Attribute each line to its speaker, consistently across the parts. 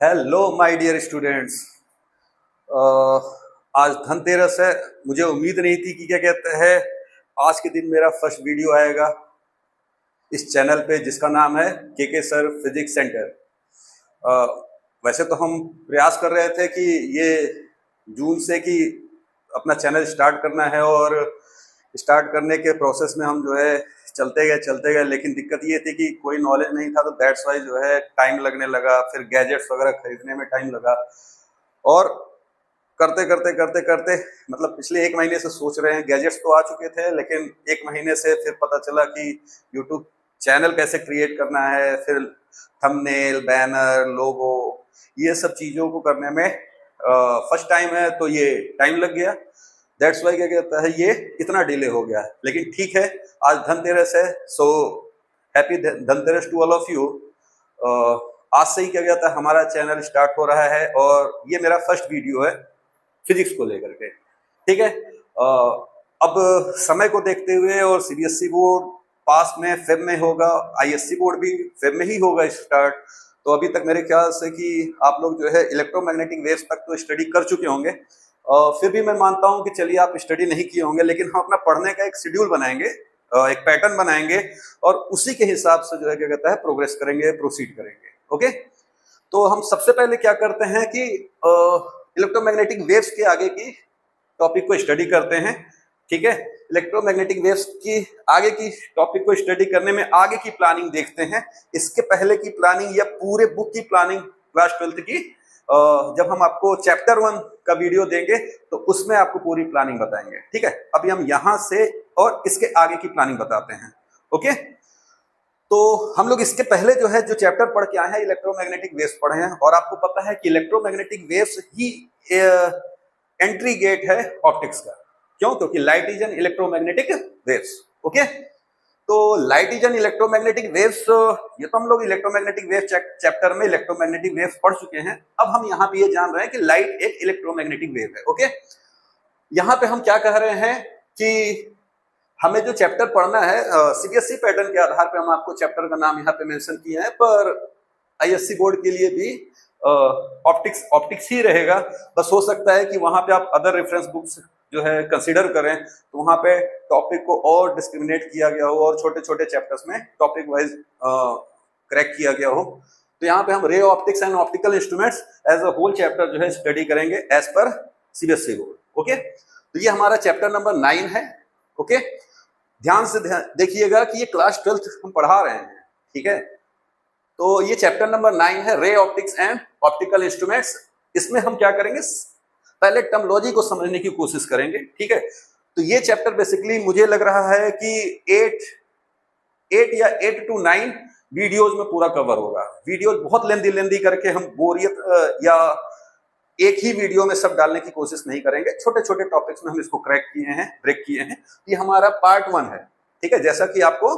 Speaker 1: Hello my dear students. आज धनतेरस है। मुझे उम्मीद नहीं थी कि क्या कहते हैं आज के दिन मेरा फर्स्ट वीडियो आएगा इस चैनल पे जिसका नाम है के सर फिजिक्स सेंटर। वैसे तो हम प्रयास कर रहे थे कि ये जून से कि अपना चैनल स्टार्ट करना है और स्टार्ट करने के प्रोसेस में हम जो है चलते गए, लेकिन दिक्कत ये थी कि कोई नॉलेज नहीं था, तो दैट्स वाई जो है टाइम लगने लगा। फिर गैजेट्स वगैरह खरीदने में टाइम लगा और करते मतलब पिछले एक महीने से सोच रहे हैं। गैजेट्स तो आ चुके थे, लेकिन एक महीने से फिर पता चला कि यूट्यूब चैनल कैसे क्रिएट करना है, फिर थंबनेल, बैनर, लोगो, ये सब चीज़ों को करने में फर्स्ट टाइम है तो ये टाइम लग गया। दैट्स वाई क्या कहता है ये इतना डिले हो गया है, लेकिन ठीक है, आज धनतेरस है, so happy Dhanteras to all of you. आज से ही क्या कहता है हमारा चैनल स्टार्ट हो रहा है और ये मेरा फर्स्ट वीडियो है फिजिक्स को लेकर के। ठीक है, अब समय को देखते हुए और सीबीएसई बोर्ड पास में फेब में होगा, आईएससी बोर्ड भी फेब में ही होगा स्टार्ट, तो अभी तक मेरे ख्याल से कि आप लोग जो है इलेक्ट्रोमैग्नेटिक वेव्स तक तो स्टडी कर चुके होंगे। फिर भी मैं मानता हूं कि चलिए आप स्टडी नहीं किए होंगे, लेकिन हम अपना पढ़ने का एक शेड्यूल बनाएंगे, एक पैटर्न बनाएंगे और उसी के हिसाब से जो है क्या कहता है प्रोग्रेस करेंगे, प्रोसीड करेंगे। ओके, तो हम सबसे पहले क्या करते हैं कि इलेक्ट्रोमैग्नेटिक वेव्स के आगे की टॉपिक को स्टडी करते हैं। ठीक है, इलेक्ट्रोमैग्नेटिक वेव्स की आगे की टॉपिक को स्टडी करने में आगे की प्लानिंग देखते हैं। इसके पहले की प्लानिंग या पूरे बुक की प्लानिंग क्लास 12th की जब हम आपको चैप्टर 1 का वीडियो देंगे तो उसमें आपको पूरी प्लानिंग बताएंगे। ठीक है, अभी हम यहां से और इसके आगे की प्लानिंग बताते हैं। ओके, तो हम लोग इसके पहले जो है जो चैप्टर पढ़ के आए हैं इलेक्ट्रोमैग्नेटिक वेव्स पढ़े हैं, और आपको पता है कि इलेक्ट्रोमैग्नेटिक वेव्स ही एंट्री गेट है ऑप्टिक्स का। क्यों? क्योंकि light is an electromagnetic waves. Okay, तो light is an electromagnetic waves, ये तो हम लोग इलेक्ट्रोमैग्नेटिक वेव चैप्टर में इलेक्ट्रोमैग्नेटिक वेव्स पढ़ चुके हैं। अब हम यहाँ पे ये जान रहे हैं कि लाइट एक इलेक्ट्रोमैग्नेटिक वेव है। ओके, यहाँ पे हम क्या कह रहे हैं कि हमें जो चैप्टर पढ़ना है सीबीएसई पैटर्न के आधार पे हम आपको चैप्टर का नाम यहाँ पे मेंशन किए हैं, पर आईएससी बोर्ड के लिए भी ऑप्टिक्स ही रहेगा। बस हो सकता है कि वहां पे आप अदर रेफरेंस बुक्स जो है कंसीडर करें, तो वहां पे टॉपिक को और डिस्क्रिमिनेट किया गया हो और छोटे छोटे चैप्टर्स में टॉपिक वाइज क्रैक किया गया हो। तो यहाँ पे हम ray optics and optical instruments as a whole chapter जो है स्टडी करेंगे as per CBSE board. Okay, तो ये हमारा चैप्टर नंबर 9 है। ओके, ध्यान से देखिएगा कि ये क्लास 12th हम पढ़ा रहे हैं। ठीक है, तो ये चैप्टर नंबर 9 है, रे ऑप्टिक्स एंड ऑप्टिकल इंस्ट्रूमेंट्स। इसमें हम क्या करेंगे, पहले टर्मिनोलॉजी को समझने की कोशिश करेंगे। ठीक है, तो ये चैप्टर बेसिकली मुझे लग रहा है कि 8 या 8 to 9 वीडियोज में पूरा कवर होगा। वीडियोज बहुत लेंदी करके हम बोरियत या एक ही वीडियो में सब डालने की कोशिश नहीं करेंगे। छोटे छोटे टॉपिक्स में हम इसको क्रैक किए हैं, ब्रेक किए हैं। ये हमारा पार्ट 1 है। ठीक है, जैसा कि आपको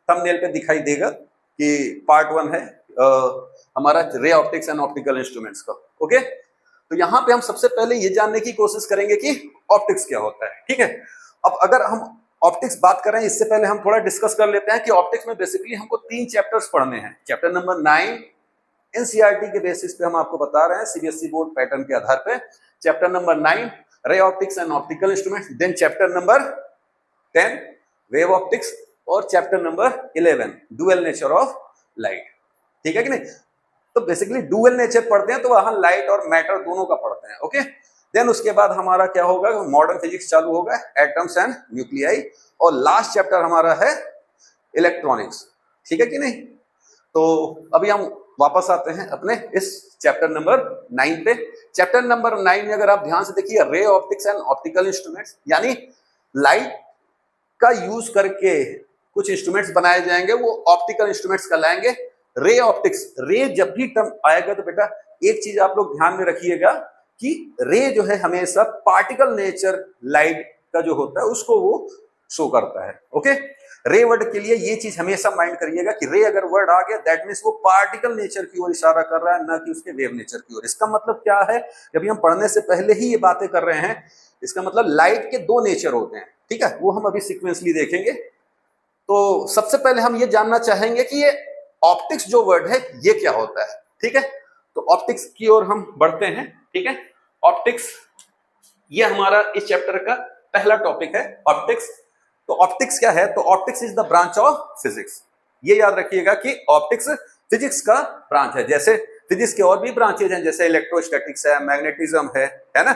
Speaker 1: थंबनेल पे दिखाई देगा कि पार्ट 1 है हमारा रे ऑप्टिक्स एंड ऑप्टिकल इंस्ट्रूमेंट्स का। ओके, तो यहाँ पे हम सबसे पहले ये जानने की कोशिश करेंगे कि ऑप्टिक्स क्या होता है। ठीक है, अब अगर हम ऑप्टिक्स बात करें, इससे पहले हम थोड़ा डिस्कस कर लेते हैं कि ऑप्टिक्स में बेसिकली हमको 3 चैप्टर्स पढ़ने हैं। चैप्टर नंबर 9 एनसीईआरटी के बेसिस पे हम आपको बता रहे हैं सीबीएसई बोर्ड पैटर्न के आधार पे। Chapter number 9 ray optics and optical instruments, then chapter number 10 wave optics, और chapter number 11 dual nature of light. ठीक है कि नहीं? तो बेसिकली डुअल नेचर पढ़ते हैं तो वहां लाइट और मैटर दोनों का पढ़ते हैं। ओके, देन उसके बाद हमारा क्या होगा, मॉडर्न फिजिक्स चालू होगा, एटम्स एंड न्यूक्लियाई, और लास्ट चैप्टर हमारा है इलेक्ट्रॉनिक्स। ठीक है कि नहीं? तो अभी हम वापस आते हैं अपने इस चैप्टर नंबर 9 पे। चैप्टर नंबर 9 में अगर आप ध्यान से देखिए, रे ऑप्टिक्स एंड ऑप्टिकल इंस्ट्रूमेंट्स, यानी लाइट का यूज करके कुछ इंस्ट्रूमेंट्स बनाए जाएंगे, वो ऑप्टिकल इंस्ट्रूमेंट्स कहलाएंगे। रे ऑप्टिक्स, रे जब भी टर्म आएगा तो बेटा एक चीज आप लोग ध्यान में रखिएगा कि रे जो है हमेशा पार्टिकल नेचर लाइट का जो होता है उसको वो शो करता है। ओके, रे वर्ड के लिए ये चीज हमेशा माइंड करिएगा कि रे अगर वर्ड आ गया दैट मींस वो पार्टिकल नेचर की ओर इशारा कर रहा है, ना कि उसके वेव नेचर की ओर। इसका मतलब क्या है, जब हम पढ़ने से पहले ही ये बातें कर रहे हैं, इसका मतलब लाइट के 2 नेचर होते हैं। ठीक है, वो हम अभी सीक्वेंसली देखेंगे। तो सबसे पहले हम ये जानना चाहेंगे कि ये ऑप्टिक्स जो वर्ड है ये क्या होता है। ठीक है, तो ऑप्टिक्स की ओर हम बढ़ते हैं, ठीक है। ऑप्टिक्स, ये हमारा इस चैप्टर का पहला टॉपिक है, ऑप्टिक्स। तो ऑप्टिक्स क्या है? तो optics is the branch of physics. ये याद रखिएगा कि ऑप्टिक्स फिजिक्स का ब्रांच है। जैसे फिजिक्स के और भी ब्रांचेज हैं, जैसे इलेक्ट्रोस्टैटिक्स है, मैग्नेटिज्म है ना।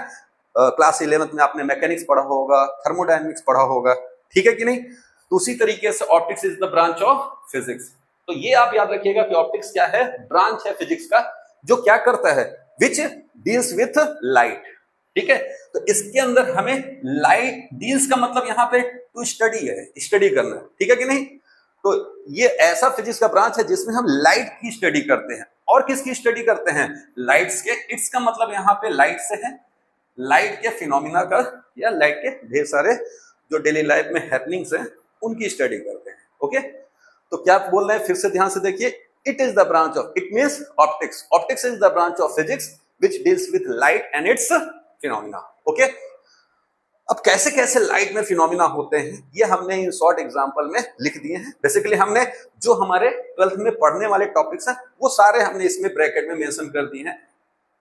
Speaker 1: क्लास 11th में आपने मैकेनिक्स पढ़ा होगा, थर्मोडायनेमिक्स पढ़ा होगा, ठीक है कि नहीं। तो उसी तरीके से optics is the branch of physics. तो ये आप याद रखिएगा कि ऑप्टिक्स क्या है? ब्रांच है फिजिक्स का, जो क्या करता है? विच डील्स विथ लाइट, ठीक है। तो इसके अंदर हमें लाइट डील्स का मतलब यहाँ पे टू स्टडी है, स्टडी करना, ठीक है कि नहीं। तो ये ऐसा फिजिक्स का ब्रांच है जिसमें हम लाइट की स्टडी करते हैं। और किसकी स्टडी करते हैं? लाइट्स के। इट्स का मतलब यहाँ पे लाइट से है, लाइट के फिनोमिना का, या लाइट के ढेर सारे जो डेली लाइफ में हैपनिंग्स हैं उनकी स्टडी करते हैं। ओके, तो क्या बोल रहे हैं? फिर से ध्यान से देखिए। It is the branch of, it means optics, optics is the branch of physics which deals with light and it's phenomena. Okay, अब कैसे कैसे लाइट में फिनोमिना होते हैं ये हमने इन शॉर्ट एग्जांपल में लिख दिए हैं। बेसिकली हमने जो हमारे 12th में पढ़ने वाले टॉपिक्स हैं वो सारे हमने इसमें ब्रैकेट में मेंशन कर दिए हैं,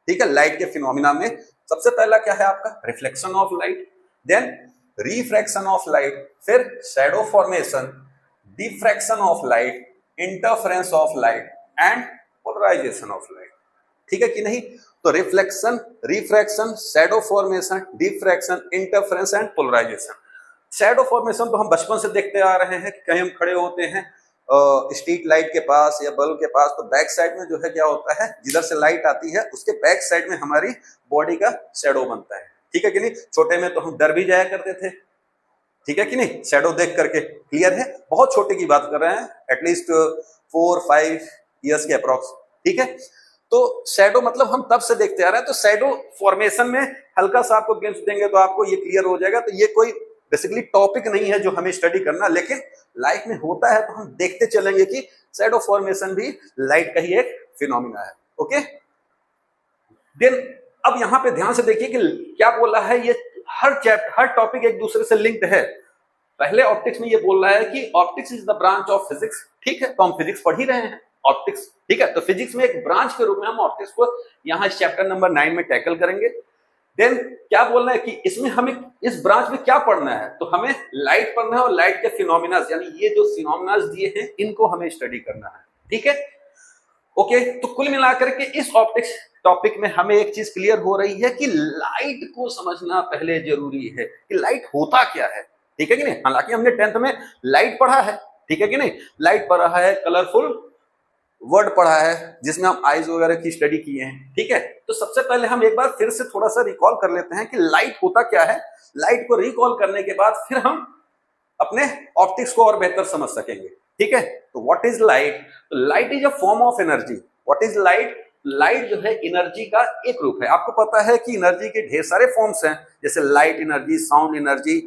Speaker 1: ठीक है। लाइट के फिनोमिना में सबसे पहला क्या है आपका? Reflection of light, then refraction of light, फिर shadow formation, diffraction of light, interference of light and polarization of light, ठीक है कि नहीं। तो reflection, refraction, shadow formation, diffraction, interference and polarization. Shadow formation तो हम बचपन से देखते आ रहे हैं कि कहीं हम खड़े होते हैं स्ट्रीट लाइट के पास या बल्ब के पास, तो बैक साइड में जो है क्या होता है, जिधर से लाइट आती है उसके बैक साइड में हमारी बॉडी का शैडो बनता है, ठीक है कि नहीं। छोटे में तो हम डर भी जाया करते थे, ठीक है कि नहीं, शैडो देख करके। क्लियर है? बहुत छोटे की बात कर रहे हैं, एटलीस्ट 4-5 ईयर्स के अप्रॉक्स, ठीक है। तो शैडो मतलब हम तब से देखते आ रहे हैं। तो शैडो फॉर्मेशन में हल्का सा आपको ग्लिम्स देंगे तो आपको ये क्लियर हो जाएगा। तो ये कोई बेसिकली टॉपिक नहीं है जो हमें स्टडी करना, लेकिन लाइफ में होता है तो हम देखते चलेंगे कि शैडो फॉर्मेशन भी लाइट का ही एक फिनोमिना है। ओके, देन अब यहां पे ध्यान से देखिए कि क्या बोल रहा है। ये हर टॉपिक एक दूसरे से लिंक्ड है। पहले ऑप्टिक्स में ये बोल रहा है कि optics is the branch of physics, ठीक है। तो हम फिजिक्स पढ़ ही रहे हैं, ऑप्टिक्स, ठीक है। तो फिजिक्स में एक ब्रांच के रूप में हम ऑप्टिक्स को यहाँ इस चैप्टर नंबर 9 में टैकल करेंगे। देन क्या बोलना है कि इसमें हमें इस ब्रांच में क्या पढ़ना है? तो हमें लाइट पढ़ना है और लाइट के फिनोमिनास, यानी ये जो फिनोमिनास दिए हैं इनको हमें स्टडी करना है, ठीक है। ओके, तो कुल मिलाकर के इस ऑप्टिक्स टॉपिक में हमें एक चीज क्लियर हो रही है कि लाइट को समझना पहले जरूरी है कि लाइट होता क्या है, ठीक है कि नहीं। हालांकि हमने 10th में लाइट पढ़ा है, ठीक है कि नहीं, लाइट पढ़ा है, कलरफुल वर्ड पढ़ा है जिसमें हम आइज वगैरह की स्टडी किए हैं, ठीक है। तो सबसे पहले हम एक बार फिर से थोड़ा सा रिकॉल कर लेते हैं कि लाइट होता क्या है। लाइट को रिकॉल करने के बाद फिर हम अपने ऑप्टिक्स को और बेहतर समझ सकेंगे, ठीक है। तो व्हाट इज लाइट? तो light is a form of energy. What is light? Light जो है एनर्जी का एक रूप है। आपको पता है कि एनर्जी के ढेर सारे फॉर्म्स हैं, जैसे light energy, sound energy,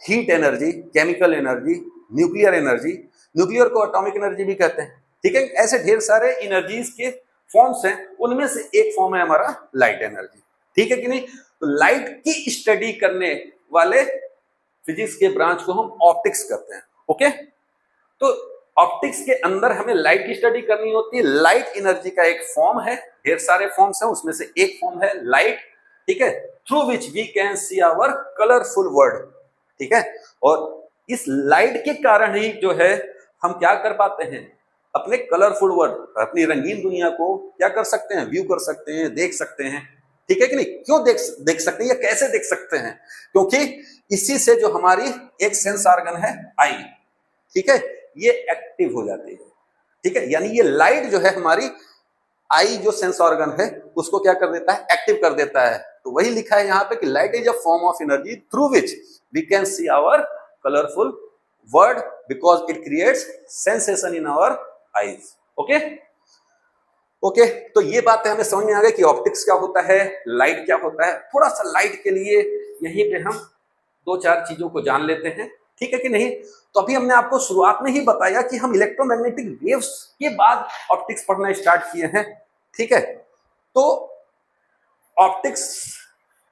Speaker 1: heat energy, chemical energy, nuclear energy, nuclear को एटॉमिक एनर्जी भी कहते हैं, ठीक है। ऐसे ढेर सारे एनर्जीज के फॉर्म्स हैं, उनमें से एक फॉर्म है हमारा लाइट एनर्जी, ठीक है कि नहीं। तो लाइट की स्टडी करने वाले फिजिक्स के ब्रांच को हम ऑप्टिक्स कहते हैं। ओके, तो ऑप्टिक्स के अंदर हमें लाइट की स्टडी करनी होती है। लाइट एनर्जी का एक फॉर्म है, ढेर सारे फॉर्म्स हैं, उसमें से एक फॉर्म है लाइट, ठीक है, through which we can see our colourful world, ठीक है। और इस लाइट के कारण ही जो है हम क्या कर पाते हैं, अपने कलरफुल वर्ल्ड, अपनी रंगीन दुनिया को क्या कर सकते हैं, व्यू कर सकते हैं, देख सकते हैं, ठीक है कि नहीं। क्यों देख सकते हैं या कैसे देख सकते हैं? क्योंकि इसी से जो हमारी एक सेंस ऑर्गन है आई, ठीक है, ये एक्टिव हो जाती है, ठीक है। यानी ये लाइट जो है हमारी आई जो सेंस ऑर्गन है उसको क्या कर देता है, एक्टिव कर देता है। तो वही लिखा है यहाँ पे कि light is a form of energy through which we can see our colourful world because it creates sensation in our eyes. Okay okay, तो ये बातें हमें समझ में आ गई कि ऑप्टिक्स क्या होता है, लाइट क्या होता है। थोड़ा सा लाइट के लिए यहीं पे हम 2-4 चीजों को जान लेते हैं, ठीक है कि नहीं। तो अभी हमने आपको शुरुआत में ही बताया कि हम इलेक्ट्रोमैग्नेटिक वेव्स के बाद ऑप्टिक्स पढ़ना स्टार्ट किए हैं, ठीक है। तो ऑप्टिक्स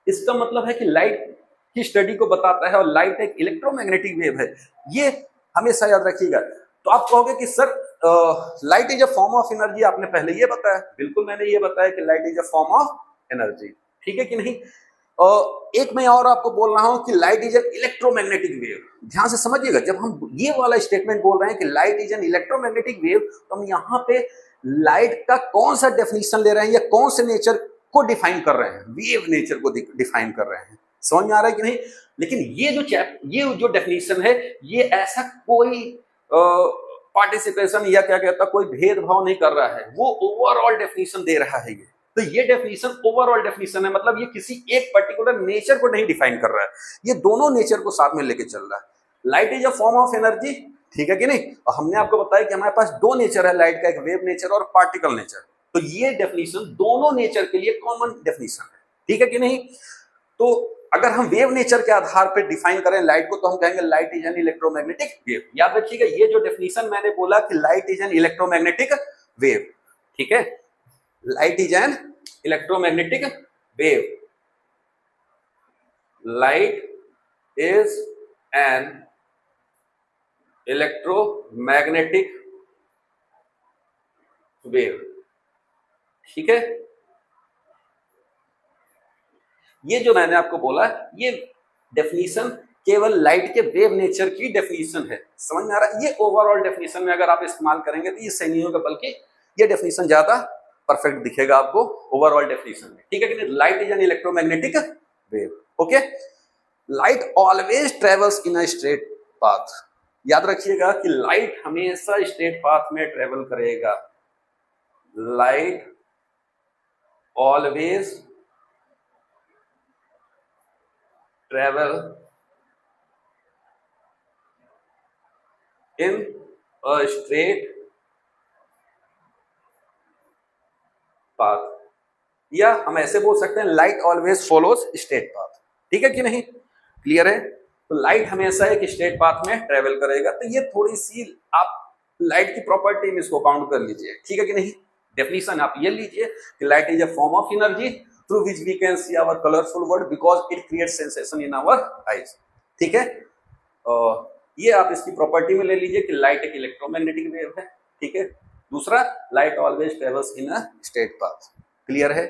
Speaker 1: इसका मतलब है कि लाइट की स्टडी को बताता है और लाइट एक इलेक्ट्रोमैग्नेटिक वेव है, ये हमेशा याद रखिएगा। तो आप कहोगे कि sir light is a form of energy, आपने पहले ये बताया, बिल्कुल मैंने ये बताया कि light is a form of energy, ठीक है कि नहीं। एक मैं और आपको बोल रहा हूं कि light is an electromagnetic wave. ध्यान से समझिएगा, जब हम ये वाला स्टेटमेंट बोल रहे हैं कि light is an electromagnetic wave, तो हम यहाँ पे लाइट का कौन सा डेफिनेशन ले रहे हैं या कौन से नेचर को डिफाइन कर रहे हैं, वेव नेचर को डिफाइन कर रहे हैं। समझ में आ रहा है कि नहीं। लेकिन ये जो डेफिनेशन है, ये ऐसा कोई पार्टिसिपेशन या क्या कहता कोई भेदभाव नहीं कर रहा है, वो ओवरऑल डेफिनेशन दे रहा है। ये तो ये डेफिनेशन ओवरऑल डेफिनेशन है, मतलब ये किसी एक पर्टिकुलर नेचर को नहीं डिफाइन कर रहा है, ये दोनों नेचर को साथ में लेके चल रहा है। Light is a form of energy, ठीक है कि नहीं। और हमने आपको बताया कि हमारे पास दो नेचर है लाइट का, एक वेव नेचर और पार्टिकल नेचर। तो ये डेफिनेशन दोनों नेचर के लिए कॉमन डेफिनेशन है, ठीक है कि नहीं। तो अगर हम वेव नेचर के आधार पर डिफाइन करें लाइट को, तो हम कहेंगे light is an electromagnetic wave. याद रखिएगा, ये जो डेफिनेशन मैंने बोला कि light is an electromagnetic wave, ठीक है, light is an electromagnetic wave, light is an electromagnetic wave, ठीक है। ये जो मैंने आपको बोला, ये डेफिनेशन केवल लाइट के वेव नेचर की डेफिनेशन है। समझ में आ रहा है। ये ओवरऑल डेफिनेशन में अगर आप इस्तेमाल करेंगे तो ये सही नहीं होगा, बल्कि ये डेफिनेशन ज्यादा परफेक्ट दिखेगा आपको ओवरऑल डेफिनेशन में, ठीक है कि नहीं। Light is an electromagnetic wave, okay. Light always travels in a straight path. याद रखिएगा कि लाइट हमेशा स्ट्रेट पाथ में ट्रेवल करेगा। Light always travel in a straight path, या हम ऐसे बोल सकते हैं light always follows straight path, ठीक है कि नहीं। क्लियर है। तो लाइट हमेशा एक स्ट्रेट पाथ में ट्रेवल करेगा। तो ये थोड़ी सी आप लाइट की प्रॉपर्टी में इसको काउंट कर लीजिए, ठीक है कि नहीं। डेफिनेशन आप ये लीजिए कि light is a form of energy through which we can see our colorful world because it creates sensation in our eyes, ठीक है। ये आप इसकी प्रॉपर्टी में ले लीजिए कि लाइट एक इलेक्ट्रोमैग्नेटिक वेव है, ठीक है। दूसरा, light always travels in a straight path. Clear है।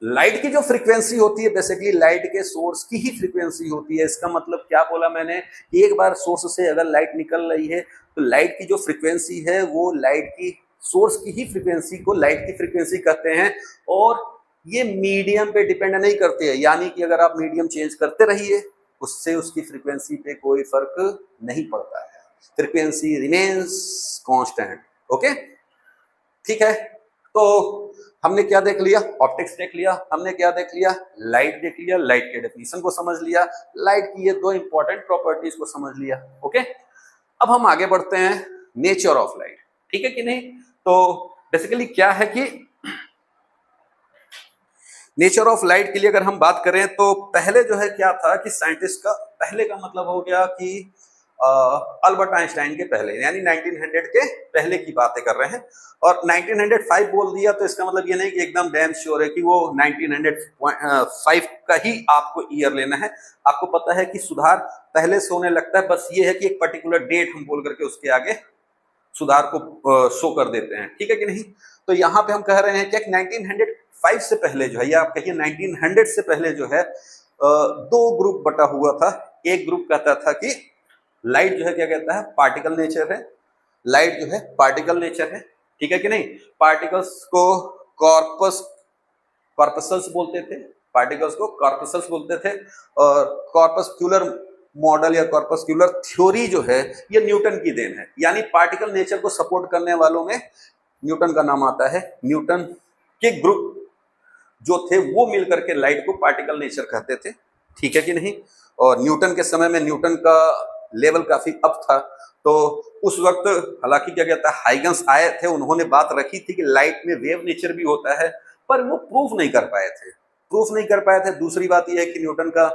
Speaker 1: लाइट की जो फ्रीक्वेंसी होती है, बेसिकली लाइट के सोर्स की ही फ्रीक्वेंसी होती है। इसका मतलब क्या बोला मैंने कि एक बार सोर्स से अगर लाइट निकल रही है तो लाइट की जो फ्रीक्वेंसी है वो लाइट की सोर्स की ही फ्रीक्वेंसी को लाइट की फ्रीक्वेंसी कहते हैं, और ये मीडियम पे डिपेंड नहीं करते हैं। यानी कि अगर आप मीडियम चेंज करते रहिए, उससे उसकी फ्रीक्वेंसी पे कोई फर्क नहीं पड़ता है, फ्रीक्वेंसी रिमेन्स कांस्टेंट, ओके, ठीक है। तो हमने क्या देख लिया, ऑप्टिक्स देख लिया, हमने क्या देख लिया, लाइट देख लिया, लाइट के डेफिनेशन को समझ लिया, लाइट की ये दो इंपॉर्टेंट प्रॉपर्टीज को समझ लिया, ओके। अब हम आगे बढ़ते हैं नेचर ऑफ लाइट, ठीक है कि नहीं। तो बेसिकली क्या है कि नेचर ऑफ लाइट के लिए अगर हम बात करें तो पहले जो है क्या था कि साइंटिस्ट का, पहले का मतलब हो गया कि अल्बर्ट आइंस्टाइन के पहले, यानी 1900 के पहले की बातें कर रहे हैं। और 1905 बोल दिया तो इसका मतलब ये नहीं कि एकदम डैम श्योर है कि वो 1905 का ही आपको ईयर लेना है। आपको पता है कि सुधार पहले से होने लगता है, बस ये है कि एक पर्टिकुलर डेट हम बोल करके उसके आगे सुधार को शो कर देते हैं, ठीक है कि नहीं। तो यहाँ पे हम कह रहे हैं कि 1905 से पहले जो है, या आप कहिए 1900 से पहले जो है, दो ग्रुप बटा हुआ था। एक ग्रुप कहता था कि लाइट जो है क्या कहता है, पार्टिकल नेचर है, लाइट जो है पार्टिकल नेचर है, ठीक है कि नहीं। पार्टिकल्स को कॉर्पसल्स बोलते थे, पार्टिकल्स को कॉर्पसल्स बोलते थे। और कॉर्पस्क्यूलर मॉडल या कॉर्पस्क्यूलर थ्योरी जो है ये न्यूटन की देन है। यानी पार्टिकल नेचर को सपोर्ट करने वालों में न्यूटन का नाम आता है। न्यूटन के ग्रुप जो थे वो मिलकर के लाइट को पार्टिकल नेचर कहते थे, ठीक है कि नहीं। और न्यूटन के समय में न्यूटन का लेवल काफी अप था, तो उस वक्त हालांकि क्या कहता है हाइगन्स आए थे, उन्होंने बात रखी थी कि लाइट में वेव नेचर भी होता है, पर वो प्रूफ नहीं कर पाए थे। दूसरी बात यह है कि न्यूटन का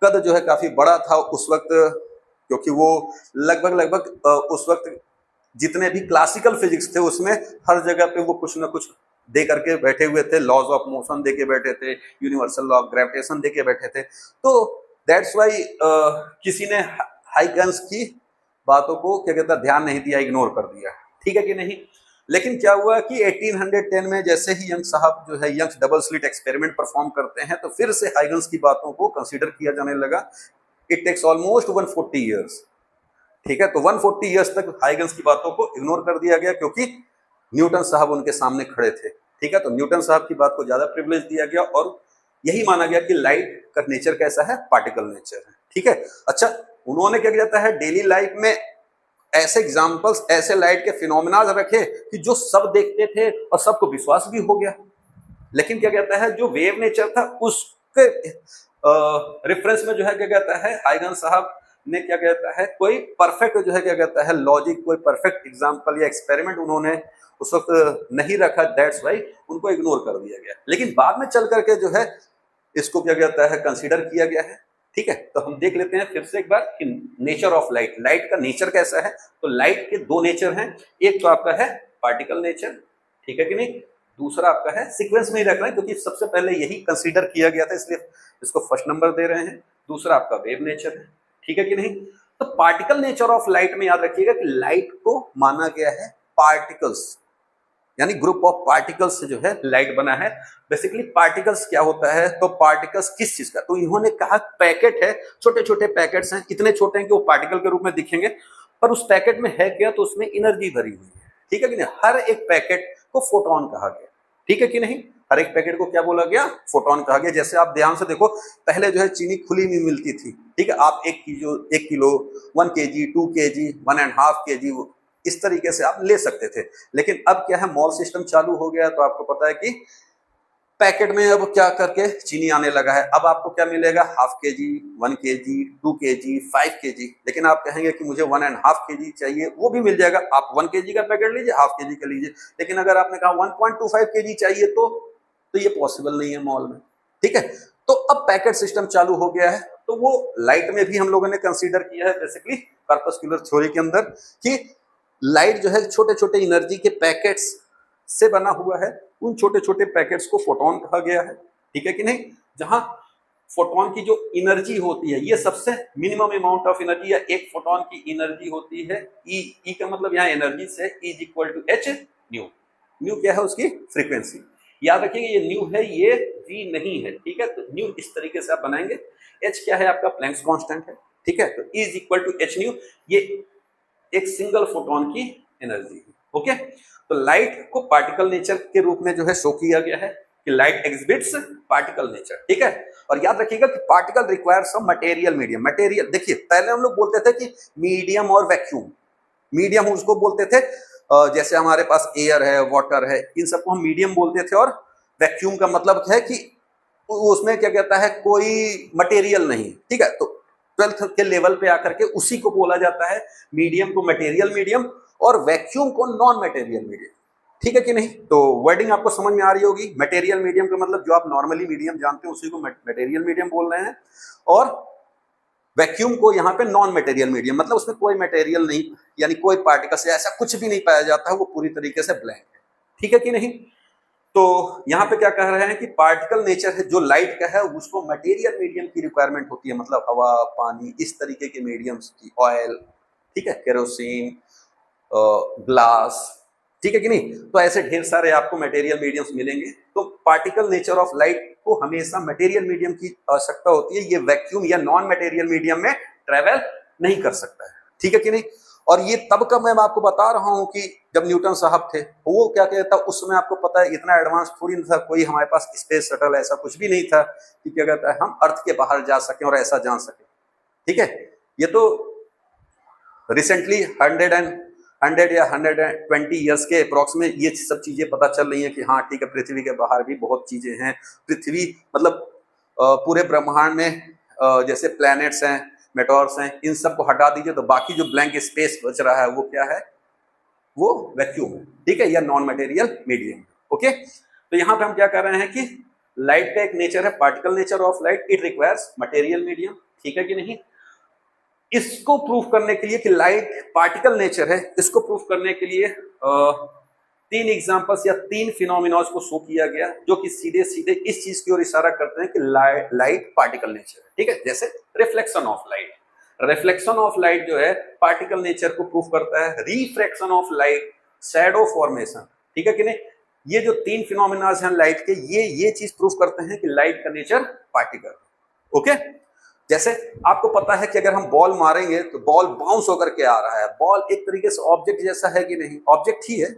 Speaker 1: कद जो है काफी बड़ा था उस वक्त, क्योंकि वो लगभग उस वक्त जितने भी क्लासिकल फिजिक्स थे उसमें हर जगह पे वो कुछ ना कुछ दे करके बैठे हुए थे। लॉज ऑफ मोशन दे के बैठे थे, यूनिवर्सल लॉ ऑफ ग्रेविटेशन दे के बैठे थे। तो दैट्स वाई किसी ने हाइगन्स की बातों को क्या कहता है ध्यान नहीं दिया, इग्नोर कर दिया, ठीक है कि नहीं। लेकिन क्या हुआ कि 1810 में जैसे ही यंग साहब जो है young double slit experiment perform करते हैं तो फिर से हाइगन्स की बातों को कंसीडर किया जाने लगा। इट टेक्स ऑलमोस्ट 140 ईयर्स, ठीक है। तो 140 ईयर्स तक हाइगन्स की बातों को इग्नोर कर दिया गया क्योंकि न्यूटन साहब उनके सामने खड़े थे, ठीक है। तो न्यूटन साहब की बात को ज्यादा प्रिविलेज दिया गया और यही माना गया कि लाइट का नेचर कैसा है, पार्टिकल नेचर है, ठीक है। अच्छा, उन्होंने क्या कहता है डेली लाइफ में ऐसे एग्जाम्पल्स, ऐसे लाइट के फिनोमिना रखे कि जो सब देखते थे और सबको विश्वास भी हो गया। लेकिन क्या कहता है जो वेव नेचर था उसके रेफरेंस में जो है क्या कहता है हाइगन्स साहब ने क्या कहता है कोई परफेक्ट जो है क्या कहता है लॉजिक, कोई परफेक्ट एग्जांपल या एक्सपेरिमेंट उन्होंने उस वक्त नहीं रखा, दैट्स वाई उनको इग्नोर कर दिया गया। लेकिन बाद में चल करके जो है इसको क्या कहता है कंसीडर किया गया है, ठीक है। तो हम देख लेते हैं फिर से एक बार कि नेचर ऑफ लाइट, लाइट का नेचर कैसा है। तो लाइट के दो नेचर हैं, एक तो आपका है पार्टिकल नेचर, ठीक है कि नहीं, दूसरा आपका है सीक्वेंस में ही रख रहे हैं क्योंकि सबसे पहले यही कंसीडर किया गया था इसलिए इसको फर्स्ट नंबर दे रहे हैं। दूसरा आपका वेव नेचर है, ठीक है कि नहीं। तो पार्टिकल नेचर ऑफ लाइट में याद रखिएगा कि लाइट को माना गया है पार्टिकल्स, यानी ग्रुप ऑफ पार्टिकल्स से जो है लाइट बना है। बेसिकली पार्टिकल्स क्या होता है, तो पार्टिकल्स किस चीज का, तो इन्होंने कहा पैकेट है, छोटे छोटे पैकेट्स हैं, इतने छोटे हैं कि वो पार्टिकल के रूप में दिखेंगे, पर उस पैकेट में है क्या, तो उसमें एनर्जी भरी हुई है, ठीक है कि नहीं। हर एक पैकेट को फोटोन कहा गया, ठीक है कि नहीं, हर एक पैकेट को क्या बोला गया, फोटोन कहा गया। जैसे आप ध्यान से देखो, पहले जो है चीनी खुली नहीं मिलती थी, ठीक है, आप 1 किलो 1 kg 2 kg 1.5 kg इस तरीके से आप ले सकते थे। लेकिन अब क्या है, मॉल सिस्टम चालू हो गया, तो आपको पता है कि पैकेट में अब क्या करके चीनी आने लगा है। अब आपको क्या मिलेगा, ½ kg 1 kg 2 kg 5 kg। लेकिन आप कहेंगे कि मुझे 1.5 kg चाहिए, वो भी मिल जाएगा, आप 1 kg का पैकेट लीजिए, ½ kg का लीजिए। लेकिन अगर आपने कहा 1.25 kg चाहिए तो ये पॉसिबल नहीं है मॉल में, ठीक है। तो अब पैकेट सिस्टम चालू हो गया है, तो वो लाइट में भी हम लोगों ने कंसीडर किया है बेसिकली कॉर्पस्कुलर थ्योरी के अंदर कि लाइट जो है छोटे छोटे एनर्जी के पैकेट्स से बना हुआ है। उन छोटे छोटे पैकेट्स को फोटोन कहा गया है, ठीक है कि नहीं, जहां फोटोन की जो एनर्जी होती है ये सबसे मिनिमम अमाउंट ऑफ एनर्जी या एक फोटोन की एनर्जी होती है ई का मतलब यहाँ एनर्जी से E = h न्यू। न्यू क्या है, उसकी फ्रीक्वेंसी। याद रखिएगा ये न्यू है, ये v नहीं है, ठीक है। तो न्यू इस तरीके से आप बनाएंगे। h क्या है, आपका प्लैंक्स कांस्टेंट है, ठीक है। तो E = h न्यू, ये एक सिंगल फोटोन की एनर्जी है, ओके। तो लाइट को पार्टिकल नेचर के रूप में जो है शो किया गया है कि लाइट एग्जिबिट्स पार्टिकल नेचर, ठीक है। और याद रखिएगा कि particle requires some material medium. Material देखिए, पहले हम लोग बोलते थे कि मीडियम और वैक्यूम, मीडियम उसको बोलते थे जैसे हमारे पास एयर है, वाटर है, इन सबको हम मीडियम बोलते थे। और वैक्यूम का मतलब है कि उसमें क्या कहता है, कोई मटेरियल नहीं, ठीक है। तो 12th के लेवल पे आकर के उसी को बोला जाता है, मीडियम को मटेरियल मीडियम और वैक्यूम को नॉन मटेरियल मीडियम, ठीक है कि नहीं। तो वर्डिंग आपको समझ में आ रही होगी। मटेरियल मीडियम का मतलब जो आप नॉर्मली मीडियम जानते हैं उसी को मटेरियल मीडियम बोल रहे हैं, और वैक्यूम को यहाँ पे नॉन मटेरियल मीडियम मतलब उसमें कोई मटेरियल नहीं, यानी कोई पार्टिकल से ऐसा कुछ भी नहीं पाया जाता है, वो पूरी तरीके से ब्लैंक है, ठीक है कि नहीं। तो यहाँ पे क्या कह रहे हैं कि पार्टिकल नेचर है जो लाइट का है उसको मटेरियल मीडियम की रिक्वायरमेंट होती है, मतलब हवा, पानी, इस तरीके के मीडियम्स की, ऑयल, ठीक है, केरोसिन, ग्लास, ठीक है कि नहीं। तो ऐसे ढेर सारे आपको मटेरियल मीडियम्स मिलेंगे। तो पार्टिकल नेचर ऑफ लाइट को हमेशा मटेरियल मीडियम की आवश्यकता होती है, ये वैक्यूम या नॉन मटेरियल मीडियम में ट्रेवल नहीं कर सकता है, ठीक है कि नहीं। और ये तब का मैं आपको बता रहा हूं कि जब न्यूटन साहब थे वो क्या कहता, उस समय आपको पता है इतना एडवांस थोड़ी नहीं था, कोई हमारे पास स्पेस शटल ऐसा कुछ भी नहीं था कि क्या कहता है हम अर्थ के बाहर जा सकें और ऐसा जान सकें, ठीक है। ये तो रिसेंटली 100 या 120 ईयर्स के अप्रॉक्स में ये सब चीजें पता चल रही हैं कि हाँ ठीक है, पृथ्वी के बाहर भी बहुत चीजें हैं। पृथ्वी मतलब पूरे ब्रह्मांड में जैसे प्लैनेट्स हैं, मेटोर्स हैं, इन सब को हटा दीजिए तो बाकी जो ब्लैंक स्पेस बच रहा है वो क्या है, वो वैक्यूम है, ठीक है, या नॉन मटेरियल मीडियम, ओके। तो यहाँ पे हम क्या कर रहे हैं कि लाइट का एक नेचर है particle nature of light, it requires material medium, ठीक है कि नहीं। इसको प्रूफ करने के लिए कि लाइट पार्टिकल नेचर है, इसको प्रूफ करने के लिए 3 एग्जांपल्स या 3 फिनोमिनॉस को शो किया गया जो कि सीधे सीधे इस चीज की ओर इशारा करते हैं कि लाइट पार्टिकल नेचर है, ठीक है। जैसे reflection of light, reflection of light जो है पार्टिकल नेचर को प्रूफ करता है, refraction of light shadow formation, ठीक है कि नहीं। ये जो तीन फिनोमेना हैं लाइट के, ये चीज प्रूफ करते हैं कि लाइट का नेचर पार्टिकल। ओके, जैसे आपको पता है कि अगर हम बॉल मारेंगे तो बॉल बाउंस होकर के आ रहा है, बॉल एक तरीके से ऑब्जेक्ट जैसा है कि नहीं, ऑब्जेक्ट ही है,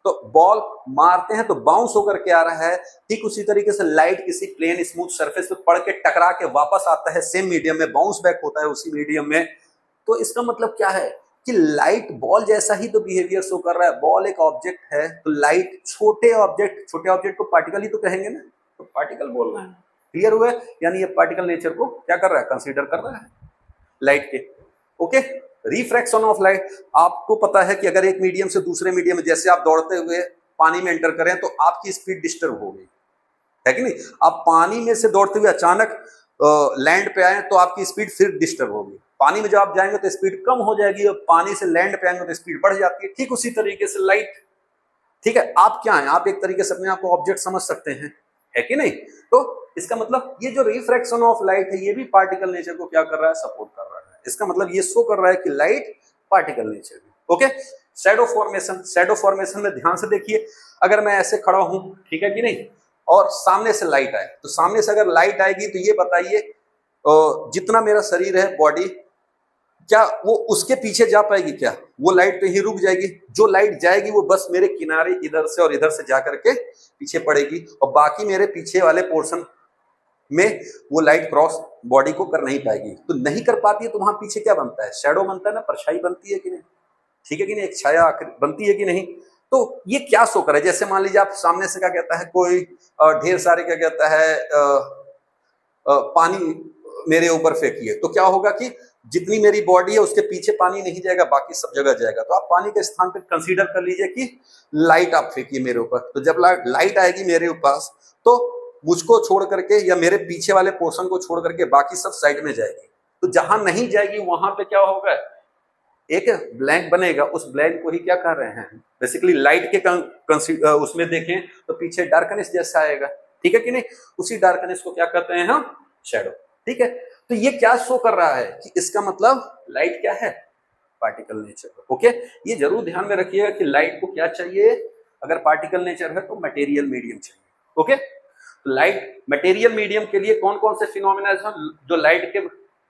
Speaker 1: तो बॉल मारते हैं तो बाउंस होकर के आ रहा है। ठीक उसी तरीके से लाइट किसी प्लेन स्मूथ सरफेस पे पड़ के टकरा के वापस आता है सेम मीडियम में, बाउंस बैक होता है उसी मीडियम में। तो इसका मतलब क्या है कि लाइट बॉल जैसा ही तो बिहेवियर शो कर रहा है। बॉल एक ऑब्जेक्ट है तो लाइट छोटे ऑब्जेक्ट को पार्टिकल ही तो कहेंगे ना, तो पार्टिकल बोल रहे हैं। क्लियर हुआ? यानी ये पार्टिकल नेचर को क्या कर रहा है, कंसीडर कर रहा है लाइट के। ओके, रिफ्रैक्शन ऑफ लाइट, आपको पता है कि अगर एक मीडियम से दूसरे मीडियम में, जैसे आप दौड़ते हुए पानी में एंटर करें तो आपकी स्पीड डिस्टर्ब हो गई है कि नहीं। आप पानी में से दौड़ते हुए अचानक लैंड पे आए तो आपकी स्पीड फिर डिस्टर्ब होगी। पानी में जब आप जाएंगे तो स्पीड कम हो जाएगी और पानी से लैंड पे आएंगे तो स्पीड बढ़ जाती है। ठीक उसी तरीके से लाइट, ठीक है, आप क्या हैं, आप एक तरीके से अपने आप को ऑब्जेक्ट समझ सकते हैं, है कि नहीं। तो इसका मतलब ये जो रिफ्रैक्शन ऑफ लाइट है ये भी पार्टिकल नेचर को क्या कर रहा है, सपोर्ट कर रहा है। इसका मतलब ये शो कर रहा है कि लाइट पार्टिकल नेचर है। ओके, शैडो फॉर्मेशन में ध्यान से देखिए, अगर मैं ऐसे खड़ा हूं, ठीक है कि नहीं, और सामने से लाइट आए, तो सामने से अगर लाइट आएगी तो ये बताइए जितना मेरा शरीर है, बॉडी, क्या वो उसके पीछे जा पाएगी, क्या वो लाइट पे ही रुक जाएगी? जो लाइट जाएगी वो बस मेरे किनारे इधर से और इधर से जाकर के पीछे पड़ेगी, और बाकी मेरे पीछे वाले पोर्शन में वो लाइट क्रॉस बॉडी को कर नहीं पाएगी। तो नहीं कर पाती है तो वहां पीछे क्या बनता है, शैडो बनता है ना, परछाई बनती है कि नहीं, ठीक है कि नहीं, एक छाया बनती है कि नहीं। तो ये क्या शो करे, जैसे मान लीजिए आप सामने से क्या कहता है कोई ढेर सारे क्या कहता है पानी मेरे ऊपर फेंकिए, तो क्या होगा कि जितनी मेरी बॉडी है उसके पीछे पानी नहीं जाएगा, बाकी सब जगह जाएगा। तो आप पानी के स्थान पर कंसीडर कर लीजिए कि लाइट आप फेंकिए मेरे ऊपर, तो जब लाइट आएगी मेरे पास तो मुझको छोड़ करके या मेरे पीछे वाले पोर्शन को छोड़ करके बाकी सब साइड में जाएगी। तो जहां नहीं जाएगी वहां पे क्या होगा, एक ब्लैंक बनेगा। उस ब्लैंक को ही क्या कर रहे हैं, बेसिकली लाइट के उसमें देखें तो पीछे डार्कनेस जैसा आएगा, ठीक है कि नहीं। उसी डार्कनेस को क्या कहते हैं हम, शैडो, ठीक है। तो ये क्या शो कर रहा है कि इसका मतलब लाइट क्या है, पार्टिकल नेचर। ओके, ये जरूर ध्यान में रखिएगा कि लाइट को क्या चाहिए, अगर पार्टिकल नेचर है तो मटेरियल मीडियम चाहिए। ओके, तो लाइट मटेरियल मीडियम के लिए कौन कौन से फिनोमेना जो लाइट के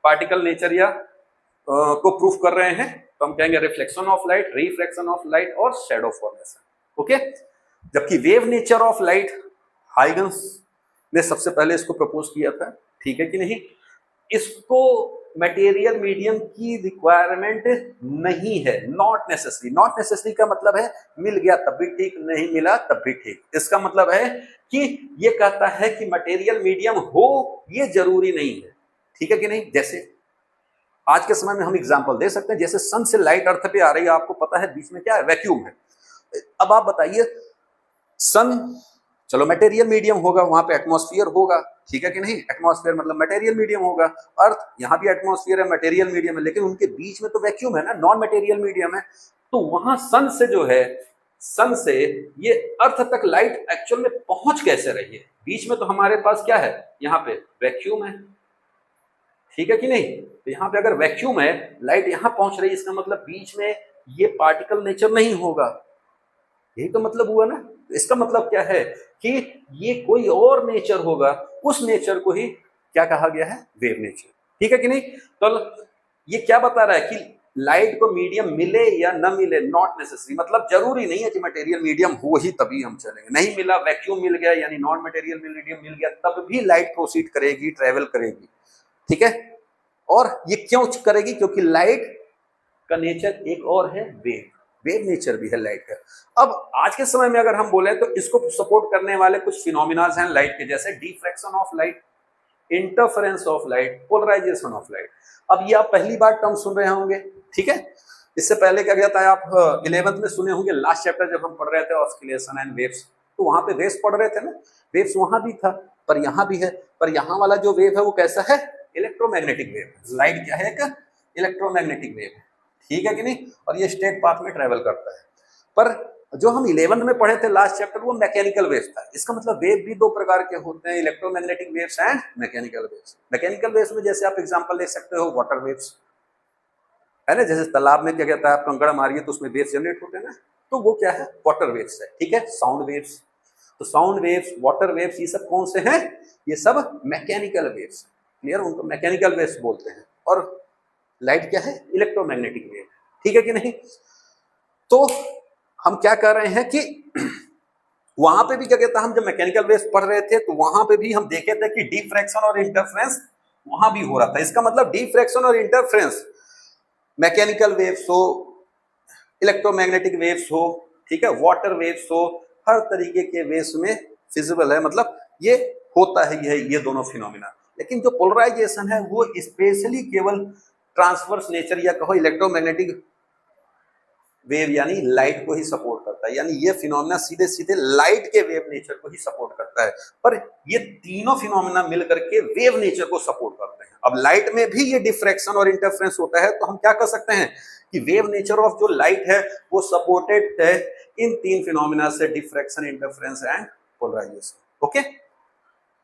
Speaker 1: पार्टिकल नेचर या को प्रूफ कर रहे हैं, तो हम कहेंगे reflection of light, refraction of light और शैडो फॉर्मेशन। ओके, जबकि wave nature of light Huygens ने सबसे पहले इसको प्रपोज किया था, ठीक है कि नहीं। इसको मटेरियल मीडियम की रिक्वायरमेंट नहीं है, नॉट नेसेसरी का मतलब है मिल गया तब भी ठीक, नहीं मिला तब भी ठीक। इसका मतलब है कि ये कहता है कि मटेरियल मीडियम हो ये जरूरी नहीं है, ठीक है कि नहीं। जैसे आज के समय में हम एग्जांपल दे सकते हैं, जैसे सन से लाइट अर्थ पे आ रही है, आपको पता है बीच में क्या है, वैक्यूम है। अब आप बताइए, सन चलो मटेरियल मीडियम होगा, वहां पे एटमॉस्फेयर होगा, ठीक है कि नहीं, एटमॉस्फेयर मतलब मटेरियल मीडियम होगा। अर्थ यहाँ भी एटमॉस्फेयर है, मटेरियल मीडियम है, लेकिन उनके बीच में तो वैक्यूम है ना, नॉन मटेरियल मीडियम है। तो वहां सन से जो है, सन से ये अर्थ तक लाइट एक्चुअल में पहुंच कैसे रही है, बीच में तो हमारे पास क्या है, यहाँ पे वैक्यूम है, ठीक है कि नहीं। तो यहाँ पे अगर वैक्यूम है, लाइट यहाँ पहुंच रही है, इसका मतलब बीच में ये पार्टिकल नेचर नहीं होगा, यही तो मतलब हुआ ना। इसका मतलब क्या है कि ये कोई और नेचर होगा, उस नेचर को ही क्या कहा गया है, वेव नेचर, ठीक है कि नहीं। तो ये क्या बता रहा है कि लाइट को मीडियम मिले या न मिले, नॉट नेसेसरी, मतलब जरूरी नहीं है कि मटेरियल मीडियम हो ही तभी हम चलेंगे। नहीं मिला, वैक्यूम मिल गया यानी नॉन मटेरियल मीडियम मिल गया, तब भी लाइट प्रोसीड करेगी, ट्रेवल करेगी, ठीक है। और ये क्यों करेगी, क्योंकि लाइट का नेचर एक और है, वेव नेचर भी है लाइट का। अब आज के समय में अगर हम बोले तो इसको सपोर्ट करने वाले कुछ फिनोमिनाज हैं लाइट के, जैसे diffraction of light, interference of light, polarisation of light. अब ये आप पहली बार टर्म सुन रहे होंगे, ठीक है। इससे पहले क्या कहता है, आप 11th में सुने होंगे, लास्ट चैप्टर जब हम पढ़ रहे थे ऑस्किलेशन एंड वेव्स, तो वहां पे वेव्स पढ़ रहे थे ना, वेव्स वहां भी था पर यहाँ भी है। पर यहाँ वाला जो वेव है वो कैसा है, इलेक्ट्रोमैग्नेटिक वेव। लाइट क्या है, एक इलेक्ट्रोमैग्नेटिक वेव है, ठीक है कि नहीं, और ये स्ट्रेट पाथ में ट्रेवल करता है। पर जो हम 11th में पढ़े थे लास्ट चैप्टर, वो मैकेनिकल वेव्स था। इसका मतलब वेव भी दो प्रकार के होते हैं, electromagnetic waves and mechanical waves. Mechanical waves में जैसे आप एग्जांपल ले सकते हो वाटर वेव्स, है ना, जैसे तालाब में क्या कहता है, आप कंकड़ मारिए तो उसमें वेव्स जनरेट होते हैं ना, तो वो क्या है, वाटर वेव्स है, ठीक है, साउंड वेव्स। तो साउंड वेव्स, वाटर वेव्स, ये सब कौन से हैं, ये सब मैकेनिकल वेव्स, क्लियर, उनको मैकेनिकल वेव्स बोलते हैं। और लाइट क्या है, इलेक्ट्रोमैग्नेटिक वेव, ठीक है कि नहीं। तो हम क्या कर रहे हैं कि वहां पे भी क्या कहता है, हम जब मैकेनिकल वेव्स पढ़ रहे थे तो वहां पे भी हम देखे थे कि डिफ्रैक्शन और इंटरफेरेंस वहां भी हो रहा था। इसका मतलब डिफ्रैक्शन और इंटरफेरेंस मैकेनिकल वेव्स हो, इलेक्ट्रोमैग्नेटिक वेव्स हो, ठीक है, वाटर वेव्स हो, हर तरीके के वेव्स में फिजिबल है, मतलब ये होता है, ये दोनों फिनोमिना। लेकिन जो पोलराइजेशन है वो स्पेशली केवल ट्रांसवर्स नेचर या कहो इलेक्ट्रोमैग्नेटिक वेव यानी लाइट को ही सपोर्ट करता है, यानी ये फिनोमिना सीधे सीधे लाइट के वेव नेचर को ही सपोर्ट करता है। पर ये तीनों फिनोमिना मिलकर के वेव नेचर को सपोर्ट करते हैं। अब लाइट में भी ये डिफ्रैक्शन और इंटरफेरेंस होता है, तो हम क्या कर सकते हैं कि वेव नेचर ऑफ जो लाइट है वो सपोर्टेड है इन तीन फिनोमिना से, diffraction, interference and polarisation. Okay,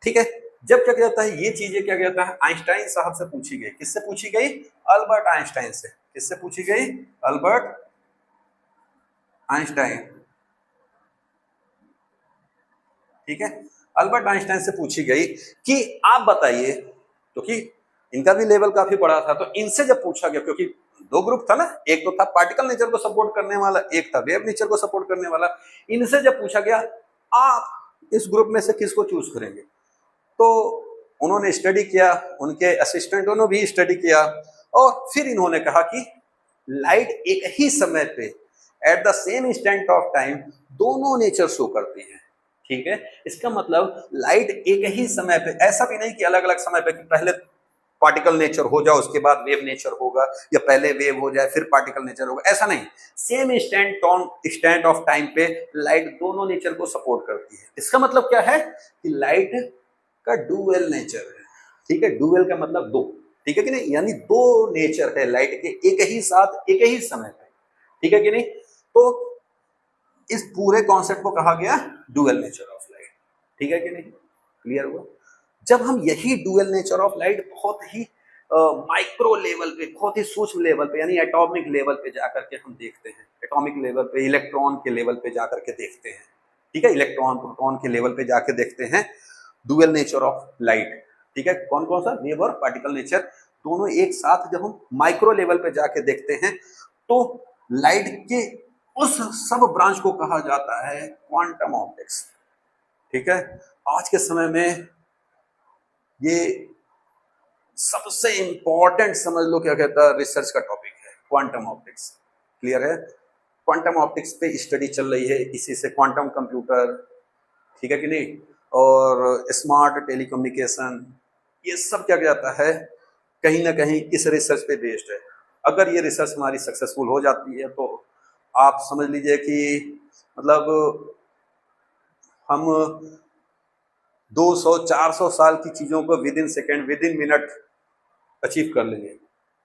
Speaker 1: ठीक है। जब क्या कहता है, ये चीजें क्या कहता है आइंस्टाइन साहब से पूछी गई। किससे पूछी गई, अल्बर्ट आइंस्टाइन से। किससे पूछी गई, अल्बर्ट आइंस्टाइन, ठीक है, अल्बर्ट आइंस्टाइन से पूछी गई कि आप बताइए, क्योंकि इनका भी लेवल काफी बड़ा था, तो इनसे जब पूछा गया, क्योंकि दो ग्रुप था ना, एक तो था पार्टिकल नेचर को सपोर्ट करने वाला, एक था वेव नेचर को सपोर्ट करने वाला। इनसे जब पूछा गया आप इस ग्रुप में से किसको चूज करेंगे, तो उन्होंने स्टडी किया, उनके असिस्टेंटों ने भी स्टडी किया, और फिर इन्होंने कहा कि लाइट एक ही समय पे at the same instant of time दोनों नेचर शो करती है, ठीक है। इसका मतलब लाइट एक ही समय पे, ऐसा भी नहीं कि अलग अलग समय पे, कि पहले पार्टिकल नेचर हो जाए उसके बाद वेव नेचर होगा, या पहले वेव हो जाए फिर पार्टिकल नेचर होगा, ऐसा नहीं। सेम इंस्टेंट ऑफ टाइम पे लाइट दोनों नेचर को सपोर्ट करती है। इसका मतलब क्या है कि लाइट का डुअल नेचर है, ठीक है, डुअल का मतलब दो, ठीक है कि नहीं, यानी दो नेचर है लाइट के एक ही साथ एक ही समय पे, ठीक है कि नहीं। तो इस पूरे कॉन्सेप्ट को कहा गया डुअल नेचर ऑफ लाइट, ठीक है कि नहीं, क्लियर हुआ। जब हम यही डुअल नेचर ऑफ लाइट बहुत ही माइक्रो लेवल पे, बहुत ही सूक्ष्म लेवल पे, यानी एटॉमिक लेवल पे जाकर के हम देखते हैं, एटॉमिक लेवल पे, इलेक्ट्रॉन के लेवल पे जाकर के देखते हैं, ठीक है, इलेक्ट्रॉन प्रोटॉन के लेवल पे जाके देखते हैं डुअल नेचर ऑफ लाइट, ठीक है। कौन कौन सा, वेव और पार्टिकल नेचर दोनों एक साथ जब हम माइक्रो लेवल पे जाके देखते हैं, तो लाइट के उस सब ब्रांच को कहा जाता है क्वांटम ऑप्टिक्स, ठीक है। आज के समय में ये सबसे इंपॉर्टेंट, समझ लो क्या कहता है, रिसर्च का टॉपिक है क्वांटम ऑप्टिक्स, क्लियर है। क्वांटम ऑप्टिक्स पे स्टडी चल रही है, इसी से क्वांटम कंप्यूटर, ठीक है कि नहीं, और स्मार्ट टेलीकम्युनिकेशन, ये सब क्या कहता है कहीं ना कहीं इस रिसर्च पे बेस्ड है। अगर ये रिसर्च हमारी सक्सेसफुल हो जाती है तो आप समझ लीजिए कि मतलब हम 200-400 साल की चीजों को with in second, with in minute achieve कर लेंगे।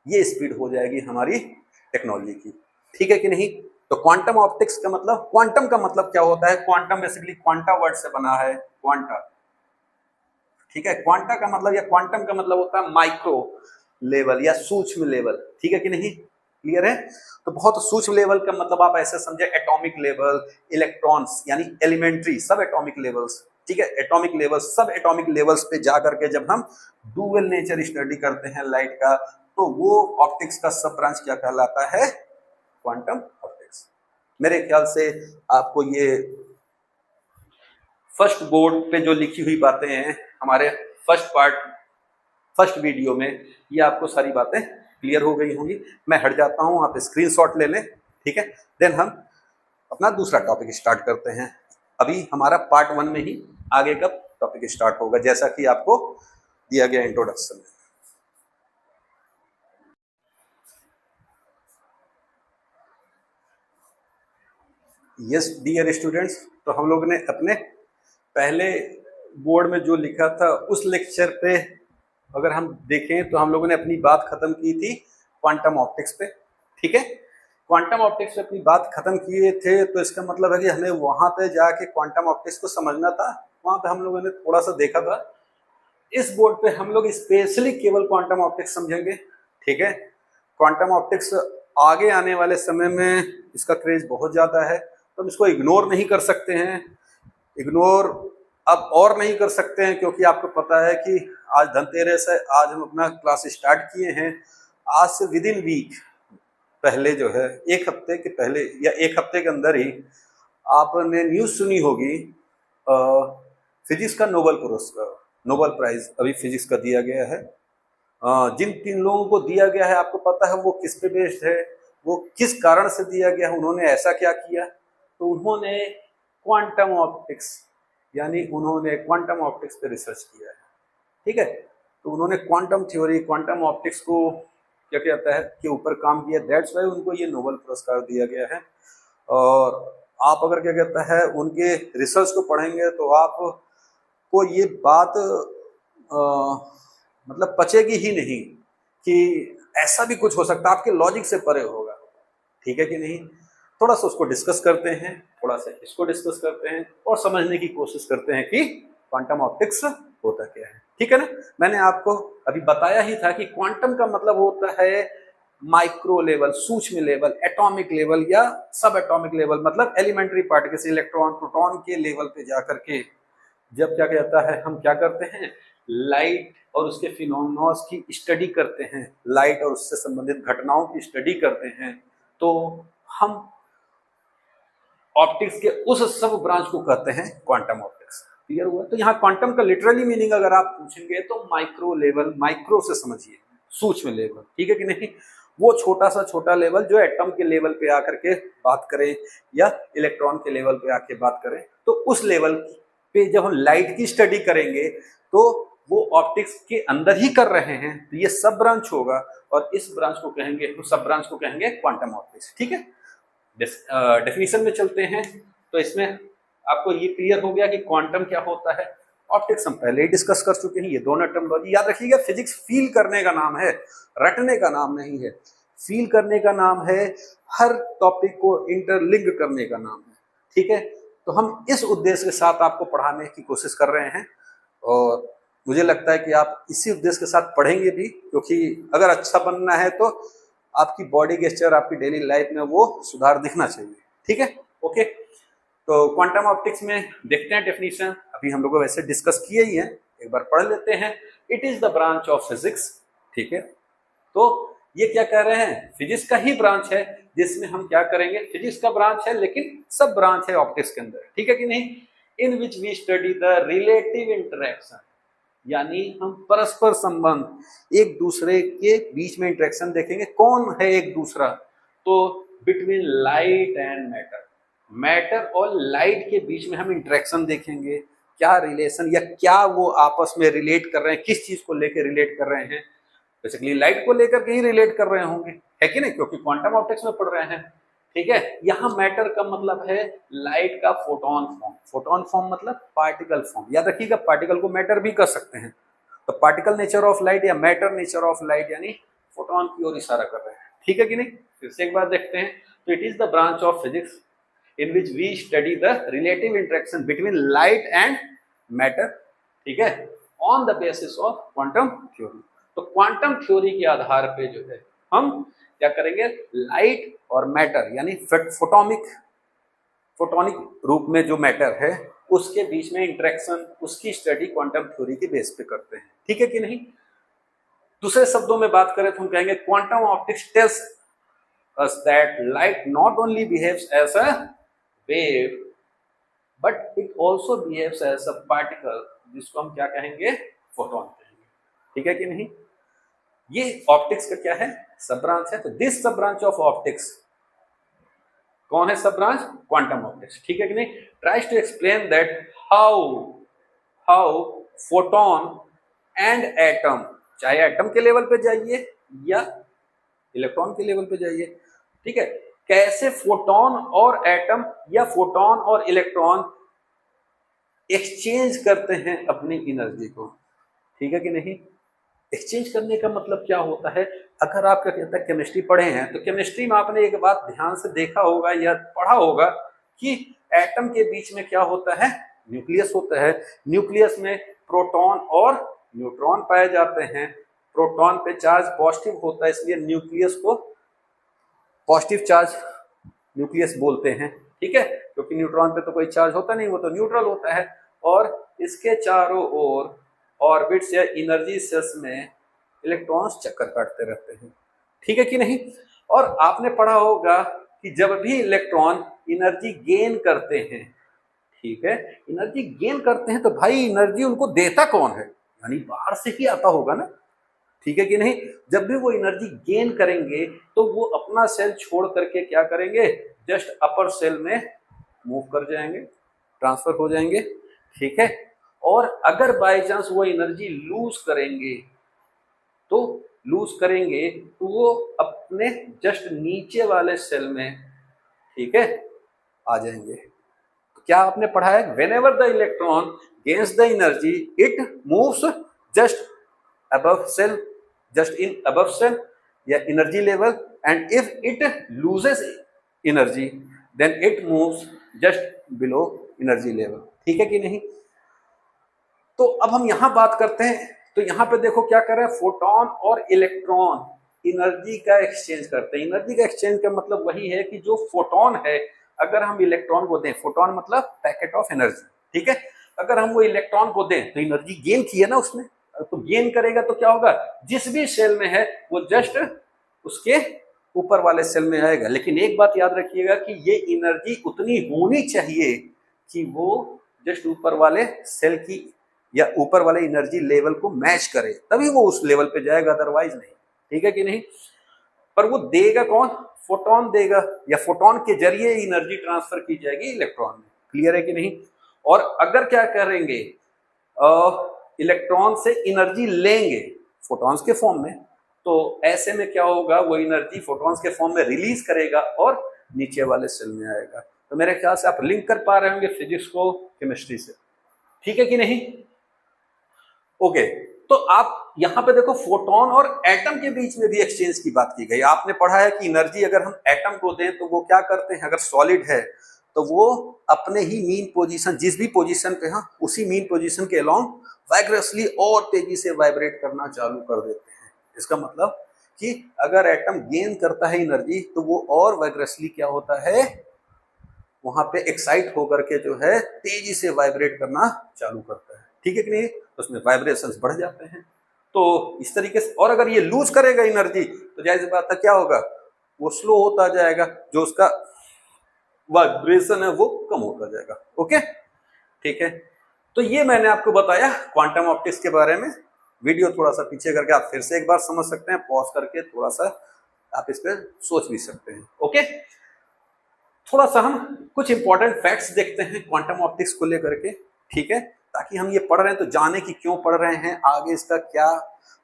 Speaker 1: ये स्पीड हो जाएगी हमारी टेक्नोलॉजी की, ठीक है कि नहीं। तो क्वांटम ऑप्टिक्स का मतलब, क्वांटम का मतलब क्या होता है, क्वांटम बेसिकली क्वांटा वर्ड से बना है, क्वांटा, ठीक है। क्वांटा का मतलब या क्वांटम का मतलब होता है माइक्रो लेवल या सूक्ष्म लेवल, ठीक है कि नहीं, क्लियर है। तो बहुत सूक्ष्म लेवल का मतलब आप ऐसे समझे एटॉमिक लेवल, इलेक्ट्रॉन्स यानी एलिमेंट्री, सब एटॉमिक लेवल्स, ठीक है, एटॉमिक लेवल्स, सब एटॉमिक लेवल्स पे जा करके जब हम डुअल नेचर स्टडी करते हैं लाइट का, तो वो ऑप्टिक्स का सब ब्रांच क्या कहलाता है, क्वांटम ऑप्टिक्स। मेरे ख्याल से आपको ये फर्स्ट बोर्ड पे जो लिखी हुई बातें हैं हमारे फर्स्ट वीडियो में, ये आपको सारी बातें क्लियर हो गई होंगी। मैं हट जाता हूं, आप स्क्रीनशॉट ले लें, ठीक है। देन हम अपना दूसरा टॉपिक स्टार्ट करते हैं। अभी हमारा पार्ट 1 में ही आगे का टॉपिक स्टार्ट होगा, जैसा कि आपको दिया गया इंट्रोडक्शन में। यस डियर स्टूडेंट्स, तो हम लोग ने अपने पहले बोर्ड में जो लिखा था उस लेक्चर पे अगर हम देखें तो हम लोगों ने अपनी बात खत्म की थी क्वांटम ऑप्टिक्स पे, ठीक है। क्वांटम ऑप्टिक्स पे अपनी बात खत्म किए थे, तो इसका मतलब है कि हमें वहां पे जाके क्वांटम ऑप्टिक्स को समझना था, वहां पे हम लोगों ने थोड़ा सा देखा था। इस बोर्ड पे हम लोग स्पेशली केवल क्वांटम ऑप्टिक्स समझेंगे, ठीक है। क्वांटम ऑप्टिक्स आगे आने वाले समय में इसका क्रेज बहुत ज़्यादा है, तो हम इसको इग्नोर नहीं कर सकते हैं। इग्नोर अब और नहीं कर सकते हैं, क्योंकि आपको पता है कि आज धनतेरस है, आज हम अपना क्लास स्टार्ट किए हैं। आज से विद इन वीक पहले जो है, एक हफ्ते के पहले या एक हफ्ते के अंदर ही आपने न्यूज़ सुनी होगी, फिजिक्स का नोबेल प्राइज अभी फिजिक्स का दिया गया है। जिन 3 लोगों को दिया गया है, आपको पता है वो किस पे बेस्ड है, वो किस कारण से दिया गया है, उन्होंने ऐसा क्या किया? तो उन्होंने क्वांटम ऑप्टिक्स, यानी उन्होंने क्वांटम ऑप्टिक्स पे रिसर्च किया है। ठीक है, तो उन्होंने क्वांटम थ्योरी, क्वांटम ऑप्टिक्स को क्या कहता है के ऊपर काम किया, दैट्स वाई उनको ये नोबेल पुरस्कार दिया गया है। और आप अगर क्या कहता है उनके रिसर्च को पढ़ेंगे तो आपको ये बात मतलब पचेगी ही नहीं कि ऐसा भी कुछ हो सकता है, आपके लॉजिक से परे होगा। ठीक है कि नहीं? थोड़ा सा उसको डिस्कस करते हैं, थोड़ा सा इसको डिस्कस करते हैं और समझने की कोशिश करते हैं कि क्वांटम ऑप्टिक्स होता क्या है। ठीक है ना? मैंने आपको अभी बताया ही था कि क्वांटम का मतलब होता है माइक्रो लेवल, सूक्ष्म लेवल, एटॉमिक लेवल या सब एटॉमिक लेवल, मतलब एलिमेंट्री पार्टिकल्स, इलेक्ट्रॉन, प्रोटॉन के लेवल पे जाकर के जब क्या कहता है हम क्या करते हैं, लाइट और उसके फिनोमेनॉस की स्टडी करते हैं, लाइट और उससे संबंधित घटनाओं की स्टडी करते हैं, तो हम ऑप्टिक्स के उस सब ब्रांच को कहते हैं क्वांटम ऑप्टिक्स। क्लियर हुआ? तो यहाँ क्वांटम का लिटरली मीनिंग अगर आप पूछेंगे तो माइक्रो लेवल, माइक्रो से समझिए सूक्ष्म लेवल। ठीक है कि नहीं? वो छोटा सा छोटा लेवल जो एटम के लेवल पे आकर के बात करें या इलेक्ट्रॉन के लेवल पे आके बात करें, तो उस लेवल पे जब हम लाइट की स्टडी करेंगे तो वो ऑप्टिक्स के अंदर ही कर रहे हैं, तो ये सब ब्रांच होगा और इस ब्रांच को कहेंगे, तो सब ब्रांच को कहेंगे क्वांटम ऑप्टिक्स। ठीक है, डेफिनेशन में चलते हैं। तो इसमें आपको ये क्लियर हो गया कि क्वांटम क्या होता है। ऑप्टिक्स हम पहले ही डिस्कस कर चुके हैं, ये दोनों टर्मिनोलॉजी याद रखिएगा। फिजिक्स फील करने का नाम है, रटने का नाम नहीं है। फील करने का नाम है, हर टॉपिक को इंटरलिंक करने का नाम है। ठीक है, तो हम इस उद्देश्य के साथ आपको पढ़ाने की कोशिश कर रहे हैं और मुझे लगता है कि आप इसी उद्देश्य के साथ पढ़ेंगे भी, क्योंकि अगर अच्छा बनना है तो आपकी बॉडी गेस्चर, आपकी डेली लाइफ में वो सुधार दिखना चाहिए। ठीक है, ओके। तो क्वांटम ऑप्टिक्स में देखते हैं डेफिनेशन, अभी हम लोग वैसे डिस्कस किए ही हैं, एक बार पढ़ लेते हैं। It is the branch of physics. ठीक है, तो ये क्या कह रहे हैं, फिजिक्स का ही ब्रांच है जिसमें हम क्या करेंगे, फिजिक्स का ब्रांच है लेकिन सब ब्रांच है ऑप्टिक्स के अंदर। ठीक है कि नहीं? In which we study the relative interaction, यानी हम परस्पर संबंध, एक दूसरे के बीच में इंटरेक्शन देखेंगे। कौन है एक दूसरा? तो between light and matter, matter और लाइट के बीच में हम इंटरेक्शन देखेंगे। क्या रिलेशन या क्या वो आपस में रिलेट कर रहे हैं, किस चीज को लेकर रिलेट कर रहे हैं? बेसिकली लाइट को लेकर के ही रिलेट कर रहे होंगे, है कि नहीं? क्योंकि क्वांटम ऑप्टिक्स में पढ़ रहे हैं। ठीक है, यहाँ मैटर का मतलब है लाइट का फोटोन फॉर्म। फोटोन फॉर्म मतलब पार्टिकल फॉर्म। याद रखिएगा, पार्टिकल को मैटर भी कर सकते हैं। तो पार्टिकल नेचर ऑफ लाइट या मैटर नेचर ऑफ लाइट, यानी फोटोन की ओर इशारा कर रहे हैं। ठीक है कि नहीं? फिर से एक बार देखते हैं। तो it is the branch of physics in which we study the relative interaction between light and matter. ठीक है, on the basis of quantum theory. तो क्वांटम थ्योरी के आधार पे जो है हम क्या करेंगे, लाइट और मैटर यानी फोटोनिक रूप में जो मैटर है उसके बीच में इंटरेक्शन, उसकी स्टडी क्वांटम थ्योरी के बेस पे करते हैं। ठीक है कि नहीं? दूसरे शब्दों में बात करें तो हम कहेंगे quantum optics tells us that light not only behaves as a wave but it also behaves as a particle, जिसको हम क्या कहेंगे, फोटोन कहेंगे। ठीक है कि नहीं? ये ऑप्टिक्स का क्या है, सब ब्रांच है। तो दिस सब ब्रांच ऑफ ऑप्टिक्स, कौन है सब ब्रांच? Quantum optics. ठीक है कि नहीं? Tries to explain that how photon and atom, चाहे एटम के लेवल पे जाइए या इलेक्ट्रॉन के लेवल पे जाइए, ठीक है, कैसे फोटोन और एटम या फोटोन और इलेक्ट्रॉन एक्सचेंज करते हैं अपनी एनर्जी को। ठीक है कि नहीं? एक्सचेंज करने का मतलब क्या होता है? अगर आप क्या कहते हैं केमिस्ट्री पढ़े हैं तो केमिस्ट्री में आपने एक बात ध्यान से देखा होगा या पढ़ा होगा कि एटम के बीच में क्या होता है, न्यूक्लियस होता है। न्यूक्लियस में प्रोटॉन और न्यूट्रॉन पाए जाते हैं। प्रोटॉन पे चार्ज पॉजिटिव होता है, इसलिए न्यूक्लियस को पॉजिटिव चार्ज न्यूक्लियस बोलते हैं, ठीक है, क्योंकि न्यूट्रॉन पे तो कोई चार्ज होता नहीं, वो तो न्यूट्रल होता है। और इसके चारों ओर ऑर्बिट्स या एनर्जी सेल्स में इलेक्ट्रॉन्स चक्कर काटते रहते हैं, ठीक है कि नहीं। और आपने पढ़ा होगा कि जब भी इलेक्ट्रॉन एनर्जी गेन करते हैं, ठीक है, एनर्जी गेन करते हैं, तो भाई एनर्जी उनको देता कौन है, यानी बाहर से ही आता होगा ना, ठीक है कि नहीं। जब भी वो एनर्जी गेन करेंगे तो वो अपना सेल छोड़ करके क्या करेंगे, जस्ट अपर सेल में मूव कर जाएंगे, ट्रांसफर हो जाएंगे, ठीक है। और अगर बाय चांस वो एनर्जी लूज करेंगे तो वो अपने जस्ट नीचे वाले सेल में, ठीक है, आ जाएंगे। तो क्या आपने पढ़ा है, when ever the electron gains the energy it moves just above cell, just in above cell या energy level, and if it loses energy then it moves just below energy level, ठीक है कि नहीं। तो अब हम यहां बात करते हैं, तो यहां पे देखो क्या कर रहे हैं, फोटोन और इलेक्ट्रॉन एनर्जी का एक्सचेंज करते हैं। एनर्जी का एक्सचेंज का मतलब वही है कि जो फोटोन है, अगर हम इलेक्ट्रॉन को दें, फोटोन मतलब पैकेट ऑफ एनर्जी, ठीक है, अगर हम वो इलेक्ट्रॉन को दें तो एनर्जी गेन की है ना उसने, तो गेन करेगा तो क्या होगा, जिस भी सेल में है वो जस्ट उसके ऊपर वाले सेल में आएगा। लेकिन एक बात याद रखिएगा कि ये एनर्जी उतनी होनी चाहिए कि वो जस्ट ऊपर वाले सेल की या ऊपर वाले एनर्जी लेवल को मैच करे, तभी वो उस लेवल पे जाएगा, अदरवाइज नहीं, ठीक है कि नहीं। पर वो देगा कौन, फोटोन देगा, या फोटोन के जरिए एनर्जी ट्रांसफर की जाएगी इलेक्ट्रॉन में, क्लियर है कि नहीं। और अगर क्या करेंगे, इलेक्ट्रॉन से एनर्जी लेंगे फोटॉन्स के फॉर्म में, तो ऐसे में क्या होगा, वो एनर्जी फोटॉन्स के फॉर्म में रिलीज करेगा और नीचे वाले सेल में आएगा। तो मेरे ख्याल से आप लिंक कर पा रहे होंगे फिजिक्स को केमिस्ट्री से, ठीक है कि नहीं। ओके, तो आप यहां पे देखो फोटोन और एटम के बीच में भी एक्सचेंज की बात की गई। आपने पढ़ा है कि एनर्जी अगर हम एटम को दें तो वो क्या करते हैं, अगर सॉलिड है तो वो अपने ही मीन पोजीशन, जिस भी पोजीशन पे है उसी मीन पोजीशन के अलोंग वाइब्रेसली और तेजी से वाइब्रेट करना चालू कर देते हैं। इसका मतलब कि अगर एटम गेन करता है एनर्जी तो वो और वाइब्रेसली क्या होता है, वहां पे एक्साइट होकर के जो है तेजी से वाइब्रेट करना चालू करता है, ठीक है कि नहीं, तो उसमें वाइब्रेशंस बढ़ जाते हैं। तो इस तरीके से, और अगर ये लूज करेगा एनर्जी तो जाहिर सी बात है क्या होगा, वो स्लो होता जाएगा, जो उसका वाइब्रेशन है वो कम होता जाएगा। ओके, ठीक है। तो ये मैंने आपको बताया क्वांटम ऑप्टिक्स के बारे में। वीडियो थोड़ा सा पीछे करके आप फिर से एक बार समझ सकते हैं, पॉज करके थोड़ा सा आप इस पर सोच भी सकते हैं। ओके, थोड़ा सा हम कुछ इंपॉर्टेंट फैक्ट्स देखते हैं क्वांटम ऑप्टिक्स को लेकर के, ठीक है, ताकि हम ये पढ़ रहे हैं तो जाने कि क्यों पढ़ रहे हैं, आगे इसका क्या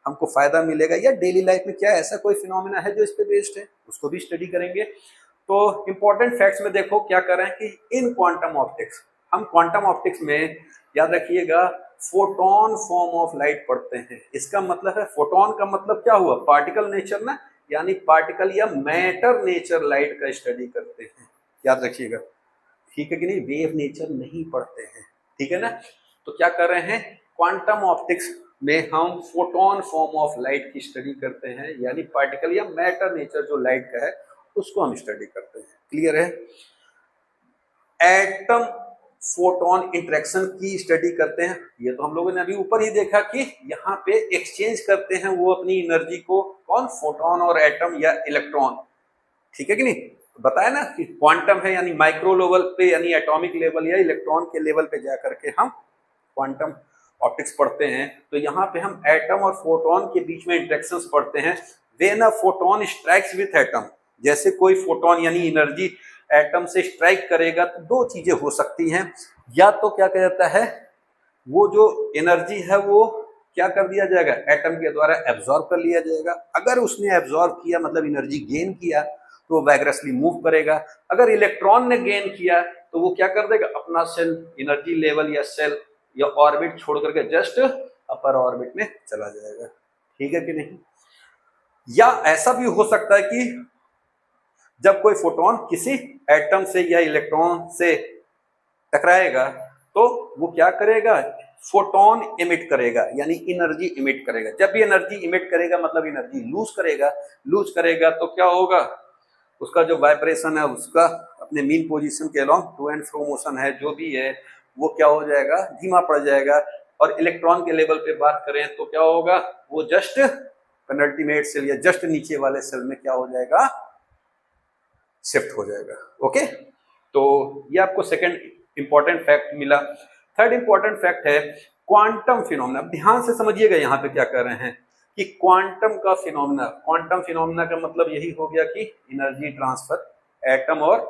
Speaker 1: हमको फायदा मिलेगा, या डेली लाइफ में क्या ऐसा कोई फिनोमिना है जो इस पे बेस्ड है, उसको भी स्टडी करेंगे। तो इंपॉर्टेंट फैक्ट्स में देखो क्या कर रहे हैं कि इन क्वांटम ऑप्टिक्स, हम क्वांटम ऑप्टिक्स में याद रखिएगा फोटोन फॉर्म ऑफ लाइट पढ़ते हैं। इसका मतलब है, फोटोन का मतलब क्या हुआ, पार्टिकल नेचर ना, यानी पार्टिकल या मैटर नेचर लाइट का स्टडी करते हैं, याद रखिएगा, ठीक है कि नहीं, वेव नेचर नहीं पढ़ते हैं, ठीक है ना। तो क्या कर रहे हैं, क्वांटम ऑप्टिक्स में हम फोटोन फॉर्म ऑफ लाइट की स्टडी करते हैं, यानी पार्टिकल या मैटर नेचर जो लाइट का है उसको हम स्टडी करते हैं, क्लियर है। एटम फोटोन इंटरेक्शन की स्टडी करते हैं, ये तो हम लोगों ने अभी ऊपर ही देखा कि यहाँ पे एक्सचेंज करते हैं वो अपनी एनर्जी को, कौन, फोटोन और एटम या इलेक्ट्रॉन, ठीक है कि नहीं। बताया ना कि क्वांटम है यानी माइक्रो लेवल पे, यानी एटॉमिक लेवल या इलेक्ट्रॉन के लेवल पे जाकर के हम क्वांटम ऑप्टिक्स पढ़ते हैं। तो यहाँ पे हम एटम और फोटोन के बीच में इंटरेक्शंस पढ़ते हैं। When a photon strikes with atom, जैसे कोई फोटोन यानी एनर्जी एटम से स्ट्राइक करेगा तो दो चीजें हो सकती हैं, या तो क्या कहता है, वो जो एनर्जी है वो क्या कर दिया जाएगा, एटम के द्वारा एब्जॉर्ब कर लिया जाएगा। अगर उसने एब्जॉर्ब किया मतलब एनर्जी गेन किया तो वो वाइब्रेसली मूव करेगा। अगर इलेक्ट्रॉन ने गेन किया तो वो क्या कर देगा, अपना सेल एनर्जी लेवल या सेल या ऑर्बिट छोड़ करके जस्ट अपर ऑर्बिट में चला जाएगा, ठीक है कि नहीं। या ऐसा भी हो सकता है कि जब कोई फोटोन किसी एटम से या इलेक्ट्रॉन से टकराएगा तो वो क्या करेगा, फोटोन इमिट करेगा, यानी एनर्जी इमिट करेगा। जब भी एनर्जी इमिट करेगा मतलब एनर्जी लूज करेगा। लूज करेगा तो क्या होगा, उसका जो वाइब्रेशन है उसका अपने मीन पोजीशन के along to and fro motion है जो भी है वो क्या हो जाएगा, धीमा पड़ जाएगा। और इलेक्ट्रॉन के लेवल पे बात करें तो क्या होगा, वो जस्ट पेनल्टीमेट सेल या जस्ट नीचे वाले सेल में क्या हो जाएगा, शिफ्ट हो जाएगा। ओके, तो ये आपको सेकंड इंपॉर्टेंट फैक्ट मिला। थर्ड इंपॉर्टेंट फैक्ट है क्वांटम फिनोमेना। ध्यान से समझिएगा यहाँ पे क्या कर रहे हैं कि क्वांटम का फिनोमेना, क्वांटम फिनोमेना का मतलब यही हो गया कि एनर्जी ट्रांसफर, एटम और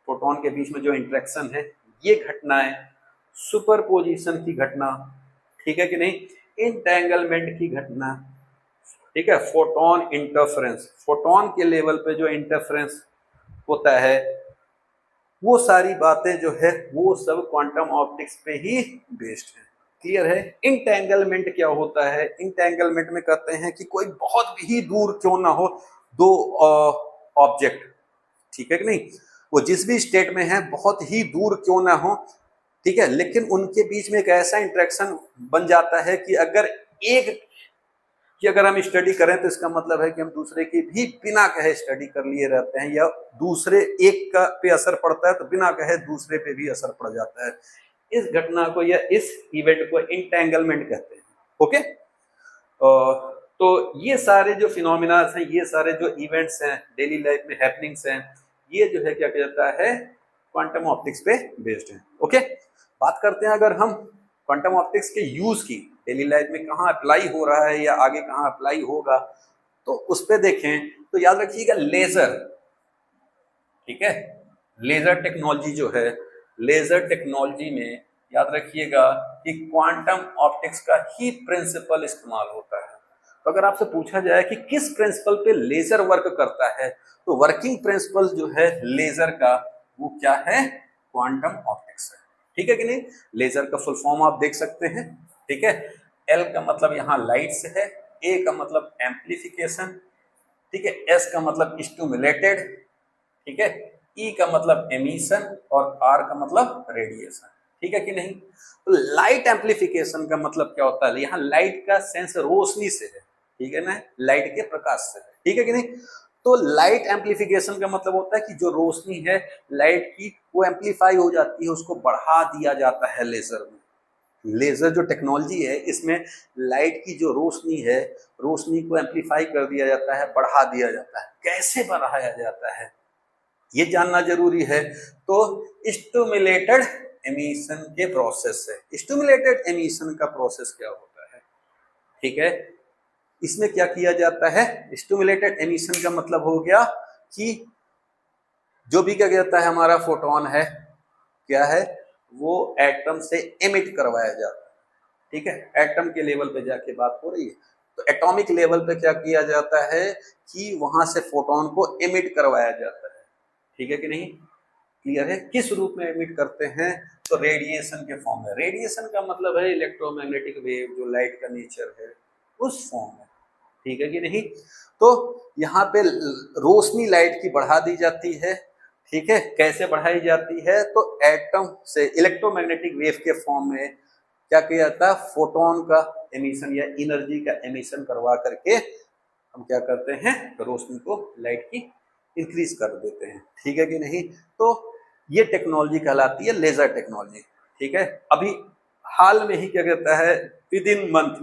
Speaker 1: प्रोटॉन के बीच में जो इंटरेक्शन है, ये घटनाएं, सुपरपोजिशन की घटना, ठीक है कि नहीं, इंटेंगलमेंट की घटना, ठीक है, फोटोन इंटरफेरेंस, फोटोन के लेवल पे जो इंटरफेरेंस होता है, वो सारी बातें जो है वो सब क्वांटम ऑप्टिक्स पे ही बेस्ड है। क्लियर है। इंटेंगलमेंट क्या होता है, इंटेंगलमेंट में कहते हैं कि कोई बहुत ही दूर क्यों ना हो दो ऑब्जेक्ट, ठीक है कि नहीं, वो जिस भी स्टेट में है बहुत ही दूर क्यों ना हो, ठीक है, लेकिन उनके बीच में एक ऐसा इंटरेक्शन बन जाता है कि अगर हम स्टडी करें तो इसका मतलब है कि हम दूसरे की भी बिना कहे स्टडी कर लिए रहते हैं, या दूसरे एक का पे असर पड़ता है तो बिना कहे दूसरे पे भी असर पड़ जाता है। इस घटना को या इस इवेंट को इंटेंगलमेंट कहते हैं। ओके, तो ये सारे जो फिनोमिना हैं, ये सारे जो इवेंट्स हैं डेली लाइफ में हैपनिंग्स हैं, ये जो है क्या कहता है, क्वांटम ऑप्टिक्स पे बेस्ड है। ओके, बात करते हैं अगर हम क्वांटम ऑप्टिक्स के यूज की, डेली लाइफ में कहाँ अप्लाई हो रहा है या आगे कहाँ अप्लाई होगा, तो उस पर देखें तो याद रखिएगा लेजर, ठीक है, लेजर टेक्नोलॉजी जो है, लेजर टेक्नोलॉजी में याद रखिएगा कि क्वांटम ऑप्टिक्स का ही प्रिंसिपल इस्तेमाल होता है। तो अगर आपसे पूछा जाए कि किस प्रिंसिपल पे लेजर वर्क करता है, तो वर्किंग प्रिंसिपल जो है लेजर का वो क्या है, क्वांटम ऑप्टिक्स है। ठीक है कि नहीं, लेजर का फुल फॉर्म आप देख सकते हैं, ठीक है, एल का मतलब यहाँ लाइट से है, ए का मतलब एम्प्लीफिकेशन, ठीक है, एस का मतलब स्टिमुलेटेड, ठीक है, ई का मतलब एमिशन और आर का मतलब रेडिएशन, ठीक है कि नहीं। तो लाइट एम्प्लीफिकेशन का मतलब क्या होता है, यहाँ लाइट का सेंस रोशनी से है, ठीक है ना, लाइट के प्रकाश से है, ठीक है कि नहीं। तो लाइट एम्प्लीफिकेशन का मतलब होता है कि जो रोशनी है लाइट की वो एम्प्लीफाई हो जाती है, उसको बढ़ा दिया जाता है लेजर में। लेजर जो टेक्नोलॉजी है इसमें लाइट की जो रोशनी है, रोशनी को एम्प्लीफाई कर दिया जाता है, बढ़ा दिया जाता है। कैसे बढ़ाया जाता है ये जानना जरूरी है। तो स्टिमुलेटेड एमिशन के प्रोसेस से, स्टिमुलेटेड एमिशन का प्रोसेस क्या होता है, ठीक है, इसमें क्या किया जाता है, स्टिमुलेटेड एमिशन का मतलब हो गया कि जो भी क्या कहता है हमारा फोटोन है, क्या है, वो एटम से एमिट करवाया जाता है, ठीक है, एटम के लेवल पे जाके बात हो रही है। तो एटॉमिक लेवल पे क्या किया जाता है कि वहां से फोटोन को एमिट करवाया जाता है, ठीक है कि नहीं, क्लियर है। किस रूप में एमिट करते हैं, तो रेडिएशन के फॉर्म में। रेडिएशन का मतलब है इलेक्ट्रोमैग्नेटिक वेव, जो लाइट का नेचर है उस फॉर्म में, ठीक है कि नहीं। तो यहाँ पे रोशनी लाइट की बढ़ा दी जाती है, ठीक है, कैसे बढ़ाई जाती है, तो एटम से इलेक्ट्रोमैग्नेटिक वेव के फॉर्म में क्या किया जाता है, फोटोन का एमिशन या एनर्जी का एमिशन करवा करके हम क्या करते हैं, रोशनी को, लाइट की इंक्रीज कर देते हैं, ठीक है कि नहीं। तो ये टेक्नोलॉजी कहलाती है लेजर टेक्नोलॉजी, ठीक है। अभी हाल में ही क्या कहता है, विद इन मंथ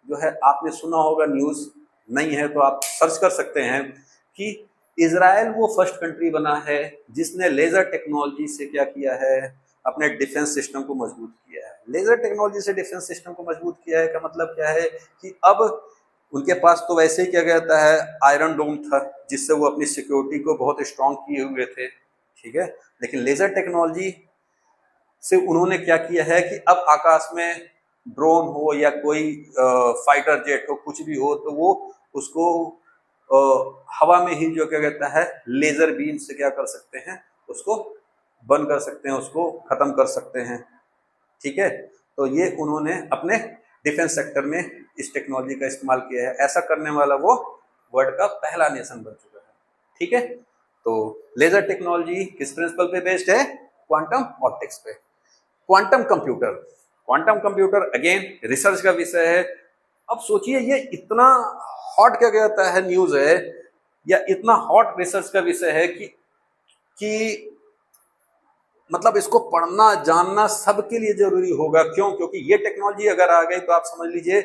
Speaker 1: जो है, आपने सुना होगा, न्यूज नहीं है तो आप सर्च कर सकते हैं कि इजराइल वो फर्स्ट कंट्री बना है जिसने लेजर टेक्नोलॉजी से क्या किया है, अपने डिफेंस सिस्टम को मजबूत किया है। लेजर टेक्नोलॉजी से डिफेंस सिस्टम को मजबूत किया है का मतलब क्या है कि अब उनके पास तो वैसे ही क्या कहता है आयरन डोम था जिससे वो अपनी सिक्योरिटी को बहुत स्ट्रांग किए हुए थे, ठीक है, लेकिन लेजर टेक्नोलॉजी से उन्होंने क्या किया है कि अब आकाश में ड्रोन हो या कोई फाइटर जेट हो, कुछ भी हो, तो वो उसको हवा में ही जो क्या कहता है लेजर बीम से क्या कर सकते हैं, उसको बंद कर सकते हैं, उसको खत्म कर सकते हैं, ठीक है। तो ये उन्होंने अपने डिफेंस सेक्टर में इस टेक्नोलॉजी का इस्तेमाल किया है। ऐसा करने वाला वो वर्ल्ड का पहला नेशन बन चुका है, ठीक है। तो लेजर टेक्नोलॉजी किस प्रिंसिपल पे बेस्ड है, क्वांटम ऑप्टिक्स पे। Quantum computer, quantum computer again research का विषय है। अब सोचिए ये इतना हॉट क्या कहता है न्यूज है या इतना हॉट रिसर्च का विषय है कि मतलब इसको पढ़ना जानना सबके लिए जरूरी होगा। क्यों? क्योंकि ये टेक्नोलॉजी अगर आ गई तो आप समझ लीजिए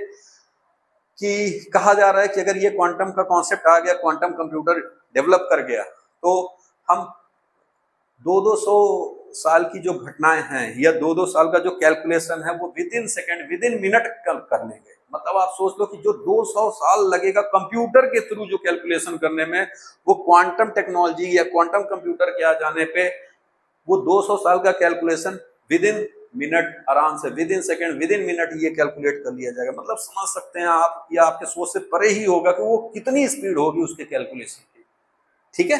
Speaker 1: कि कहा जा रहा है कि अगर ये क्वांटम का कॉन्सेप्ट आ गया, क्वांटम कंप्यूटर डेवलप कर गया, तो हम 200 साल की जो घटनाएं हैं या 200 साल का जो कैलकुलेशन है वो with in second, with in minute कर लेंगे। मतलब आप सोच लो कि जो 200 साल लगेगा कंप्यूटर के थ्रू जो कैलकुलेशन करने में, वो क्वांटम टेक्नोलॉजी या क्वांटम कंप्यूटर के आ जाने पे वो 200 साल का कैलकुलेशन विद इन मिनट, आराम से with in second, with in minute ये कैलकुलेट कर लिया जाएगा। मतलब समझ सकते हैं आप, या आपके सोच से परे ही होगा कि वो कितनी स्पीड होगी उसके कैलकुलेशन की। ठीक है।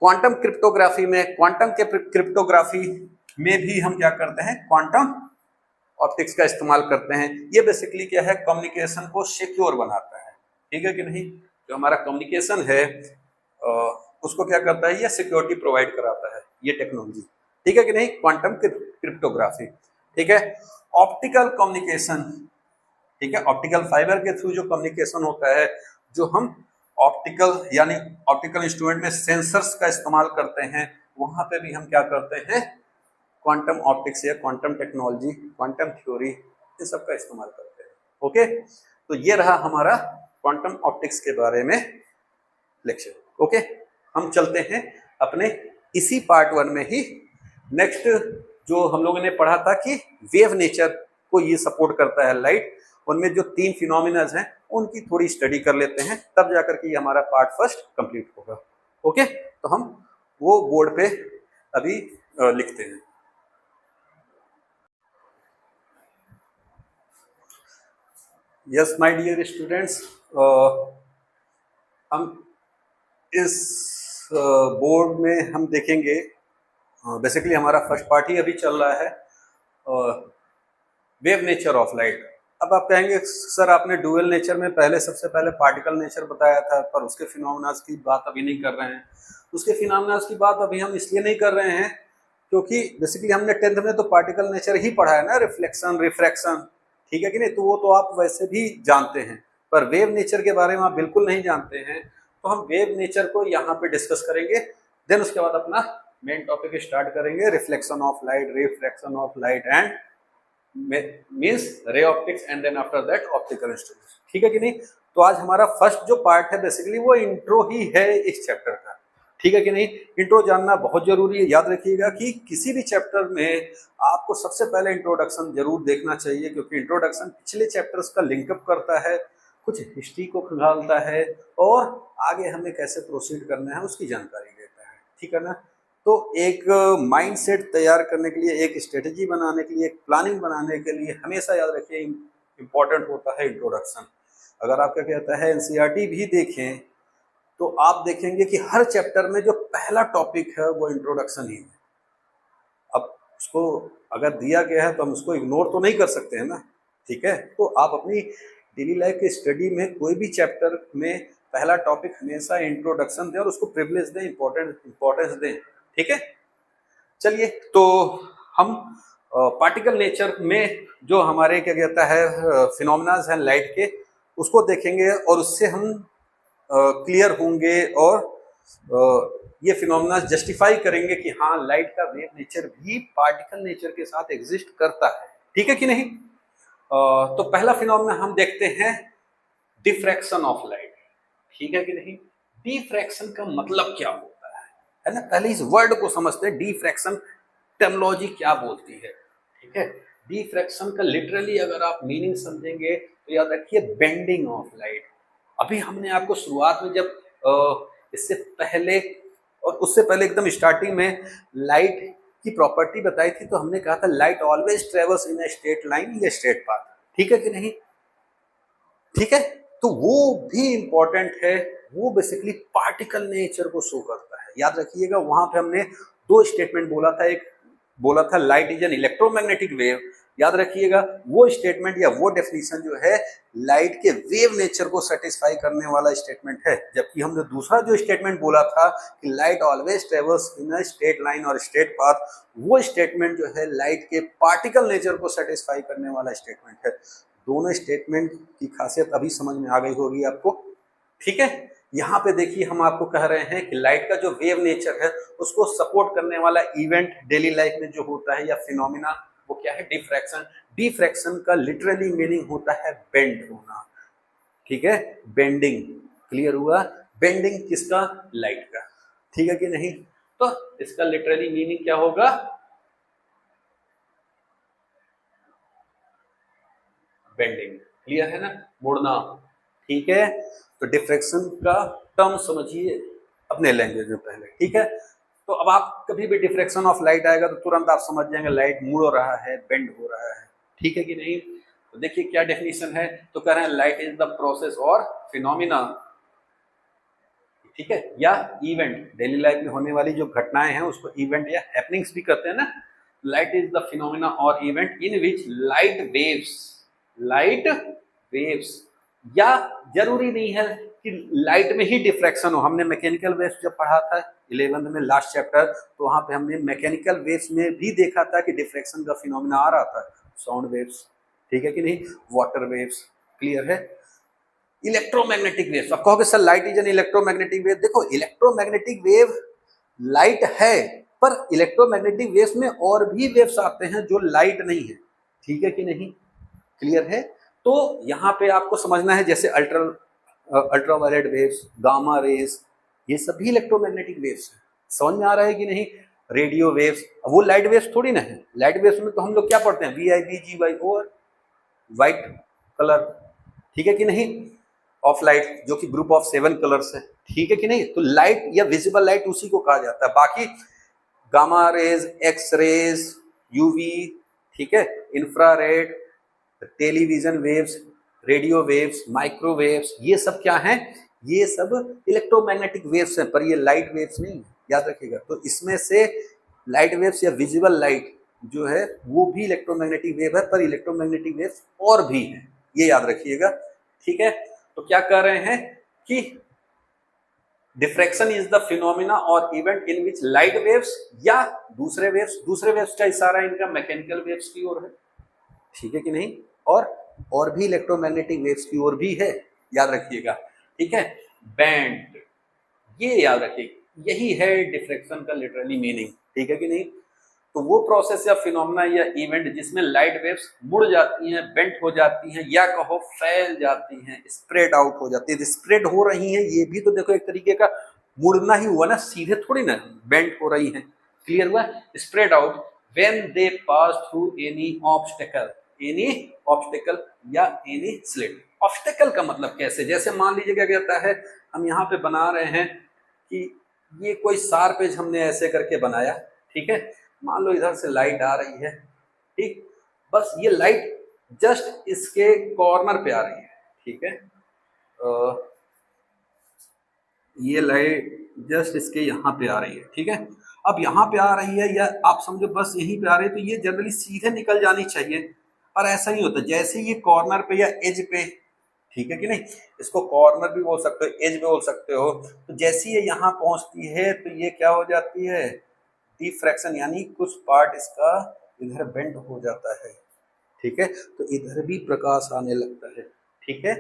Speaker 1: क्वांटम क्रिप्टोग्राफी में, क्वांटम के क्रिप्टोग्राफी में भी हम क्या करते हैं, क्वांटम ऑप्टिक्स का इस्तेमाल करते हैं। ये बेसिकली क्या है, कम्युनिकेशन को सिक्योर बनाता है। ठीक है कि नहीं? जो हमारा कम्युनिकेशन है उसको क्या करता है, ये सिक्योरिटी प्रोवाइड कराता है ये टेक्नोलॉजी। ठीक है कि नहीं? Quantum cryptography. ठीक है। ऑप्टिकल कम्युनिकेशन, ठीक है, ऑप्टिकल फाइबर के थ्रू जो कम्युनिकेशन होता है, जो हम ऑप्टिकल यानी ऑप्टिकल इंस्ट्रूमेंट में सेंसर्स का इस्तेमाल करते हैं, वहां पे भी हम क्या करते हैं, क्वांटम ऑप्टिक्स या क्वांटम टेक्नोलॉजी, क्वांटम थ्योरी, इन सब का इस्तेमाल करते हैं। ओके, तो ये रहा हमारा क्वांटम ऑप्टिक्स के बारे में लेक्चर। ओके, हम चलते हैं अपने इसी पार्ट 1 में ही नेक्स्ट, जो हम लोगों ने पढ़ा था कि वेव नेचर को ये सपोर्ट करता है लाइट, उनमें जो 3 फिनोमिनाज हैं उनकी थोड़ी स्टडी कर लेते हैं, तब जाकर के ये हमारा पार्ट 1 कंप्लीट होगा। ओके, तो हम वो बोर्ड पे अभी लिखते हैं। यस माय डियर स्टूडेंट्स, हम इस बोर्ड में हम देखेंगे, बेसिकली हमारा फर्स्ट पार्ट ही अभी चल रहा है, वेव नेचर ऑफ लाइट। अब आप कहेंगे सर आपने डुअल नेचर में पहले सबसे पहले पार्टिकल नेचर बताया था, पर उसके फिनोमेनास की बात अभी नहीं कर रहे हैं। उसके फिनोमेनास की बात अभी हम इसलिए नहीं कर रहे हैं क्योंकि बेसिकली हमने 10th में तो पार्टिकल नेचर ही पढ़ा है ना, रिफ्लेक्शन, रिफ्रैक्शन। ठीक है कि नहीं? तो वो तो आप वैसे भी जानते हैं, पर वेव नेचर के बारे में आप बिल्कुल नहीं जानते हैं। तो हम वेव नेचर को यहाँ पे डिस्कस करेंगे, देन उसके बाद अपना मेन टॉपिक स्टार्ट करेंगे, reflection of light, refraction of light and means ray optics, and then after that optical instruments. ठीक है कि नहीं? तो आज हमारा फर्स्ट जो पार्ट है बेसिकली वो इंट्रो ही है इस चैप्टर का। ठीक है कि नहीं? इंट्रो जानना बहुत जरूरी है। याद रखिएगा कि किसी भी चैप्टर में आपको सबसे पहले इंट्रोडक्शन जरूर देखना चाहिए, क्योंकि इंट्रोडक्शन पिछले चैप्टर्स का लिंकअप करता है, कुछ हिस्ट्री को खंगालता है और आगे हमें कैसे प्रोसीड करना है उसकी जानकारी देता है। ठीक है ना? तो एक माइंडसेट तैयार करने के लिए, एक स्ट्रेटजी बनाने के लिए, एक प्लानिंग बनाने के लिए हमेशा याद रखिए इंपॉर्टेंट होता है इंट्रोडक्शन। अगर आप क्या कहता है एनसीईआरटी भी देखें तो आप देखेंगे कि हर चैप्टर में जो पहला टॉपिक है वो इंट्रोडक्शन ही है। अब उसको अगर दिया गया है तो हम उसको इग्नोर तो नहीं कर सकते हैं ना। ठीक है, तो आप अपनी डेली लाइफ की स्टडी में कोई भी चैप्टर में पहला टॉपिक हमेशा इंट्रोडक्शन दें और उसको प्रिविलेज दें, इंपॉर्टेंस दें। ठीक है, चलिए तो हम पार्टिकल नेचर में जो हमारे क्या कहता है फिनोमेनाज हैं लाइट के, उसको देखेंगे और उससे हम क्लियर होंगे और ये फिनोमेना जस्टिफाई करेंगे कि हाँ लाइट का वेव नेचर भी पार्टिकल नेचर के साथ एग्जिस्ट करता है। ठीक है कि नहीं? तो पहला फिनोमेना हम देखते हैं डिफ्रैक्शन ऑफ लाइट। ठीक है कि नहीं? डिफ्रैक्शन का मतलब क्या होता है ना? पहले इस वर्ड को समझते हैं, डिफ्रैक्शन टर्मिनोलॉजी क्या बोलती है। ठीक है, डिफ्रैक्शन का लिटरली अगर आप मीनिंग समझेंगे तो याद रखिए बेंडिंग ऑफ लाइट। अभी हमने आपको शुरुआत में जब इससे पहले और उससे पहले एकदम स्टार्टिंग में लाइट की प्रॉपर्टी बताई थी, तो हमने कहा था light always travels in a straight line या स्ट्रेट पाथ। ठीक है कि नहीं? ठीक है, तो वो भी इंपॉर्टेंट है, वो बेसिकली पार्टिकल नेचर को शो करता है। याद रखिएगा वहां पे हमने 2 स्टेटमेंट बोला था। एक बोला था light is an electromagnetic wave, याद रखिएगा, वो स्टेटमेंट या वो डेफिनेशन जो है लाइट के वेव नेचर को सेटिस्फाई करने वाला स्टेटमेंट है। जबकि हमने दूसरा जो स्टेटमेंट बोला था कि light always travels in a straight line और स्ट्रेट पाथ, वो स्टेटमेंट जो है लाइट के पार्टिकल नेचर को सेटिस्फाई करने वाला स्टेटमेंट है। दोनों स्टेटमेंट की खासियत अभी समझ में आ गई होगी आपको, ठीक है। यहाँ पे देखिए हम आपको कह रहे हैं कि लाइट का जो वेव नेचर है उसको सपोर्ट करने वाला इवेंट डेली लाइफ में जो होता है या फिनोमिना, वो क्या है? डिफ्रैक्शन। डिफ्रैक्शन का लिटरली मीनिंग होता है बेंड होना, ठीक है, बेंडिंग। क्लियर हुआ? बेंडिंग किसका? लाइट का, ठीक है कि नहीं? तो इसका लिटरली मीनिंग क्या होगा? बेंडिंग। क्लियर है ना? मुड़ना, ठीक है। तो डिफ्रैक्शन का टर्म समझिए अपने लैंग्वेज में पहले, ठीक है। तो अब आप कभी भी डिफ्रैक्शन ऑफ लाइट आएगा तो तुरंत आप समझ जाएंगे लाइट मुड़ रहा है, बेंड हो रहा है, ठीक है कि नहीं? तो देखिए क्या डेफिनेशन है, तो कह रहे हैं light is the process or phenomena, ठीक है, या इवेंट। डेली लाइफ में होने वाली जो घटनाएं हैं उसको इवेंट या हैपनिंग्स भी कहते हैं ना। लाइट इज द फिनोमिना और event in which light waves, या जरूरी नहीं है कि लाइट में ही डिफ्रैक्शन हो। हमने मैकेनिकल वेव्स जब पढ़ा था 11th में लास्ट चैप्टर, तो वहां पे हमने मैकेनिकल वेव्स में भी देखा था कि डिफ्रैक्शन का फिनोमिना आ रहा था। साउंड वेव्स, ठीक है कि नहीं? वाटर वेव्स, क्लियर है? इलेक्ट्रोमैग्नेटिक वेव्स, आप कहोगे sir light is an electromagnetic wave. देखो इलेक्ट्रोमैग्नेटिक वेव लाइट है, पर इलेक्ट्रोमैग्नेटिक वेव्स में और भी वेव्स आते हैं जो लाइट नहीं है, ठीक है कि नहीं? क्लियर है? तो यहाँ पे आपको समझना है जैसे अल्ट्रावायलेट वेव्स, गामा रेज, ये सभी इलेक्ट्रोमैग्नेटिक वेव्स हैं। समझ में आ रहा है कि नहीं? रेडियो वेव्स, वो लाइट वेव्स थोड़ी ना है। लाइट वेव्स में तो हम लोग क्या पढ़ते हैं? VIBGY और व्हाइट कलर, ठीक है कि नहीं? ऑफ लाइट जो कि ग्रुप ऑफ 7 कलर्स है, ठीक है कि नहीं? तो लाइट या विजिबल लाइट उसी को कहा जाता है। बाकी gamma rays, X rays, UV, ठीक है, infrared, television waves, radio waves, microwaves, ये सब क्या हैं? ये सब इलेक्ट्रोमैग्नेटिक वेव्स हैं, पर ये लाइट वेव्स नहीं है, याद रखिएगा। तो इसमें से लाइट वेव्स या विजिबल लाइट जो है वो भी इलेक्ट्रोमैग्नेटिक वेव है, पर इलेक्ट्रोमैग्नेटिक वेव्स और भी हैं, ये याद रखिएगा, ठीक है। तो क्या कह रहे हैं कि डिफ्रैक्शन इज द फिनोमिना और event in which light waves या दूसरे वेव्स का इशारा इनका मैकेनिकल वेव्स की ओर है, ठीक है कि नहीं? और भी इलेक्ट्रोमैग्नेटिक वेव्स की ओर भी है, याद रखिएगा, ठीक है। बैंड, ये याद रखिए, यही है डिफ्रैक्शन का लिटरली मीनिंग, ठीक है कि नहीं? तो वो प्रोसेस या फिनोमेना या इवेंट जिसमें लाइट वेव्स मुड़ जाती हैं, बेंट हो जाती हैं, या कहो फैल जाती हैं, स्प्रेड आउट हो जाती है। स्प्रेड हो रही हैं, ये भी तो देखो एक तरीके का मुड़ना ही हुआ ना, सीधे थोड़ी ना बेंट हो रही हैं। क्लियर हुआ? Spread out when they pass through any obstacle या एनी स्लिट। ऑब्स्टेकल का मतलब कैसे? जैसे मान लीजिए क्या कहता है, हम यहाँ पे बना रहे हैं कि ये कोई शार्प एज हमने ऐसे करके बनाया, ठीक है। मान लो इधर से लाइट आ रही है, ठीक, बस ये लाइट जस्ट इसके कॉर्नर पे आ रही है, ठीक है। ये लाइट जस्ट इसके यहाँ पे आ रही है, ठीक है। अब यहाँ पे आ रही है, या आप समझो बस यहीं पे आ रही है, तो ये जनरली सीधे निकल जानी चाहिए, पर ऐसा नहीं होता। जैसे ये कॉर्नर पे या एज पे, ठीक है कि नहीं, इसको कॉर्नर भी बोल सकते हो, एज भी बोल सकते हो। तो जैसे ये यहाँ पहुंचती है तो ये क्या हो जाती है? डिफ्रैक्शन, यानी कुछ पार्ट इसका इधर बेंड हो जाता है, ठीक है। तो इधर भी प्रकाश आने लगता है, ठीक है।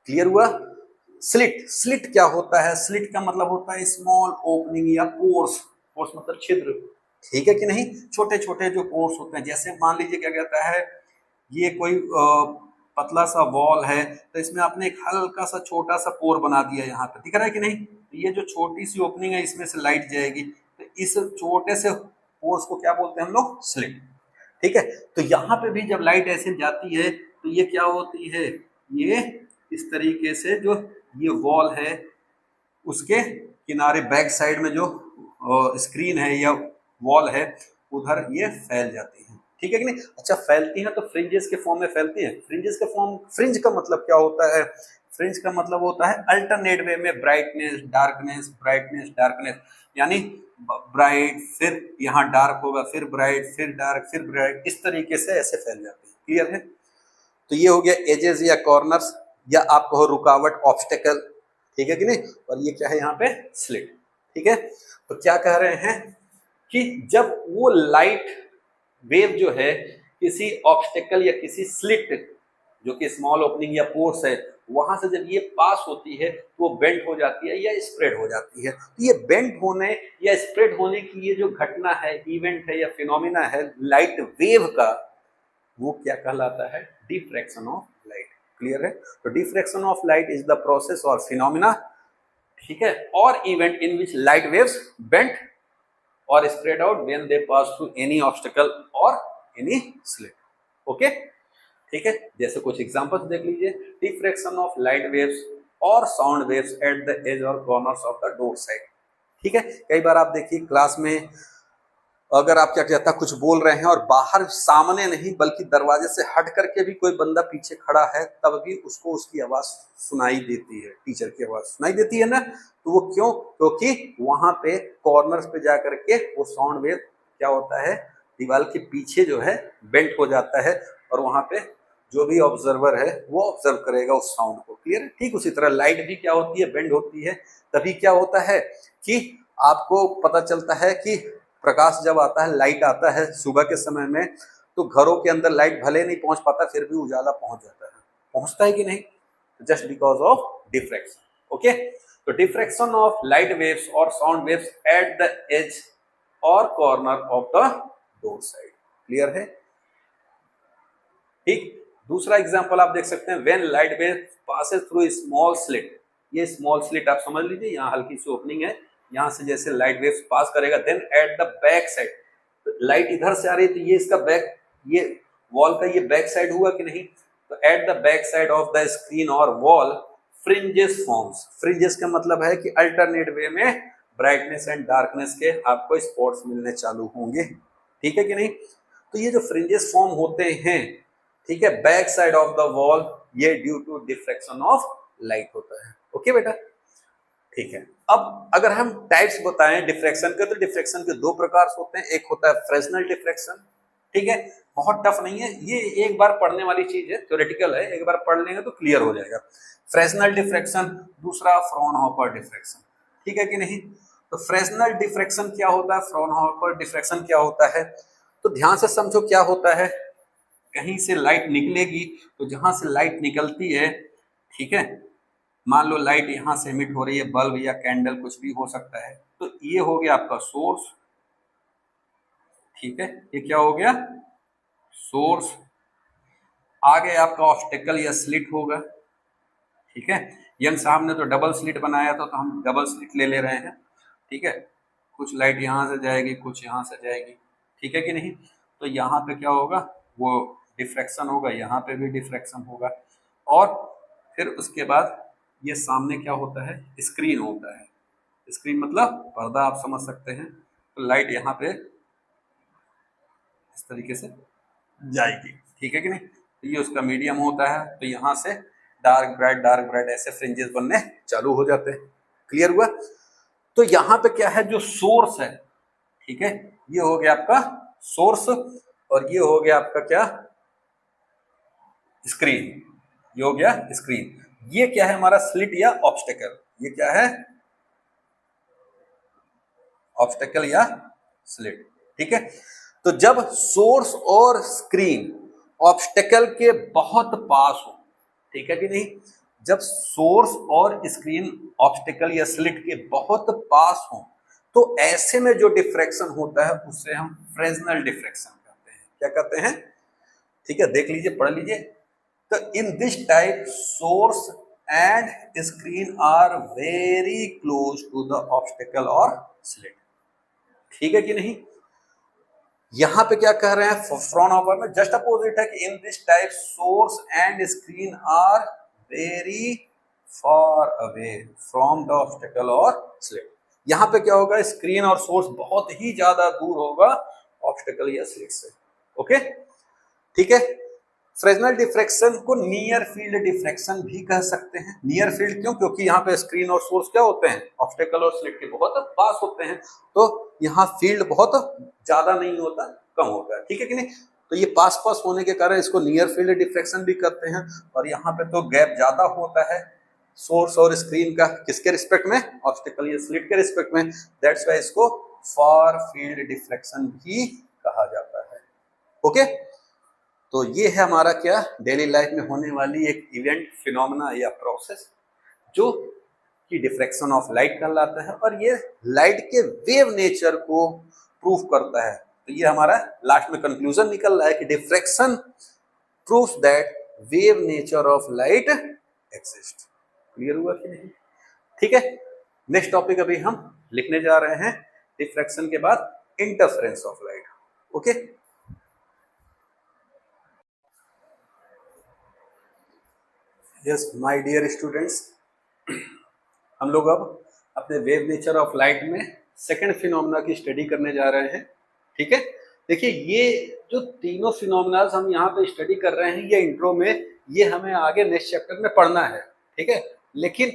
Speaker 1: क्लियर हुआ? स्लिट क्या होता है? स्लिट का मतलब होता है स्मॉल ओपनिंग या पोर्स मतलब छिद्र, ठीक है कि नहीं? छोटे छोटे जो पोर्स होते हैं, जैसे मान लीजिए क्या कहता है, ये कोई पतला सा वॉल है, तो इसमें आपने एक हल्का सा छोटा सा पोर बना दिया, यहाँ पे दिख रहा है कि नहीं? तो ये जो छोटी सी ओपनिंग है इसमें से लाइट जाएगी, तो इस छोटे से पोर्स को क्या बोलते हैं हम लोग? स्लिट, ठीक है। तो यहाँ पे भी जब लाइट ऐसे जाती है तो ये क्या होती है? ये इस तरीके से जो ये वॉल है उसके किनारे बैक साइड में जो स्क्रीन है या वॉल है उधर ये फैल जाती है, ठीक है कि नहीं? अच्छा, फैलती हैं तो फ्रिंजेस के फॉर्म में फैलती है। फ्रिंज का मतलब क्या होता है? फ्रिंज का मतलब होता है अल्टरनेट वे में ब्राइटनेस डार्कनेस, यानी ब्राइट, फिर यहाँ डार्क होगा, फिर ब्राइट, फिर डार्क, फिर ब्राइट, इस तरीके से ऐसे फैल जाते हैं। क्लियर है? तो ये हो गया एजेस या कॉर्नर्स, या आप कहो रुकावट, ऑब्स्टेकल, ठीक है कि नहीं। और ये क्या है यहाँ पे, स्लिट। ठीक है, तो क्या कह रहे हैं कि जब वो लाइट वेव जो है किसी ऑब्स्टेकल या किसी स्लिट जो कि स्मॉल ओपनिंग या पोर्स है, वहां से जब ये पास होती है तो वो बेंड हो जाती है या स्प्रेड हो जाती है। तो ये बेंड होने या स्प्रेड होने की ये जो घटना है, इवेंट है या फिनोमिना है लाइट वेव का, वो क्या कहलाता है, डिफ्रैक्शन ऑफ लाइट। क्लियर है? तो diffraction of light is the process or phenomena, ठीक है, or event in which light waves bend or spread out when they pass through any obstacle or any slit. Okay, ठीक है। जैसे कुछ examples देख लीजिए, diffraction of light waves or sound waves at the edge or corners of the door side. ठीक है, कई बार आप देखिए क्लास में अगर आप क्या कहता कुछ बोल रहे हैं और बाहर सामने नहीं बल्कि दरवाजे से हट करके भी कोई बंदा पीछे खड़ा है, तब भी उसको उसकी आवाज सुनाई देती है, टीचर की आवाज सुनाई देती है ना। तो वो क्यों? क्योंकि वहां पे कॉर्नर्स पे जा करके वो साउंड वेव क्या होता है, दीवार के पीछे जो है बेंट हो जाता है और वहां पे जो भी ऑब्जर्वर है वो ऑब्जर्व करेगा उस साउंड को। क्लियर है? ठीक उसी तरह लाइट भी क्या होती है, बेंड होती है। तभी क्या होता है कि आपको पता चलता है कि प्रकाश जब आता है, लाइट आता है सुबह के समय में, तो घरों के अंदर लाइट भले नहीं पहुंच पाता, फिर भी उजाला पहुंच जाता है। पहुंचता है कि नहीं? Just because of diffraction. Okay, तो diffraction of light waves or sound waves at the edge or corner of the door side. Clear है? ठीक। दूसरा एग्जांपल आप देख सकते हैं, when light wave passes through small slit. ये स्मॉल स्लिट आप समझ लीजिए, यहाँ हल्की सी ओपनिंग है, यहाँ से जैसे लाइट वेव्स पास करेगा, then at the back side light इधर से आ रही है, तो ये इसका बैक, ये वॉल का ये बैक साइड हुआ कि नहीं। तो eight the back side of the screen और वॉल फ्रिंजेस फॉर्म्स। फ्रिंजेस का मतलब है कि अल्टरनेट वे में ब्राइटनेस एंड डार्कनेस के आपको स्पॉट्स मिलने चालू होंगे। ठीक है कि नहीं? तो ये जो फ्रिंजेस फॉर्म होते हैं, ठीक है, back side of the wall, ये due to diffraction of light होता है। ओके बेटा, ठीक है। अब अगर हम टाइप्स बताएं डिफ्रैक्शन के, तो डिफ्रैक्शन के दो प्रकार होते हैं। एक होता है फ्रेस्नेल डिफ्रैक्शन, ठीक है, बहुत टफ नहीं है, ये एक बार पढ़ने वाली चीज है, थ्योरेटिकल है, एक बार पढ़ लेंगे तो क्लियर हो जाएगा। फ्रेस्नेल डिफ्रैक्शन, दूसरा फ्रॉनहोफर डिफ्रैक्शन। ठीक है कि नहीं? तो फ्रेस्नेल डिफ्रैक्शन क्या होता है, फ्रॉनहोफर डिफ्रैक्शन क्या होता है, तो ध्यान से समझो क्या होता है। कहीं से लाइट निकलेगी, तो जहां से लाइट निकलती है, ठीक है, मान लो लाइट यहां से एमिट हो रही है, बल्ब या कैंडल कुछ भी हो सकता है, तो ये हो गया आपका सोर्स। ठीक है, ये क्या हो गया, सोर्स। आगे आपका ऑब्स्टेकल या स्लिट होगा। ठीक है, यंग साहब ने तो डबल स्लिट बनाया था, तो हम डबल स्लिट ले रहे हैं। ठीक है, कुछ लाइट यहां से जाएगी, कुछ यहां से जाएगी। ठीक है कि नहीं? तो यहाँ पे क्या होगा, वो डिफ्रैक्शन होगा, यहाँ पे भी डिफ्रैक्शन होगा। और फिर उसके बाद ये सामने क्या होता है, स्क्रीन होता है। स्क्रीन मतलब पर्दा, आप समझ सकते हैं। तो लाइट यहाँ पे इस तरीके से जाएगी। ठीक है कि नहीं? तो ये उसका मीडियम होता है, तो यहाँ से डार्क ब्राइट ऐसे फ्रिंजेस बनने चालू हो जाते हैं। क्लियर हुआ? तो यहाँ पे क्या है, जो सोर्स है, ठीक है, ये हो गया आपका सोर्स, और ये हो गया आपका क्या, स्क्रीन। ये हो गया स्क्रीन। ये क्या है, हमारा स्लिट या ऑब्स्टेकल। ये क्या है, ऑब्स्टेकल या स्लिट। ठीक है, तो जब सोर्स और स्क्रीन ऑब्स्टेकल के बहुत पास हो, ठीक है कि नहीं, जब सोर्स और स्क्रीन ऑब्स्टेकल या स्लिट के बहुत पास हो, तो ऐसे में जो डिफ्रैक्शन होता है उससे हम फ्रेस्नेल डिफ्रैक्शन कहते हैं। क्या कहते हैं? ठीक है, देख लीजिए, पढ़ लीजिए। तो in this type source and screen are very close to the obstacle और स्लिट। ठीक है कि नहीं? यहां पे क्या कह रहे हैं, फ्रॉनहोफर में जस्ट अपोजिट है कि in this type source and screen are very far away from the obstacle और स्लिट। यहां पे क्या होगा, स्क्रीन और सोर्स बहुत ही ज्यादा दूर होगा ऑब्स्टेकल या स्लिट से। ओके, ठीक है। फ्रेजनल डिफ्रैक्शन को नियर फील्ड डिफ्रैक्शन भी कह सकते हैं। नियर फील्ड क्यों? क्योंकि यहाँ पे स्क्रीन और सोर्स क्या होते हैं, ऑब्स्टेकल और स्लिट के बहुत पास होते हैं, तो यहाँ फील्ड बहुत ज्यादा नहीं होता, कम होता है, ठीक है कि नहीं। तो ये पास पास होने के कारण इसको नियर फील्ड डिफ्रैक्शन भी करते हैं। और यहाँ पे तो गैप ज्यादा होता है सोर्स और स्क्रीन का, किसके रिस्पेक्ट में, ऑब्स्टेकल या स्लिट के रिस्पेक्ट में, दैट्स वाई इसको फार फील्ड डिफ्रैक्शन भी कहा जाता है। ओके, तो ये है हमारा क्या, डेली लाइफ में होने वाली एक इवेंट, फिनोमेना या प्रोसेस जो कि डिफ्रैक्शन ऑफ लाइट कहलाता है, और ये लाइट के वेव नेचर को प्रूफ करता है। तो ये हमारा लास्ट में कंक्लूजन निकल रहा है कि diffraction proves that wave nature of light exist. Clear हुआ कि नहीं? ठीक है, नेक्स्ट टॉपिक अभी हम लिखने जा रहे हैं डिफ्रैक्शन के बाद interference of light. Okay, yes my dear students, हम लोग अब अपने वेव नेचर ऑफ लाइट में सेकंड फिनोमेना की स्टडी करने जा रहे हैं। ठीक है, देखिए ये जो तीनों फिनोमेना हम यहाँ पे स्टडी कर रहे हैं, ये इंट्रो में, ये हमें आगे नेक्स्ट चैप्टर में पढ़ना है, ठीक है। लेकिन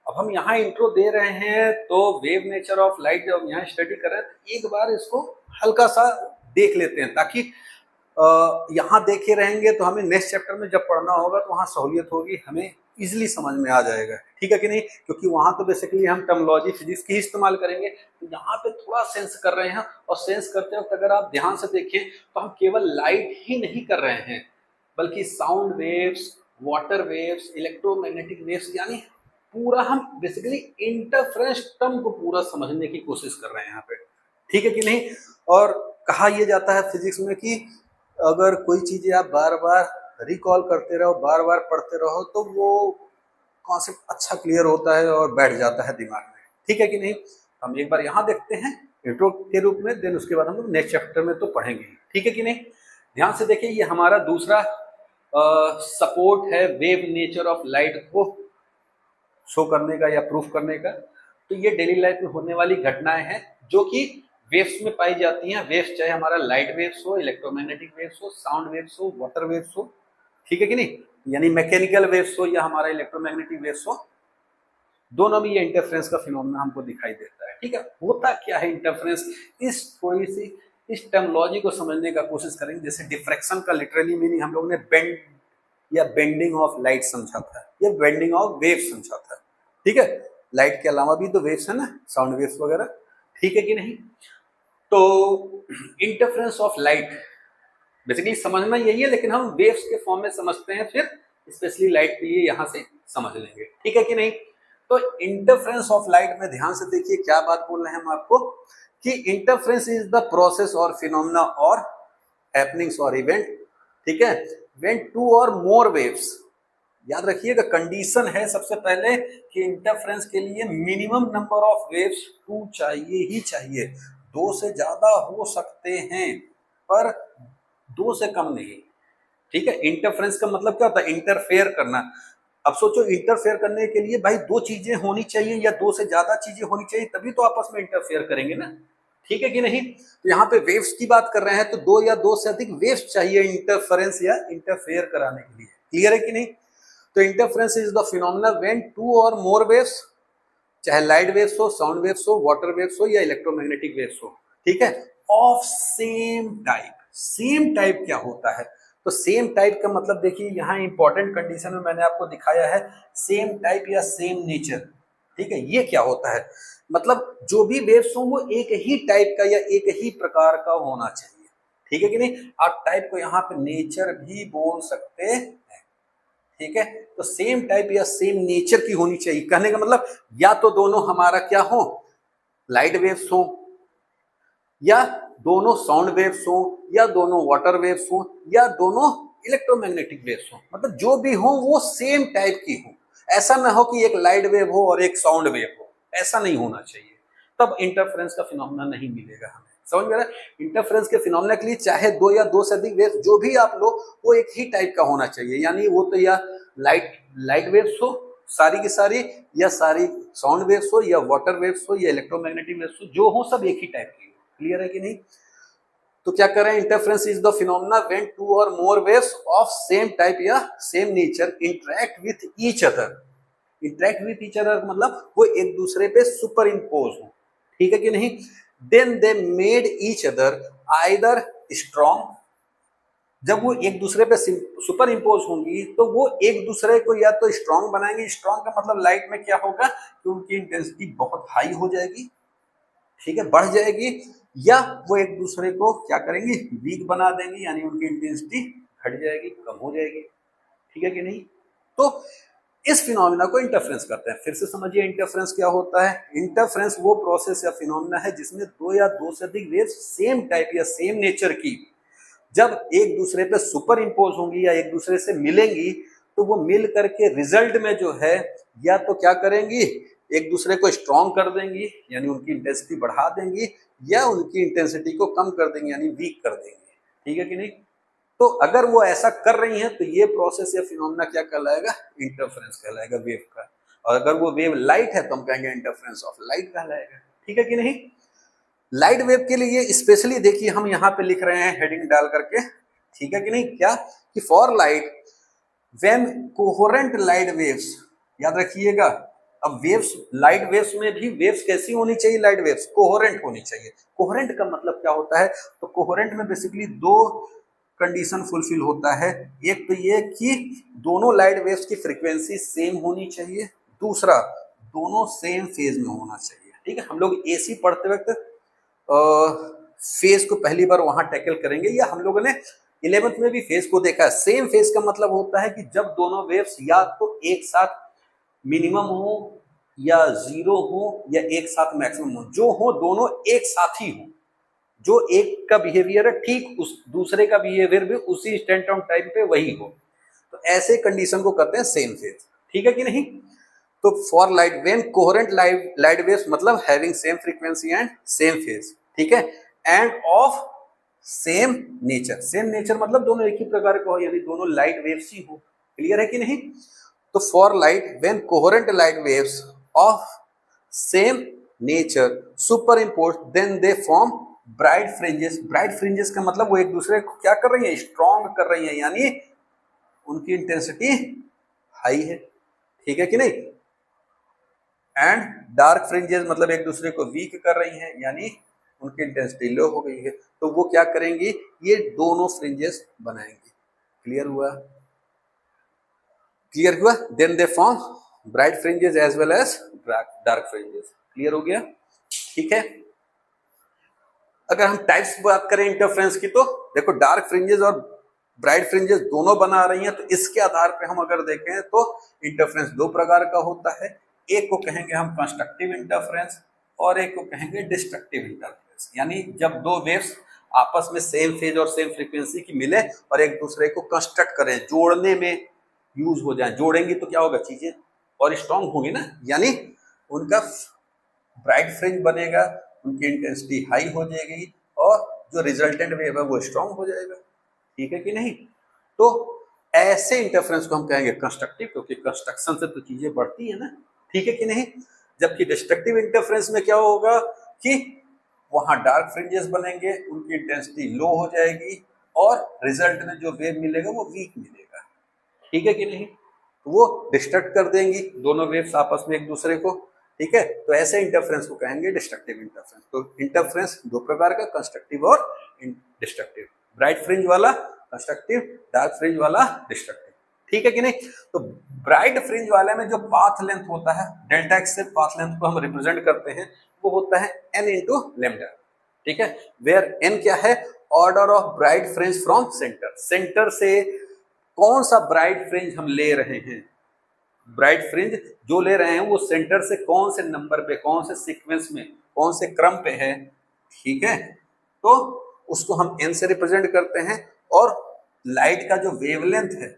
Speaker 1: अब हम यहाँ इंट्रो दे रहे हैं तो वेव नेचर ऑफ लाइट जब यहाँ स्टडी कर रहे हैं तो एक बार इसको हल्का सा देख लेते हैं, ताकि यहाँ देखे रहेंगे तो हमें नेक्स्ट चैप्टर में जब पढ़ना होगा तो वहाँ सहूलियत होगी, हमें इजीली समझ में आ जाएगा, ठीक है कि नहीं। क्योंकि वहाँ तो बेसिकली हम टर्मिनोलॉजी फिजिक्स की इस्तेमाल करेंगे, तो यहाँ पे थोड़ा सेंस कर रहे हैं, और सेंस करते वक्त अगर आप ध्यान से देखें तो हम केवल लाइट ही नहीं कर रहे हैं, बल्कि sound waves, water waves, electromagnetic waves, यानी पूरा हम बेसिकली इंटरफेरेंस टर्म को पूरा समझने की कोशिश कर रहे हैं यहाँ पे, ठीक है कि नहीं। और कहा यह जाता है फिजिक्स में कि अगर कोई चीजें आप बार बार रिकॉल करते रहो, बार बार पढ़ते रहो, तो वो कॉन्सेप्ट अच्छा क्लियर होता है और बैठ जाता है दिमाग में, ठीक है कि नहीं। हम एक बार यहाँ देखते हैं इंट्रो के रूप में, देन उसके बाद हम लोग नेक्स्ट चैप्टर में तो पढ़ेंगे, ठीक है कि नहीं। ध्यान से देखिए, ये हमारा दूसरा सपोर्ट है वेव नेचर ऑफ लाइट को शो करने का या प्रूफ करने का। तो ये डेली लाइफ में होने वाली घटनाएं हैं जो कि वेव्स में पाई जाती हैं। वेव्स चाहे हमारा लाइट वेव्स हो, इलेक्ट्रोमैग्नेटिक वेव्स हो, साउंड वेव्स हो, वाटर वेव्स हो, ठीक है कि नहीं, यानी मैकेनिकल वेव्स हो या हमारा इलेक्ट्रोमैग्नेटिक वेव्स हो, दोनों में ये इंटरफेरेंस का फिनोमेना हमको दिखाई देता है, ठीक है। होता क्या है इंटरफेरेंस, इस थोड़ी सी इस टर्मिनोलॉजी को समझने का कोशिश करेंगे। जैसे डिफ्रैक्शन का लिटरली मीनिंग हम लोग ने बेंड या बेंडिंग ऑफ लाइट समझा था, या बेंडिंग ऑफ वेव समझा था, ठीक है। लाइट के अलावा भी तो वेव्स है ना, साउंड वेव्स वगैरह, ठीक है कि नहीं। तो इंटरफेरेंस ऑफ लाइट बेसिकली समझना यही है, लेकिन हम वेव्स के फॉर्म में समझते हैं, फिर स्पेशली लाइट के लिए यहां से समझ लेंगे, ठीक है कि नहीं। तो इंटरफेरेंस ऑफ लाइट में ध्यान से देखिए क्या बात बोल रहे हैं हम आपको, कि इंटरफेरेंस इज द प्रोसेस और फिनोमेना और हैपनिंग्स और इवेंट, ठीक है, व्हेन टू और मोर वेव्स, याद रखिएगा कंडीशन है सबसे पहले कि इंटरफेरेंस के लिए मिनिमम नंबर ऑफ वेव्स 2 चाहिए ही चाहिए, 2 से ज्यादा हो सकते हैं पर 2 से कम नहीं, ठीक है। इंटरफेरेंस का मतलब क्या होता है, इंटरफेयर करना। अब सोचो इंटरफेयर करने के लिए भाई 2 चीजें होनी चाहिए या 2 से ज्यादा चीजें होनी चाहिए, तभी तो आपस में इंटरफेयर करेंगे ना, ठीक है कि नहीं। तो यहाँ पे वेव्स की बात कर रहे हैं तो 2 या 2 से अधिक वेव्स चाहिए इंटरफेरेंस या इंटरफेयर कराने के लिए, क्लियर है कि नहीं। तो interference is the phenomena when 2 और मोर वेव्स, चाहे लाइट वेव्स हो, साउंड वेव्स हो, वाटर वेव्स हो या इलेक्ट्रोमैग्नेटिक वेव्स हो, ठीक है, of same type. Same type क्या होता है, तो सेम टाइप का मतलब देखिए यहाँ इंपॉर्टेंट कंडीशन में मैंने आपको दिखाया है सेम टाइप या सेम नेचर, ठीक है। ये क्या होता है, मतलब जो भी वेव्स हो वो एक ही टाइप का या एक ही प्रकार का होना चाहिए, ठीक है कि नहीं। आप टाइप को यहाँ पे नेचर भी बोल सकते हैं, ठीक है। तो सेम टाइप या सेम नेचर की होनी चाहिए, कहने का मतलब या तो दोनों हमारा क्या हो, लाइट वेव्स हो, या दोनों साउंड वेव्स हो, या दोनों वाटर वेव्स हो, या दोनों इलेक्ट्रोमैग्नेटिक वेव्स हो, मतलब जो भी हो वो सेम टाइप की हो। ऐसा ना हो कि एक लाइट वेव हो और एक साउंड वेव हो, ऐसा नहीं होना चाहिए, तब इंटरफेरेंस का फिनोमेना नहीं मिलेगा हमें, समझ में आ रहा है। इंटरफेरेंस के फिनोमेना के लिए चाहे 2 या 2 से अधिक वेव्स जो भी आप लो वो एक ही टाइप का होना चाहिए, यानी वो तो या लाइट वेव्स हो सारी की सारी, या सारी साउंड वेव्स हो, या वाटर वेव्स हो, या इलेक्ट्रोमैग्नेटिक वेव्स हो, जो हो सब एक ही टाइप की हो, क्लियर है कि नहीं। तो क्या करें, interference is the phenomena when two और more waves of same type या same nature interact with each other. Interact with each other मतलब वो एक दूसरे पे सुपर इम्पोज हो, ठीक है कि नहीं। Then they made each other either strong, जब वो एक दूसरे पे सुपर इम्पोज होंगी तो वो एक दूसरे को या तो स्ट्रॉन्ग बनाएंगे। स्ट्रॉन्ग का मतलब लाइट में क्या होगा कि उनकी इंटेंसिटी बहुत हाई हो जाएगी, ठीक है, बढ़ जाएगी, या वो एक दूसरे को क्या करेंगी, वीक बना देंगी, यानी उनकी इंटेंसिटी घट जाएगी, कम हो जाएगी, ठीक है कि नहीं। तो इस फिनोमिना को इंटरफेरेंस करते हैं। फिर से समझिए इंटरफेरेंस क्या होता है। इंटरफेरेंस वो प्रोसेस या फिनोमिना है जिसमें दो या दो से अधिक वेव्स सेम टाइप या सेम नेचर की जब एक दूसरे पे सुपर इम्पोज होंगी या एक दूसरे से मिलेंगी तो वो मिल करके रिजल्ट में जो है या तो क्या करेंगी, एक दूसरे को स्ट्रॉन्ग कर देंगी यानी उनकी इंटेंसिटी बढ़ा देंगी, या उनकी इंटेंसिटी को कम कर देंगी यानी वीक कर देंगी, ठीक है कि नहीं। तो अगर वो ऐसा कर रही हैं तो ये प्रोसेस या फिनोमेना क्या कहलाएगा, इंटरफेरेंस कहलाएगा वेव का। और अगर वो वेव लाइट है तो हम कहेंगे इंटरफेरेंस ऑफ लाइट कहलाएगा, ठीक है कि नहीं। लाइट वेव के लिए स्पेशली देखिए हम यहाँ पे लिख रहे हैं हेडिंग डाल करके, ठीक है कि नहीं, क्या कि for light when coherent light waves, याद रखिएगा। अब वेव्स, लाइट वेव्स में भी वेव्स कैसी होनी चाहिए, लाइट वेव्स कोहेरेंट होनी चाहिए। कोहेरेंट का मतलब क्या होता है, तो कोहेरेंट में बेसिकली दो कंडीशन फुलफिल होता है। एक तो ये कि दोनों लाइट वेव्स की फ्रीक्वेंसी सेम होनी चाहिए, दूसरा दोनों सेम फेज में होना चाहिए, ठीक है। हम लोग एसी पढ़ते वक्त फेज को पहली बार वहां टैकल करेंगे, या हम लोगों ने 11th में भी फेज को देखा है। सेम फेज का मतलब होता है कि जब दोनों वेव्स या तो एक साथ मिनिमम हो या जीरो हो या एक साथ मैक्सिमम हो, जो हो दोनों एक साथ ही हो, जो एक का बिहेवियर है ठीक उस दूसरे का बिहेवियर भी उसी इंस्टेंट ऑफ टाइम पे वही हो, तो ऐसे कंडीशन को कहते हैं सेम फेज, ठीक है कि नहीं। तो for light when coherent light waves मतलब having same frequency and same phase, ठीक है, and of same nature. Same nature मतलब दोनों एक ही प्रकार का हो, यानी दोनों लाइट वेव्स ही हो, क्लियर है कि नहीं। तो for light when coherent light waves of same nature superimpose then they form bright fringes. Bright fringes का मतलब वो एक दूसरे को क्या कर रही है, स्ट्रॉन्ग कर रही है, यानी उनकी इंटेंसिटी हाई है, ठीक है कि नहीं। एंड डार्क फ्रिंजेस मतलब एक दूसरे को वीक कर रही हैं, यानी उनकी इंटेंसिटी लो हो गई है, तो वो क्या करेंगी, ये दोनों फ्रिंजेस बनाएंगी। क्लियर हुआ, क्लियर हुआ। Then they form bright fringes as well as dark fringes. Clear हो गया, ठीक है। अगर हम टाइप्स बात करें इंटरफेरेंस की, तो देखो डार्क फ्रिंजेस और ब्राइट फ्रिंजेस दोनों बना रही हैं, तो इसके आधार पे हम अगर देखें तो इंटरफेरेंस दो प्रकार का होता है। एक को कहेंगे हम कंस्ट्रक्टिव इंटरफेरेंस और एक को कहेंगे डिस्ट्रक्टिव इंटरफेरेंस। यानी जब दो वेव्स आपस में सेम फेज और सेम फ्रीक्वेंसी की मिले और एक दूसरे को कंस्ट्रक्ट करें, जोड़ने में यूज हो जाए। जोड़ेंगी तो क्या होगा, चीजें और स्ट्रॉन्ग होंगी ना, यानी उनका ब्राइट फ्रिंज बनेगा, उनकी इंटेंसिटी हाई हो जाएगी और जो रिजल्टेंट वेव है वो स्ट्रॉन्ग हो जाएगा, ठीक है कि नहीं। तो ऐसे इंटरफेरेंस को हम कहेंगे कंस्ट्रक्टिव, क्योंकि कंस्ट्रक्शन से तो चीजें बढ़ती है ना, ठीक है कि नहीं। जबकि डिस्ट्रक्टिव इंटरफेरेंस में क्या होगा कि वहां डार्क फ्रिंजेस बनेंगे, उनकी इंटेंसिटी लो हो जाएगी और रिजल्ट में जो वेव मिलेगा वो वीक मिलेगा, ठीक है कि नहीं। तो वो डिस्ट्रक्ट कर देंगी दोनों वेव्स आपस में एक दूसरे को, ठीक है। तो ऐसे इंटरफेरेंस को कहेंगे डिस्ट्रक्टिव इंटरफेरेंस। तो इंटरफेरेंस दो प्रकार का, कंस्ट्रक्टिव और डिस्ट्रक्टिव। ब्राइट फ्रिंज वाला कंस्ट्रक्टिव, डार्क फ्रिंज वाला डिस्ट्रक्टिव, ठीक है कि नहीं। तो ब्राइट फ्रिंज वाले में जो पाथ लेंथ होता है, डेल्टा एक्स से पाथ लेंथ को हम रिप्रेजेंट करते हैं, वो होता है n इंटू लेमडा, ठीक है। वेयर n क्या है, order of bright fringe from centre. Centre से कौन सा ब्राइट फ्रिंज हम ले रहे हैं, ब्राइट फ्रिंज जो ले रहे हैं वो सेंटर से कौन से नंबर पे, कौन से सीक्वेंस में, कौन से क्रम पे है, ठीक है। तो उसको हम n से रिप्रेजेंट करते हैं और लाइट का जो वेवलेंथ है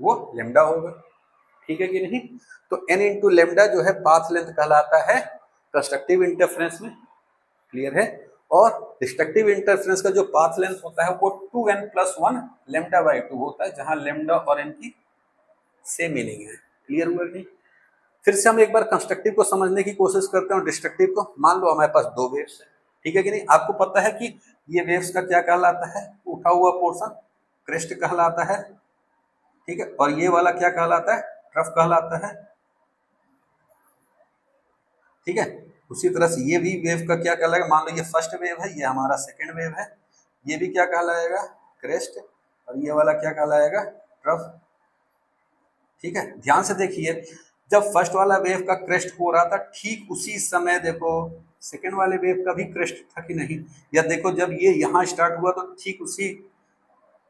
Speaker 1: वो लेमडा होगा, ठीक है कि नहीं। तो n इंटू लेमडा जो है पाथ लेंथ कहलाता है कंस्ट्रक्टिव इंटरफेरेंस में, क्लियर है। और डिस्ट्रक्टिव इंटरफेरेंस का जो पाथ लेंथ होता है वो 2n+1 लेमडा बाई 2 होता है, जहां लेमडा और n की सेम मीनिंग है। क्लियर हुआ नहीं। फिर से हम एक बार कंस्ट्रक्टिव को समझने की कोशिश करते हैं और डिस्ट्रक्टिव को। मान लो हमारे पास दो वेव्स है, ठीक है कि नहीं। आपको पता है कि ये वेव्स का क्या कहलाता है, उठा हुआ पोर्शन क्रेस्ट कहलाता है, ठीक है, और ये वाला क्या कहलाता है, ट्रफ कहलाता है, ठीक है। उसी तरह से ये भी वेव का क्या कहलाएगा, मान लो ये फर्स्ट वेव है, ये हमारा सेकेंड वेव है, ये भी क्या कहलाएगा, क्रेस्ट, और ये वाला क्या कहलाएगा, ट्रफ, ठीक है। ध्यान से देखिए, जब फर्स्ट वाला वेव का क्रेस्ट हो रहा था, ठीक उसी समय देखो सेकेंड वाले वेव का भी क्रेस्ट था कि नहीं, या देखो जब ये यहाँ स्टार्ट हुआ तो ठीक उसी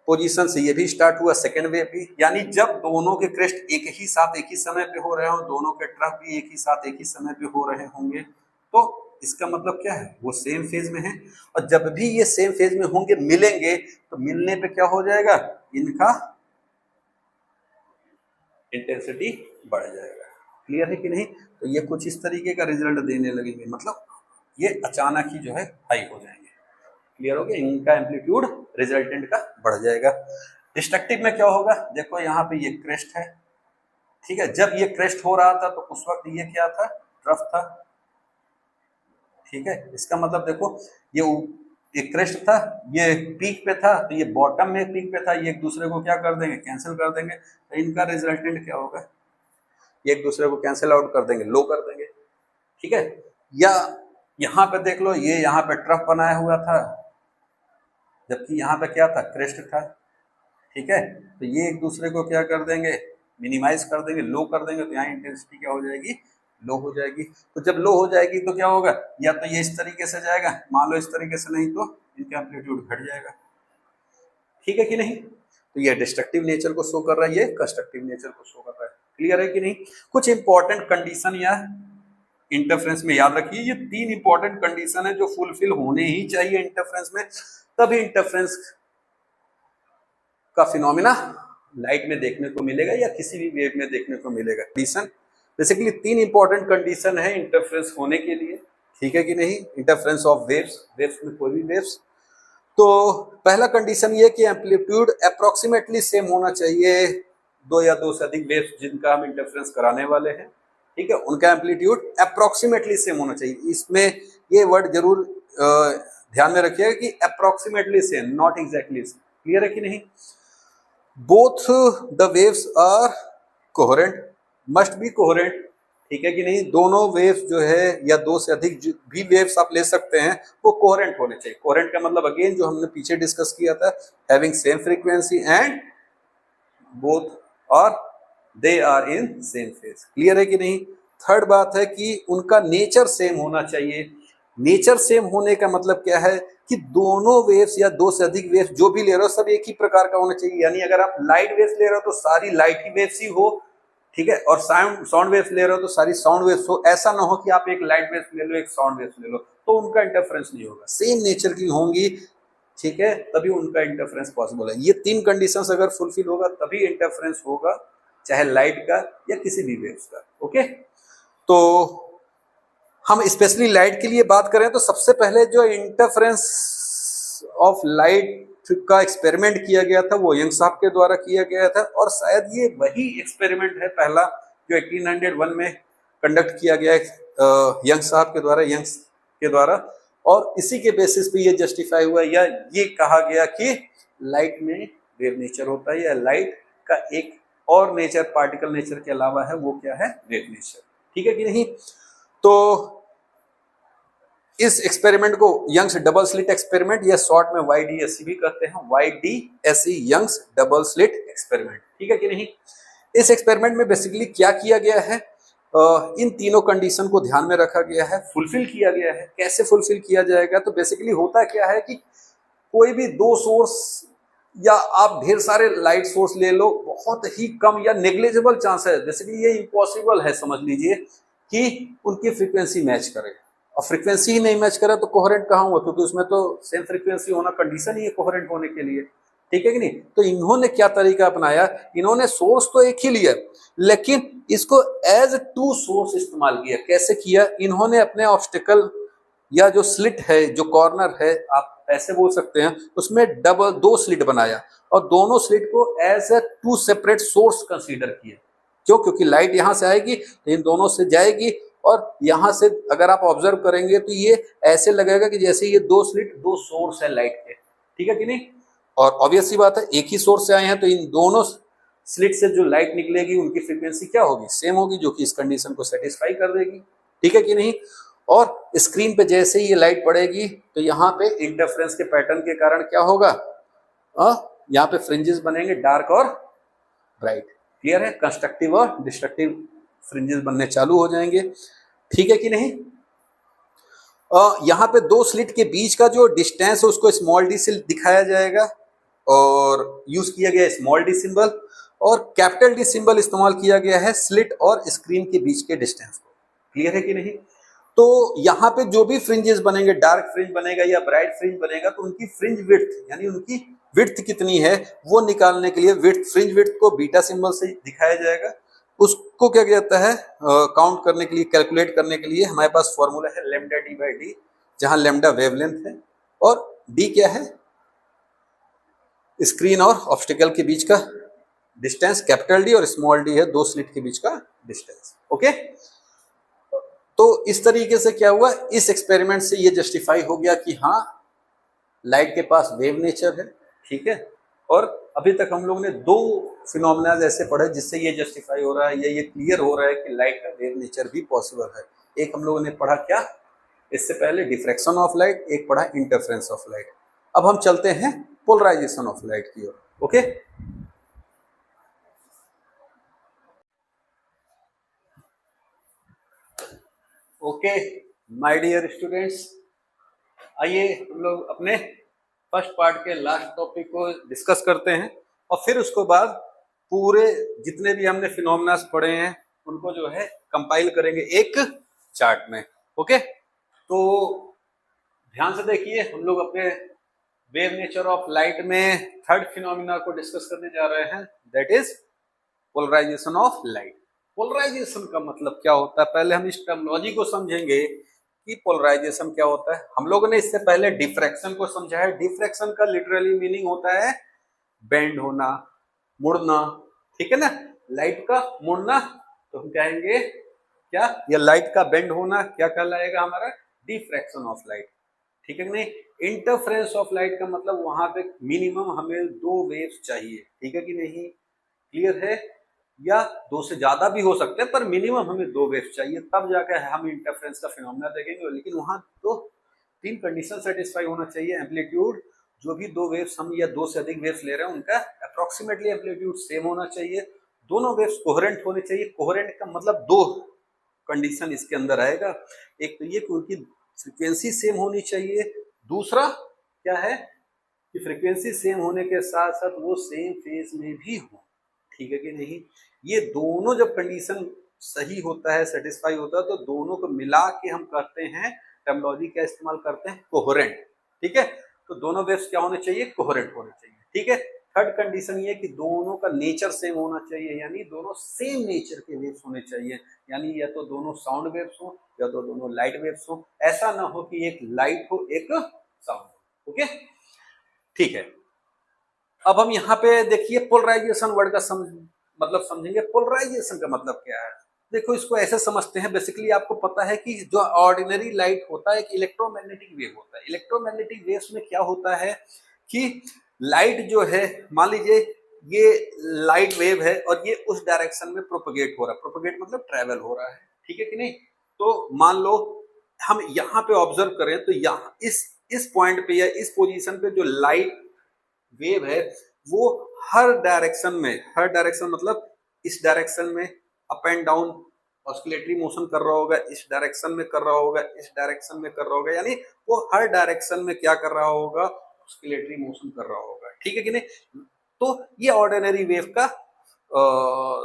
Speaker 1: पोजीशन से ये भी स्टार्ट हुआ सेकेंड वेव भी, यानी जब दोनों के क्रेस्ट एक ही साथ एक ही समय पे हो रहे हो, दोनों के ट्रफ भी एक ही साथ एक ही समय पे हो रहे होंगे, तो इसका मतलब क्या है, वो सेम फेज में है। और जब भी ये सेम फेज में होंगे, मिलेंगे, तो मिलने पे क्या हो जाएगा, इनका इंटेंसिटी बढ़ जाएगा। क्लियर है कि नहीं। तो ये कुछ इस तरीके का रिजल्ट देने लगेंगे, मतलब ये अचानक ही जो है हाई हो जाएंगे। क्लियर हो गया, इनका एम्पलीट्यूड रिजल्टेंट का बढ़ जाएगा। डिस्ट्रक्टिव में क्या होगा, देखो यहाँ पे ये क्रेस्ट है, ठीक है, जब ये क्रेस्ट हो रहा था तो उस वक्त ये क्या था, ट्रफ था, ठीक है। इसका मतलब देखो ये क्रेस्ट था, ये पीक पे था, तो ये बॉटम में पीक पे था, ये एक दूसरे को क्या कर देंगे, कैंसिल कर देंगे, तो इनका रिजल्टेंट क्या होगा, ये एक दूसरे को कैंसिल आउट कर देंगे, लो कर देंगे, ठीक है। या यहाँ पे देख लो, ये यहाँ पे ट्रफ बनाया हुआ था, जबकि यहाँ पे क्या था, क्रेस्ट था, ठीक है, तो ये एक दूसरे को क्या कर देंगे, मिनिमाइज कर देंगे, लो कर देंगे, तो यहाँ इंटेंसिटी क्या हो जाएगी, लो हो जाएगी। तो जब लो हो जाएगी तो क्या होगा, या तो ये इस तरीके से जाएगा, मान लो इस तरीके से, नहीं तो इनका एम्पलीट्यूड घट जाएगा, ठीक है कि नहीं। तो ये डिस्ट्रक्टिव नेचर को शो कर रहा है, ये कंस्ट्रक्टिव नेचर को शो कर रहा है। क्लियर है कि नहीं। कुछ इंपॉर्टेंट कंडीशन या इंटरफ्रेंस में याद रखिए, ये 3 इंपॉर्टेंट कंडीशन है जो फुलफिल होने ही चाहिए इंटरफ्रेंस में, तभी इंटरफ्रेंस का फिनोमिना लाइट में देखने को मिलेगा या किसी भी वेव में देखने को मिलेगा। कंडीशन बेसिकली 3 इंपॉर्टेंट कंडीशन है इंटरफ्रेंस होने के लिए, ठीक है कि नहीं। इंटरफ्रेंस ऑफ वेव्स, वेव्स में कोई भी वेव्स। तो पहला कंडीशन ये कि एम्पलीट्यूड अप्रोक्सीमेटली सेम होना चाहिए, 2 या 2 से अधिक वेव्स जिनका हम इंटरफ्रेंस कराने वाले हैं, ठीक है, उनका एम्पलीट्यूड अप्रोक्सीमेटली सेम होना चाहिए। इसमें ये वर्ड जरूर ध्यान में रखिएगा कि approximately same, not exactly same. Clear है कि नहीं। Both the waves are coherent, must be coherent, ठीक है कि नहीं। दोनों वेव्स जो है या 2 से अधिक भी वेव्स आप ले सकते हैं, वो कोहेरेंट होने चाहिए। कोहेरेंट का मतलब अगेन जो हमने पीछे डिस्कस किया था, having same frequency and both or they are in same phase. Clear है कि नहीं। थर्ड बात है कि उनका नेचर सेम होना चाहिए। नेचर सेम होने का मतलब क्या है कि दोनों वेव्स या 2 से अधिक वेव्स जो भी ले रहे हो सब एक ही प्रकार का होना चाहिए। यानी अगर आप लाइट वेव्स ले रहे हो तो सारी लाइट ही वेव्स ही हो, ठीक है, और साउंड वेव्स ले रहे हो तो सारी साउंड वेव्स हो। ऐसा ना हो कि आप एक लाइट वेव्स ले लो, एक साउंड वेव्स ले लो, तो उनका इंटरफेरेंस नहीं होगा। सेम नेचर की होंगी, ठीक है, तभी उनका इंटरफेरेंस पॉसिबल है। ये 3 कंडीशंस अगर फुलफिल होगा तभी इंटरफेरेंस होगा, चाहे लाइट का या किसी भी वेव्स का। ओके, तो हम स्पेशली लाइट के लिए बात करें तो सबसे पहले जो इंटरफेरेंस ऑफ लाइट का एक्सपेरिमेंट किया गया था वो यंग साहब के द्वारा किया गया था, और शायद ये वही एक्सपेरिमेंट है पहला जो 1801 में कंडक्ट किया गया यंग साहब के द्वारा, यंग्स के द्वारा, और इसी के बेसिस पे ये जस्टिफाई हुआ या ये कहा गया कि लाइट में वेव नेचर होता है, या लाइट का एक और नेचर पार्टिकल नेचर के अलावा है, वो क्या है, वेव नेचर। ठीक है कि नहीं। तो इस एक्सपेरिमेंट को यंग्स डबल स्लिट एक्सपेरिमेंट या शॉर्ट में YDSE भी कहते हैं, YDSE Young's double slit experiment. ठीक है कि नहीं। इस एक्सपेरिमेंट में बेसिकली क्या किया गया है, इन तीनों कंडीशन को ध्यान में रखा गया है, फुलफिल किया गया है। कैसे फुलफिल किया जाएगा, तो बेसिकली होता क्या है कि कोई भी 2 सोर्स या आप ढेर सारे लाइट सोर्स ले लो, बहुत ही कम या नेग्लिजिबल चांस है, बेसिकली ये इम्पॉसिबल है समझ लीजिए कि उनकी फ्रीक्वेंसी मैच करे, और फ्रीक्वेंसी ही नहीं मैच करे तो कोहेरेंट कहाँ हुआ, क्योंकि उसमें तो सेम फ्रीक्वेंसी होना कंडीशन ही है कोहेरेंट होने के लिए। ठीक है कि नहीं। तो इन्होंने क्या तरीका अपनाया, इन्होंने सोर्स तो एक ही लिया लेकिन इसको एज 2 सोर्स इस्तेमाल किया। कैसे किया, इन्होंने अपने ऑब्स्टिकल या जो स्लिट है, जो कॉर्नर है, आप ऐसे बोल सकते हैं, उसमें 2 स्लिट बनाया और दोनों स्लिट को एज 2 सेपरेट सोर्स कंसीडर किया। क्यों, क्योंकि लाइट यहां से आएगी तो इन दोनों से जाएगी
Speaker 2: और यहाँ से अगर आप ऑब्जर्व करेंगे तो ये ऐसे लगेगा कि जैसे ये दो स्लिट, दो सोर्स है लाइट के, ठीक है कि नहीं। और ऑब्वियस सी बात है, एक ही सोर्स से आए हैं तो इन दोनों स्लिट से जो लाइट निकलेगी उनकी फ्रीक्वेंसी क्या होगी, सेम होगी, जो कि इस कंडीशन को सेटिस्फाई कर देगी, ठीक है कि नहीं। और स्क्रीन पे जैसे ही ये लाइट पड़ेगी तो यहाँ पे इंटरफ्रेंस के पैटर्न के कारण क्या होगा, यहाँ पे फ्रिंजेस बनेंगे डार्क और ब्राइट, क्लियर है। कंस्ट्रक्टिव और डिस्ट्रक्टिव फ्रिंजेस बनने चालू हो जाएंगे, ठीक है कि नहीं। यहाँ पे दो स्लिट के बीच का जो डिस्टेंस है उसको स्मॉल डी से दिखाया जाएगा और यूज किया गया स्मॉल डी सिंबल, और कैपिटल डी सिंबल इस्तेमाल किया गया है स्लिट और स्क्रीन के बीच के डिस्टेंस को, क्लियर है कि नहीं। तो यहाँ पे जो भी फ्रिंजेस बनेंगे, डार्क फ्रिंज बनेगा या ब्राइट फ्रिंज बनेगा, तो उनकी फ्रिंज विड्थ यानी उनकी विड्थ कितनी है वो निकालने के लिए विड्थ, फ्रिंज विड्थ को बीटा सिंबल से दिखाया जाएगा। उसको क्या कहता है, काउंट करने के लिए, कैलकुलेट करने के लिए हमारे पास फॉर्मूला है लैम्डा डी बाई डी, जहां लैम्डा वेवलेंथ है और डी क्या है, स्क्रीन और ऑब्स्टिकल के बीच का डिस्टेंस, कैपिटल डी, और स्मॉल डी है दो स्लिट के बीच का डिस्टेंस, ओके। तो इस तरीके से क्या हुआ, इस एक्सपेरिमेंट से ये जस्टिफाई हो गया कि हाँ लाइट के पास वेव नेचर है, ठीक है। और अभी तक हम लोग ने दो फिनोमेना ऐसे पढ़े जिससे ये जस्टिफाई हो रहा है या ये क्लियर हो रहा है कि लाइट का वेव नेचर भी पॉसिबल है। एक हम लोगों ने पढ़ा क्या इससे पहले, डिफ्रैक्शन ऑफ लाइट, एक पढ़ा इंटरफेरेंस ऑफ लाइट। अब हम चलते हैं पोलराइजेशन ऑफ लाइट की ओर, okay. Okay my dear students, आइए हम लोग अपने फर्स्ट पार्ट के लास्ट टॉपिक को डिस्कस करते हैं और फिर उसके बाद पूरे जितने भी हमने फिनोमेनास पढ़े हैं उनको जो है कंपाइल करेंगे एक चार्ट में, ओके। तो ध्यान से देखिए, हम लोग अपने वेव नेचर ऑफ लाइट में थर्ड फिनोमेना को डिस्कस करने जा रहे हैं, that is polarisation of light. Polarisation का मतलब क्या होता है, पहले हम इस टर्मिनोलॉजी को समझेंगे कि पोलराइजेशन क्या होता है। हम लोगों ने इससे पहले डिफ्रैक्शन को समझा है। डिफ्रैक्शन का लिटरली मीनिंग होता है बेंड होना, मुड़ना, ठीक है ना। लाइट का मुड़ना तो हम कहेंगे क्या, या लाइट का बेंड होना क्या कहलाएगा हमारा, डिफ्रैक्शन ऑफ लाइट, ठीक है कि नहीं। इंटरफेरेंस ऑफ लाइट का मतलब वहां पे मिनिमम हमें दो वेव्स चाहिए, ठीक है कि नहीं, क्लियर है। या दो से ज्यादा भी हो सकते हैं पर मिनिमम हमें दो वेव्स चाहिए, तब जाकर हम इंटरफेरेंस का फिनोमेना देखेंगे। लेकिन वहां तो तीन कंडीशन सेटिस्फाई होना चाहिए, एम्पलीट्यूड, जो भी दो वेव्स हम या दो से अधिक वेव्स ले रहे हैं उनका अप्रोक्सीमेटली एम्पलीट्यूड सेम होना चाहिए, दोनों वेव्स कोहेरेंट होने चाहिए। कोहेरेंट का मतलब दो कंडीशन इसके अंदर आएगा, एक तो ये कि उनकी फ्रीक्वेंसी सेम होनी चाहिए, दूसरा क्या है कि फ्रीक्वेंसी सेम होने के साथ साथ वो सेम फेज में भी हो, ठीक है कि नहीं। ये दोनों जब कंडीशन सही होता है, सेटिस्फाई होता है, तो दोनों को मिला के हम कहते हैं, टर्मिनोलॉजी का इस्तेमाल करते हैं कोहेरेंट, ठीक है। तो दोनों वेव्स क्या होने चाहिए, कोहेरेंट होने चाहिए, ठीक है। थर्ड कंडीशन ये कि दोनों का नेचर सेम होना चाहिए, यानी दोनों सेम नेचर के वेव्स होने चाहिए, यानी या तो दोनों साउंड वेव्स हो या तो दोनों लाइट वेव्स हो। ऐसा ना हो कि एक लाइट हो एक साउंड हो, ओके, ठीक है। अब हम यहाँ पे देखिए पोलराइजेशन वर्ड का मतलब समझेंगे। पोलराइजेशन का मतलब क्या है, देखो इसको ऐसे समझते हैं, बेसिकली आपको पता है कि जो ऑर्डिनरी लाइट होता है एक इलेक्ट्रोमैग्नेटिक वेव होता है। इलेक्ट्रोमैग्नेटिक वेव्स में क्या होता है कि लाइट जो है, मान लीजिए ये लाइट वेव है और ये उस डायरेक्शन में प्रोपगेट हो रहा है, प्रोपगेट मतलब ट्रेवल हो रहा है, ठीक है कि नहीं। तो मान लो हम यहाँ पे ऑब्जर्व करें तो यहाँ इस पॉइंट पे या इस पोजीशन पे जो लाइट वेव है वो हर डायरेक्शन मतलब इस डायरेक्शन में up and down oscillatory motion कर रहा होगा, इस डायरेक्शन में कर रहा होगा, इस डायरेक्शन में कर रहा होगा, यानी वो हर डायरेक्शन में क्या कर रहा होगा, ऑस्किलेटरी मोशन कर रहा होगा, ठीक है कि नहीं। तो ये ऑर्डिनरी वेव का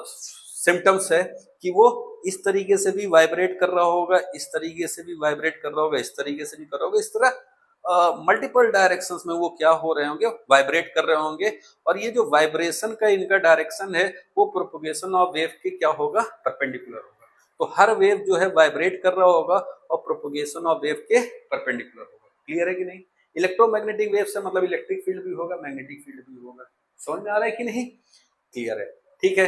Speaker 2: सिम्टम्स है कि वो इस तरीके से भी वाइब्रेट कर रहा होगा, इस तरीके से भी वाइब्रेट कर रहा होगा, इस तरीके से भी कर रहा होगा, इस तरह मल्टीपल डायरेक्शंस में वो क्या हो रहे होंगे, वाइब्रेट कर रहे होंगे। और ये जो वाइब्रेशन का इनका डायरेक्शन है वो प्रोपगेशन ऑफ वेव के क्या होगा, परपेंडिकुलर होगा। तो हर वेव जो है वाइब्रेट कर रहा होगा और प्रोपगेशन ऑफ वेव के परपेंडिकुलर होगा, क्लियर है कि नहीं। इलेक्ट्रोमैग्नेटिक वेव से मतलब इलेक्ट्रिक फील्ड भी होगा, मैग्नेटिक फील्ड भी होगा, समझ में आ रहा है कि नहीं, क्लियर है, ठीक है।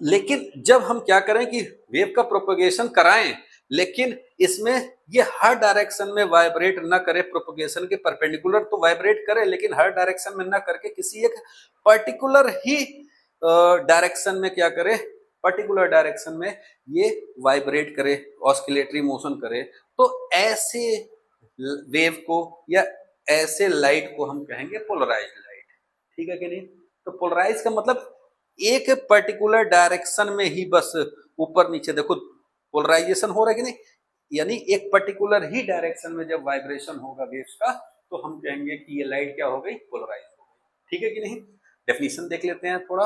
Speaker 2: लेकिन जब हम क्या करें कि वेव का प्रोपगेशन कराएं, लेकिन इसमें ये हर डायरेक्शन में वाइब्रेट ना करे, प्रोपगेशन के परपेंडिकुलर तो वाइब्रेट करे, लेकिन हर डायरेक्शन में ना करके किसी एक पर्टिकुलर ही डायरेक्शन में क्या करे, पर्टिकुलर डायरेक्शन में ये वाइब्रेट करे, ऑस्किलेटरी मोशन करे। तो ऐसे वेव को या ऐसे लाइट को हम कहेंगे पोलराइज्ड लाइट। ठीक है कि नहीं? तो पोलराइज का मतलब एक पर्टिकुलर डायरेक्शन में ही बस ऊपर नीचे, देखो पोलराइजेशन हो रहा है कि नहीं, यानी एक पर्टिकुलर ही डायरेक्शन में जब वाइब्रेशन होगा वेव्स का तो हम कहेंगे कि ये लाइट क्या हो गई, पोलराइज हो गई। ठीक है कि नहीं? डेफिनेशन देख लेते हैं थोड़ा।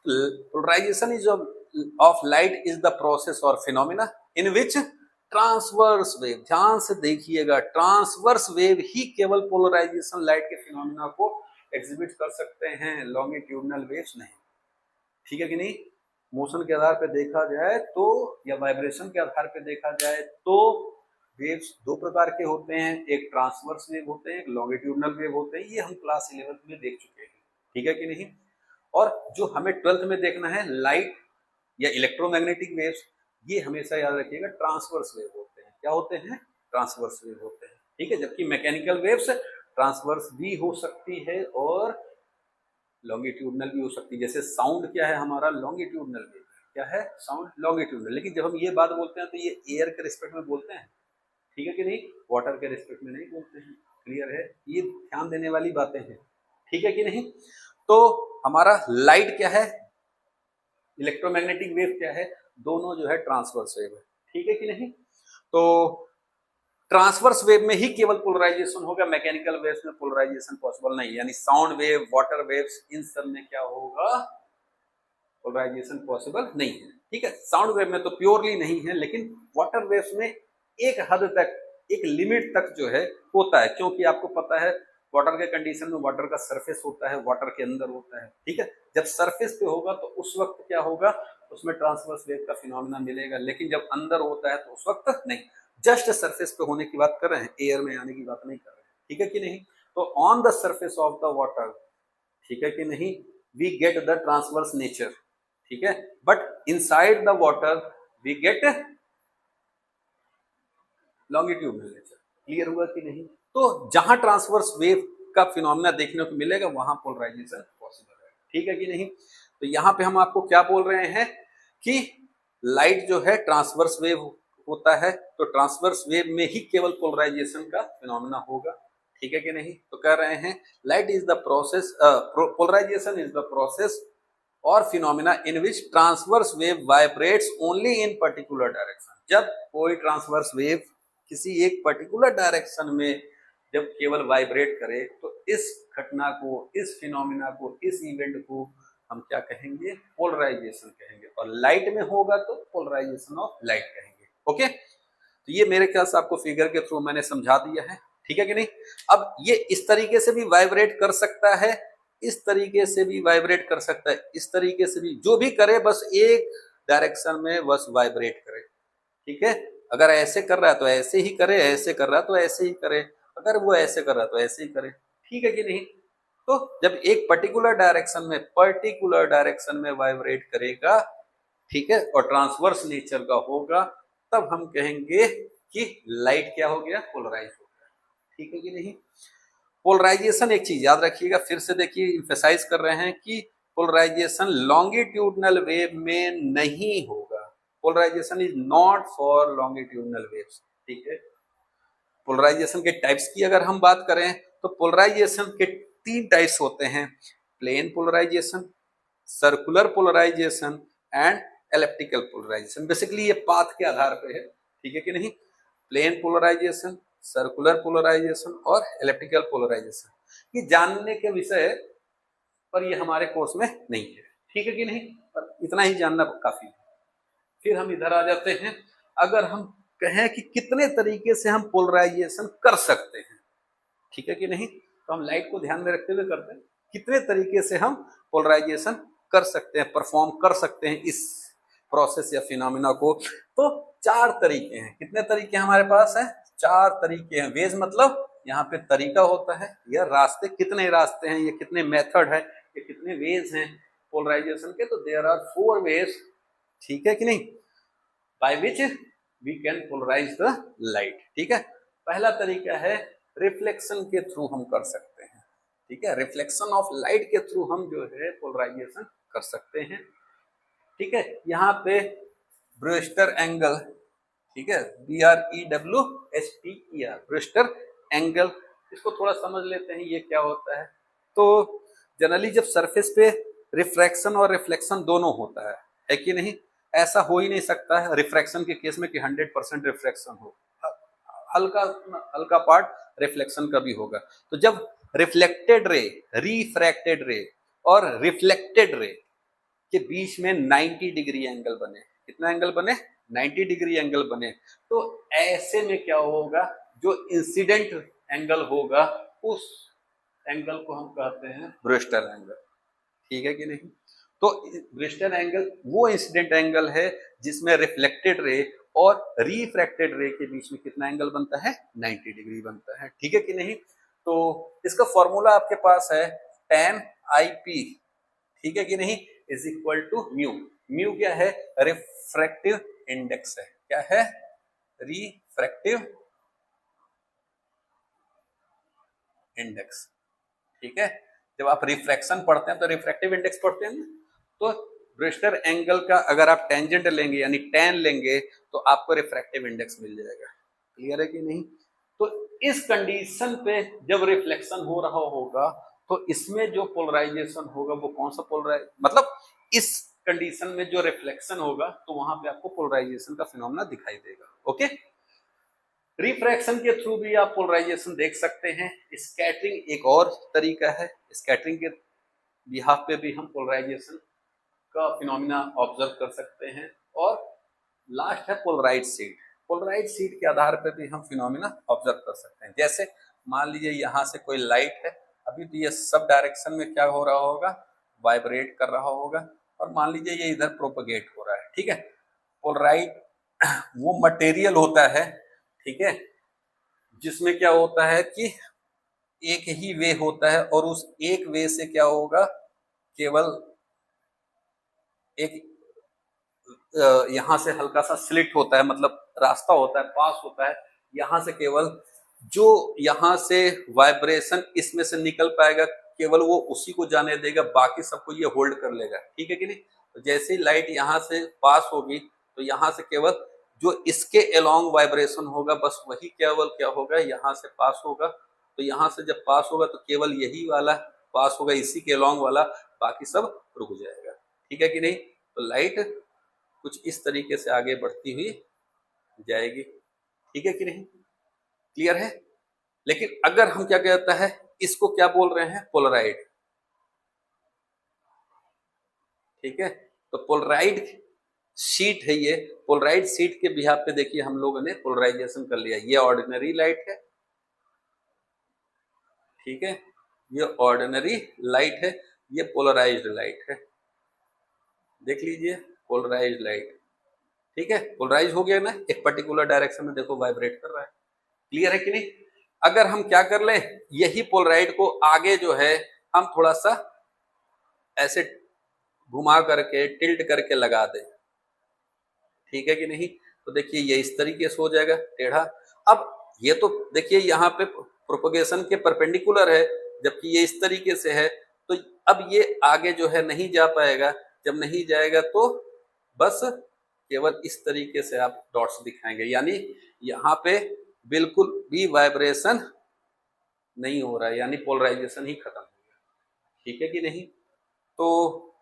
Speaker 2: Polarization is of light is the process or phenomena in which transverse wave, ध्यान से देखिएगा, ट्रांसवर्स वेव ही केवल पोलराइजेशन लाइट के फिनोमिना को एग्जिबिट कर सकते हैं, लॉन्गिट्यूडनल वेव्स नहीं। ठीक है कि नहीं? मोशन के आधार पर देखा जाए तो या वाइब्रेशन के आधार पर देखा जाए तो वेव्स दो प्रकार के होते हैं, एक ट्रांसवर्स वेव होते हैं, एक लॉन्गिट्यूडनल वेव होते हैं। ये हम क्लास 11th में देख चुके हैं। ठीक है कि नहीं? और जो हमें 12th में देखना है, लाइट या इलेक्ट्रोमैग्नेटिक वेव्स, ये हमेशा याद रखिएगा ट्रांसवर्स वेव होते हैं। क्या होते हैं? ट्रांसवर्स वेव होते हैं। ठीक है? जबकि मैकेनिकल वेव्स ट्रांसवर्स भी हो सकती है और लॉन्गिट्यूडनल भी हो सकती है। जैसे साउंड क्या है हमारा, लॉन्गिट्यूडनल वेव। क्या है? Sound longitudinal. लेकिन जब हम ये बात बोलते हैं तो ये एयर के रिस्पेक्ट में बोलते हैं। ठीक है कि नहीं? वाटर के रिस्पेक्ट में नहीं बोलते हैं। क्लियर है? ये ध्यान देने वाली बातें हैं। ठीक है कि नहीं? तो हमारा लाइट क्या है, इलेक्ट्रोमैग्नेटिक वेव क्या है, दोनों जो है ट्रांसवर्स वेव है। ठीक है कि नहीं? तो ट्रांसवर्स वेव में ही केवल पोलराइजेशन होगा, मैकेनिकल वेव्स में पोलराइजेशन पॉसिबल नहीं। यानी साउंड वेव, वाटर वेव्स, इन सब में क्या होगा, पोलराइजेशन पॉसिबल नहीं है। ठीक है? साउंड वेव में तो प्योरली नहीं है, लेकिन वाटर वेव्स में एक हद तक, एक लिमिट तक जो है होता है, क्योंकि आपको पता है वाटर के कंडीशन में वाटर का सरफेस होता है, वाटर के अंदर होता है। ठीक है? जब सरफेस पे होगा तो उस वक्त क्या होगा, उसमें ट्रांसवर्स वेव का फिनोमिना मिलेगा, लेकिन जब अंदर होता है तो उस वक्त नहीं। जस्ट सरफेस पे होने की बात कर रहे हैं, एयर में आने की बात नहीं कर रहे हैं। ठीक है कि नहीं? तो on the surface of the water, ठीक है कि नहीं, we get the transverse nature. ठीक है? But inside the water we get longitudinal nature. Clear हुआ कि नहीं? तो जहां ट्रांसवर्स वेव का फिनोमिना देखने को मिलेगा वहां पोलराइजेशन पॉसिबल है। ठीक है कि नहीं? तो यहां पे हम आपको क्या बोल रहे हैं कि लाइट जो है ट्रांसवर्स वेव होता है, तो ट्रांसवर्स वेव में ही केवल पोलराइजेशन का फिनोमिना होगा। ठीक है कि नहीं? तो कह रहे हैं light is the process, polarization is the process or phenomena in which transverse wave vibrates only in particular direction. जब कोई ट्रांसवर्स वेव किसी एक पर्टिकुलर डायरेक्शन में जब केवल वाइब्रेट करे तो इस घटना को, इस फिनोमिना को, इस इवेंट को हम क्या कहेंगे, पोलराइजेशन कहेंगे। और लाइट में होगा तो पोलराइजेशन ऑफ लाइट कहेंगे। ओके? तो ये मेरे ख्याल से आपको फिगर के थ्रू मैंने समझा दिया है। ठीक है कि नहीं? अब ये इस तरीके से भी वाइब्रेट कर सकता है, इस तरीके से भी वाइब्रेट कर सकता है, इस तरीके से भी, जो भी करे बस एक डायरेक्शन में बस वाइब्रेट करे। ठीक है? अगर ऐसे कर रहा है तो ऐसे ही करे, ऐसे कर रहा है तो ऐसे ही करे, अगर वो ऐसे कर रहा है तो ऐसे ही करे। ठीक है कि नहीं? तो जब एक पर्टिकुलर डायरेक्शन में वाइब्रेट करेगा, ठीक है, और ट्रांसवर्स नेचर का होगा, तब हम कहेंगे कि लाइट क्या हो गया, पोलराइज हो गया। ठीक है कि नहीं? पोलराइजेशन एक चीज याद रखिएगा, फिर से देखिए, इंफेसाइज कर रहे हैं कि पोलराइजेशन लॉन्गिट्यूडनल वेव में नहीं होगा। Polarisation is not for longitudinal waves. ठीक है? पोलराइजेशन के टाइप्स की अगर हम बात करें तो पोलराइजेशन के 3 टाइप्स होते हैं, plane polarisation, circular polarisation and elliptical polarisation. Basically ये पाथ के आधार पे है। ठीक है कि नहीं? प्लेन पोलराइजेशन, सर्कुलर पोलराइजेशन और एलिप्टिकल पोलराइजेशन। ये जानने के विषय पर ये हमारे कोर्स में नहीं है। ठीक है कि नहीं? पर इतना ही जानना काफी है। फिर हम इधर आ जाते हैं, अगर हम कहें कि कितने तरीके से हम पोलराइजेशन कर सकते हैं, ठीक है कि नहीं, तो हम लाइट को ध्यान में रखते हुए करते हैं, कितने तरीके से हम पोलराइजेशन कर सकते हैं, परफॉर्म कर सकते हैं इस प्रोसेस या फिनोमिना को। तो 4 तरीके हैं। कितने तरीके हमारे पास हैं? 4 तरीके हैं। वेज मतलब यहाँ पे तरीका होता है, या रास्ते, कितने रास्ते हैं, ये कितने मेथड है, ये कितने वेज हैं पोलराइजेशन के। तो देयर आर 4 वेज। ठीक है कि नहीं? By which we can polarise the light. ठीक है, पहला तरीका है रिफ्लेक्शन के थ्रू हम कर सकते हैं। ठीक है, रिफ्लेक्शन ऑफ लाइट के थ्रू हम जो है पोलराइजेशन कर सकते हैं। ठीक है, यहाँ पे ब्रूस्टर एंगल, ठीक है, BREWSTER, ब्रूस्टर एंगल, इसको थोड़ा समझ लेते हैं ये क्या होता है। तो जनरली जब सरफेस पे रिफ्रैक्शन और रिफ्लेक्शन दोनों होता है कि नहीं, ऐसा हो ही नहीं सकता है रिफ्रैक्शन के केस में कि 100% रिफ्रैक्शन हो, हल्का हल्का पार्ट रिफ्लेक्शन का भी होगा। तो जब रिफ्लेक्टेड रे, रिफ्रैक्टेड रे और रिफ्लेक्टेड रे के बीच में 90 डिग्री एंगल बने, कितना एंगल बने, 90 डिग्री एंगल बने, तो ऐसे में क्या होगा, जो इंसिडेंट एंगल होगा उस एंगल को हम कहते हैं ब्रूस्टर एंगल। ठीक है कि नहीं। तो ब्रूस्टर एंगल वो इंसिडेंट एंगल है जिसमें रिफ्लेक्टेड रे और रिफ्रैक्टेड रे के बीच में कितना एंगल बनता है, 90 डिग्री बनता है। ठीक है कि नहीं। तो इसका फॉर्मूला आपके पास है tan IP, ठीक है कि नहीं, is equal to mu. Mu क्या है, रिफ्रैक्टिव इंडेक्स है। क्या है, रिफ्रैक्टिव इंडेक्स। ठीक है, जब आप रिफ्रैक्शन पढ़ते हैं तो रिफ्रैक्टिव इंडेक्स पढ़ते हैं ना, तो ब्रूस्टर एंगल का अगर आप टेंजेंट लेंगे यानी tan लेंगे तो आपको रिफ्रैक्टिव इंडेक्स मिल जाएगा। क्लियर है कि नहीं। तो इस कंडीशन पे जब रिफ्लेक्शन हो रहा होगा तो इसमें जो पोलराइजेशन होगा वो कौन सा पोलराइज, मतलब इस कंडीशन में जो रिफ्लेक्शन होगा तो वहां पे आपको पोलराइजेशन का फिनोमेना दिखाई देगा। ओके, रिफ्रैक्शन के थ्रू भी आप पोलराइजेशन देख सकते हैं। स्कैटरिंग एक और तरीका है, स्कैटरिंग के बिहाफ पे भी हम पोलराइजेशन का फिनोमेना ऑब्जर्व कर सकते हैं। और लास्ट है पोलराइज सीट। पोलराइज सीट के आधार पर भी हम फिनोमेना ऑब्जर्व कर सकते हैं। जैसे मान लीजिए यहाँ से कोई लाइट है, अभी तो ये सब डायरेक्शन में क्या हो रहा होगा, वाइब्रेट कर रहा होगा, और मान लीजिए ये इधर प्रोपगेट हो रहा है। ठीक है, पोलराइज वो मटेरियल होता है, ठीक है, जिसमें क्या होता है कि एक ही वे होता है और उस एक वे से क्या होगा, केवल एक यहां से हल्का सा स्लिट होता है, मतलब रास्ता होता है, पास होता है, यहां से केवल जो यहां से वाइब्रेशन इसमें से निकल पाएगा केवल वो उसी को जाने देगा, बाकी सबको ये होल्ड कर लेगा। ठीक है कि नहीं। तो जैसे ही लाइट यहां से पास होगी तो यहां से केवल जो इसके अलोंग वाइब्रेशन होगा बस वही केवल क्या होगा, यहाँ से पास होगा। तो यहाँ से जब पास होगा तो केवल यही वाला पास होगा, इसी के अलोंग वाला, बाकी सब रुक जाएगा। ठीक है कि नहीं। तो लाइट कुछ इस तरीके से आगे बढ़ती हुई जाएगी। ठीक है कि नहीं, क्लियर है। लेकिन अगर हम क्या कहता है, इसको क्या बोल रहे हैं, पोलराइड। ठीक है, तो पोलराइड शीट है ये। पोलराइड शीट के बिहाफ पे देखिए हम लोगों ने पोलराइजेशन कर लिया। ये ऑर्डिनरी लाइट है, ठीक है, ये ऑर्डिनरी लाइट है, ये पोलराइज्ड लाइट है। देख लीजिए पोलराइज्ड लाइट, ठीक है, पोलराइज हो गया ना, एक पर्टिकुलर डायरेक्शन में देखो वाइब्रेट कर रहा है। क्लियर है कि नहीं। अगर हम क्या कर ले, यही पोलराइड को आगे जो है हम थोड़ा सा ऐसे घुमा करके टिल्ट करके लगा दें, ठीक है कि नहीं, तो देखिए ये इस तरीके से हो जाएगा टेढ़ा। अब ये तो देखिए यहाँ पे प्रोपगेशन के परपेंडिकुलर है, जबकि ये इस तरीके से है, तो अब ये आगे जो है नहीं जा पाएगा। जब नहीं जाएगा तो बस केवल इस तरीके से आप डॉट्स दिखाएंगे, यानी यहाँ पे बिल्कुल भी वाइब्रेशन नहीं हो रहा है, यानी पोलराइजेशन ही खत्म हो गया। ठीक है कि नहीं। तो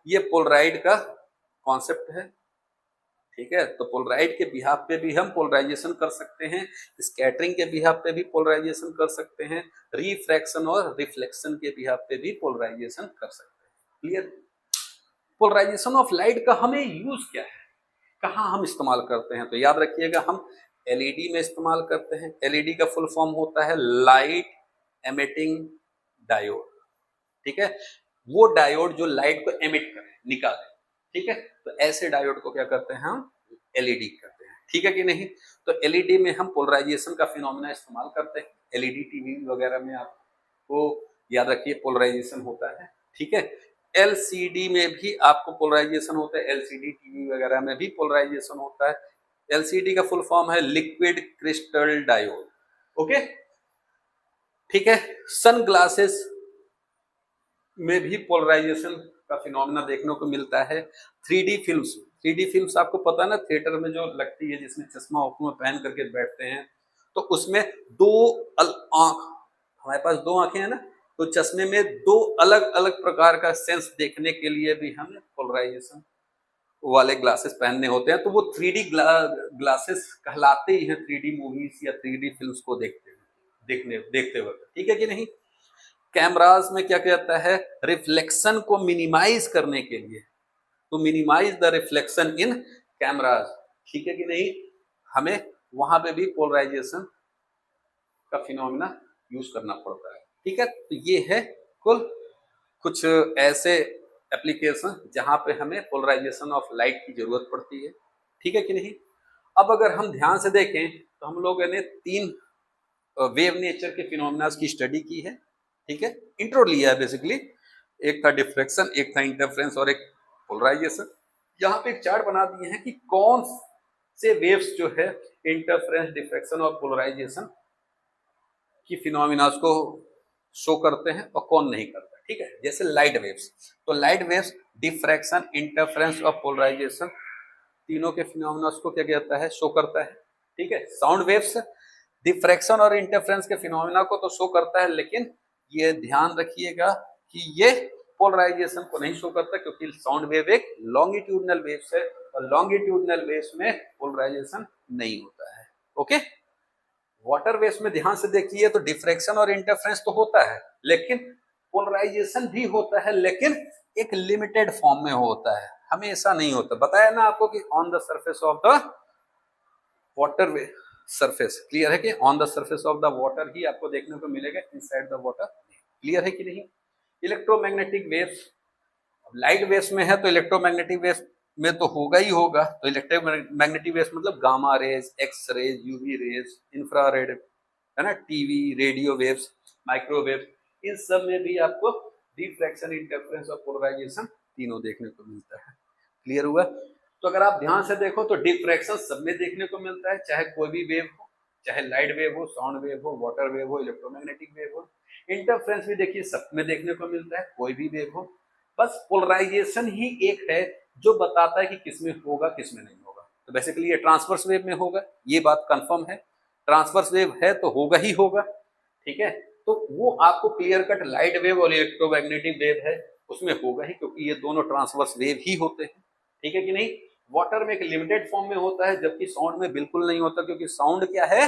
Speaker 2: ये पोलराइड का कॉन्सेप्ट है। ठीक है, तो पोलराइड के बिहाफ पे भी हम पोलराइजेशन कर सकते हैं, स्कैटरिंग के बिहाफ पे भी पोलराइजेशन कर सकते हैं, रिफ्रैक्शन और रिफ्लेक्शन के बिहाफ पे भी पोलराइजेशन कर सकते हैं। क्लियर। पोलराइजेशन ऑफ लाइट का हमें यूज क्या है, कहाँ हम इस्तेमाल करते हैं, तो याद रखिएगा हम एलईडी में इस्तेमाल करते हैं। एलईडी का फुल फॉर्म होता है लाइट एमिटिंग डायोड। ठीक है, वो डायोड जो लाइट को एमिट करे, निकाले। ठीक है, तो ऐसे डायोड को क्या करते हैं हम, एलईडी करते हैं। ठीक है कि नहीं। तो एलईडी में हम पोलराइजेशन का फिनोमेना इस्तेमाल करते हैं। एलईडी टीवी वगैरह में आपको याद रखिए पोलराइजेशन होता है। ठीक है, एलसीडी में भी आपको पोलराइजेशन होता है, एलसीडी टीवी वगैरह में भी पोलराइजेशन होता है। LCD का फुल फॉर्म है लिक्विड क्रिस्टल डायोड। ओके, ठीक है। सन ग्लासेस में भी पोलराइजेशन का फिनोमेना देखने को मिलता है। 3D फिल्म्स, 3D फिल्म्स आपको पता है ना, थिएटर में जो लगती है जिसमें चश्मा उतना पहन करके बैठते हैं, तो उसमें दो आंख, हमारे पास दो आंखें हैं ना, तो चश्मे में दो अलग अलग प्रकार का सेंस देखने के लिए भी हमें पोलराइजेशन वाले ग्लासेस पहनने होते हैं। तो वो 3D ग्लासेस कहलाते ही हैं 3D मूवीज या 3D फिल्म्स को देखते वक्त, ठीक है कि नहीं। कैमराज में क्या कहता है, रिफ्लेक्शन को मिनिमाइज करने के लिए, to minimise the reflection in cameras, ठीक है कि नहीं, हमें वहां पे भी पोलराइजेशन का फिनोमेना यूज करना पड़ता है, ठीक है। तो ये है कुल कुछ ऐसे एप्लीकेशन जहां पे हमें पोलराइजेशन ऑफ लाइट की जरूरत पड़ती है, ठीक है कि नहीं। अब अगर हम ध्यान से देखें तो हम लोगों ने 3 वेव नेचर के फिनोमेना की स्टडी की है, ठीक है, इंट्रो लिया है बेसिकली। एक था डिफ्रेक्शन, एक था इंटरफेरेंस और एक पोलराइजेशन। यहाँ पे एक चार्ट बना दिए हैं कि कौन से वेव्स जो है इंटरफेरेंस, डिफ्रेक्शन और पोलराइजेशन की फिनोमेना को शो करते हैं और कौन नहीं करता, ठीक है। जैसे लाइट वेव्स, तो लाइट वेव्स डिफ्रैक्शन, इंटरफेरेंस और पोलराइजेशन तीनों के फिनोमेना को क्या कहता है, शो करता है, ठीक है। साउंड वेव्स डिफ्रैक्शन और इंटरफेरेंस के फिनोमेना को तो शो करता है, लेकिन ये ध्यान रखिएगा कि ये पोलराइजेशन को नहीं शो करता, क्योंकि साउंड वेव एक लॉन्गिट्यूडनल वेव्स है और लॉन्गिट्यूडनल वेव्स में पोलराइजेशन नहीं होता है। ओके, वाटर वेव्स में ध्यान से देखिए तो डिफ्रैक्शन और इंटरफेरेंस तो होता है, लेकिन पोलराइजेशन भी होता है, लेकिन एक लिमिटेड फॉर्म में होता है, हमेशा नहीं होता। बताया ना आपको कि on the surface of the water wave surface, clear है कि on the surface of the water ही आपको देखने को मिलेगा, इनसाइड द वाटर, क्लियर है कि नहीं। इलेक्ट्रोमैग्नेटिक वेव्स, लाइट वेव्स में है तो इलेक्ट्रोमैग्नेटिक वेव्स में तो होगा ही होगा, तो इलेक्ट्रोमैग्नेटिक वेव्स मतलब gamma rays, X rays, UV rays, infrared, है ना, टीवी, रेडियो वेव्स, माइक्रोवेव, इन सब में भी आपको डिफ्रैक्शन, इंटरफेरेंस और पोलराइजेशन तीनों देखने को मिलता है, क्लियर हुआ। तो अगर आप ध्यान से देखो तो डिफ्रैक्शन सब में देखने को मिलता है, चाहे कोई भी वेव हो, चाहे लाइट वेव हो, साउंड वेव हो, वाटर वेव हो, इलेक्ट्रोमैग्नेटिक वेव हो। इंटरफेरेंस भी देखिए सब में देखने को मिलता है, कोई भी वेव हो। बस पोलराइजेशन ही एक है जो बताता है कि किसमें होगा किसमें नहीं होगा। तो बेसिकली ये ट्रांसवर्स वेव में होगा, ये बात कंफर्म है, ट्रांसवर्स वेव है तो होगा ही होगा, ठीक है। तो वो आपको क्लियर कट लाइट वेव और इलेक्ट्रोमैग्नेटिक वेव है उसमें होगा ही, क्योंकि ये दोनों ट्रांसवर्स वेव ही होते हैं, ठीक है कि नहीं। वाटर में एक लिमिटेड फॉर्म में होता है, जबकि साउंड में बिल्कुल नहीं होता, क्योंकि साउंड क्या है,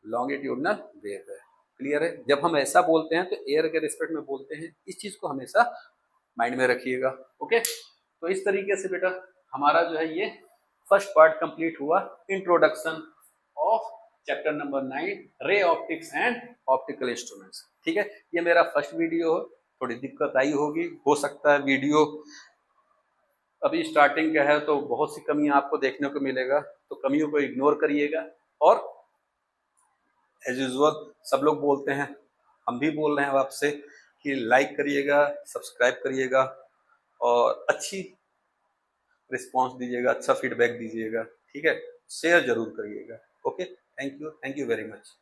Speaker 2: लॉन्गिट्यूडनल वेव है, क्लियर है। जब हम ऐसा बोलते हैं तो एयर के रिस्पेक्ट में बोलते हैं, इस चीज को हमेशा माइंड में रखिएगा। ओके, तो इस तरीके से बेटा हमारा जो है ये फर्स्ट पार्ट कंप्लीट हुआ, introduction of chapter number 9 ray optics and optical instruments, ठीक है। ये मेरा फर्स्ट वीडियो है, थोड़ी दिक्कत आई होगी, हो सकता है वीडियो अभी स्टार्टिंग का है तो बहुत सी कमियां आपको देखने को मिलेगा, तो कमियों को इग्नोर करिएगा। और एज यूजुअल सब लोग बोलते हैं, हम भी बोल रहे हैं आपसे कि लाइक करिएगा, सब्सक्राइब करिएगा और अच्छी रिस्पांस दीजिएगा, अच्छा फीडबैक दीजिएगा, ठीक है। शेयर जरूर करिएगा। Okay, thank you very much.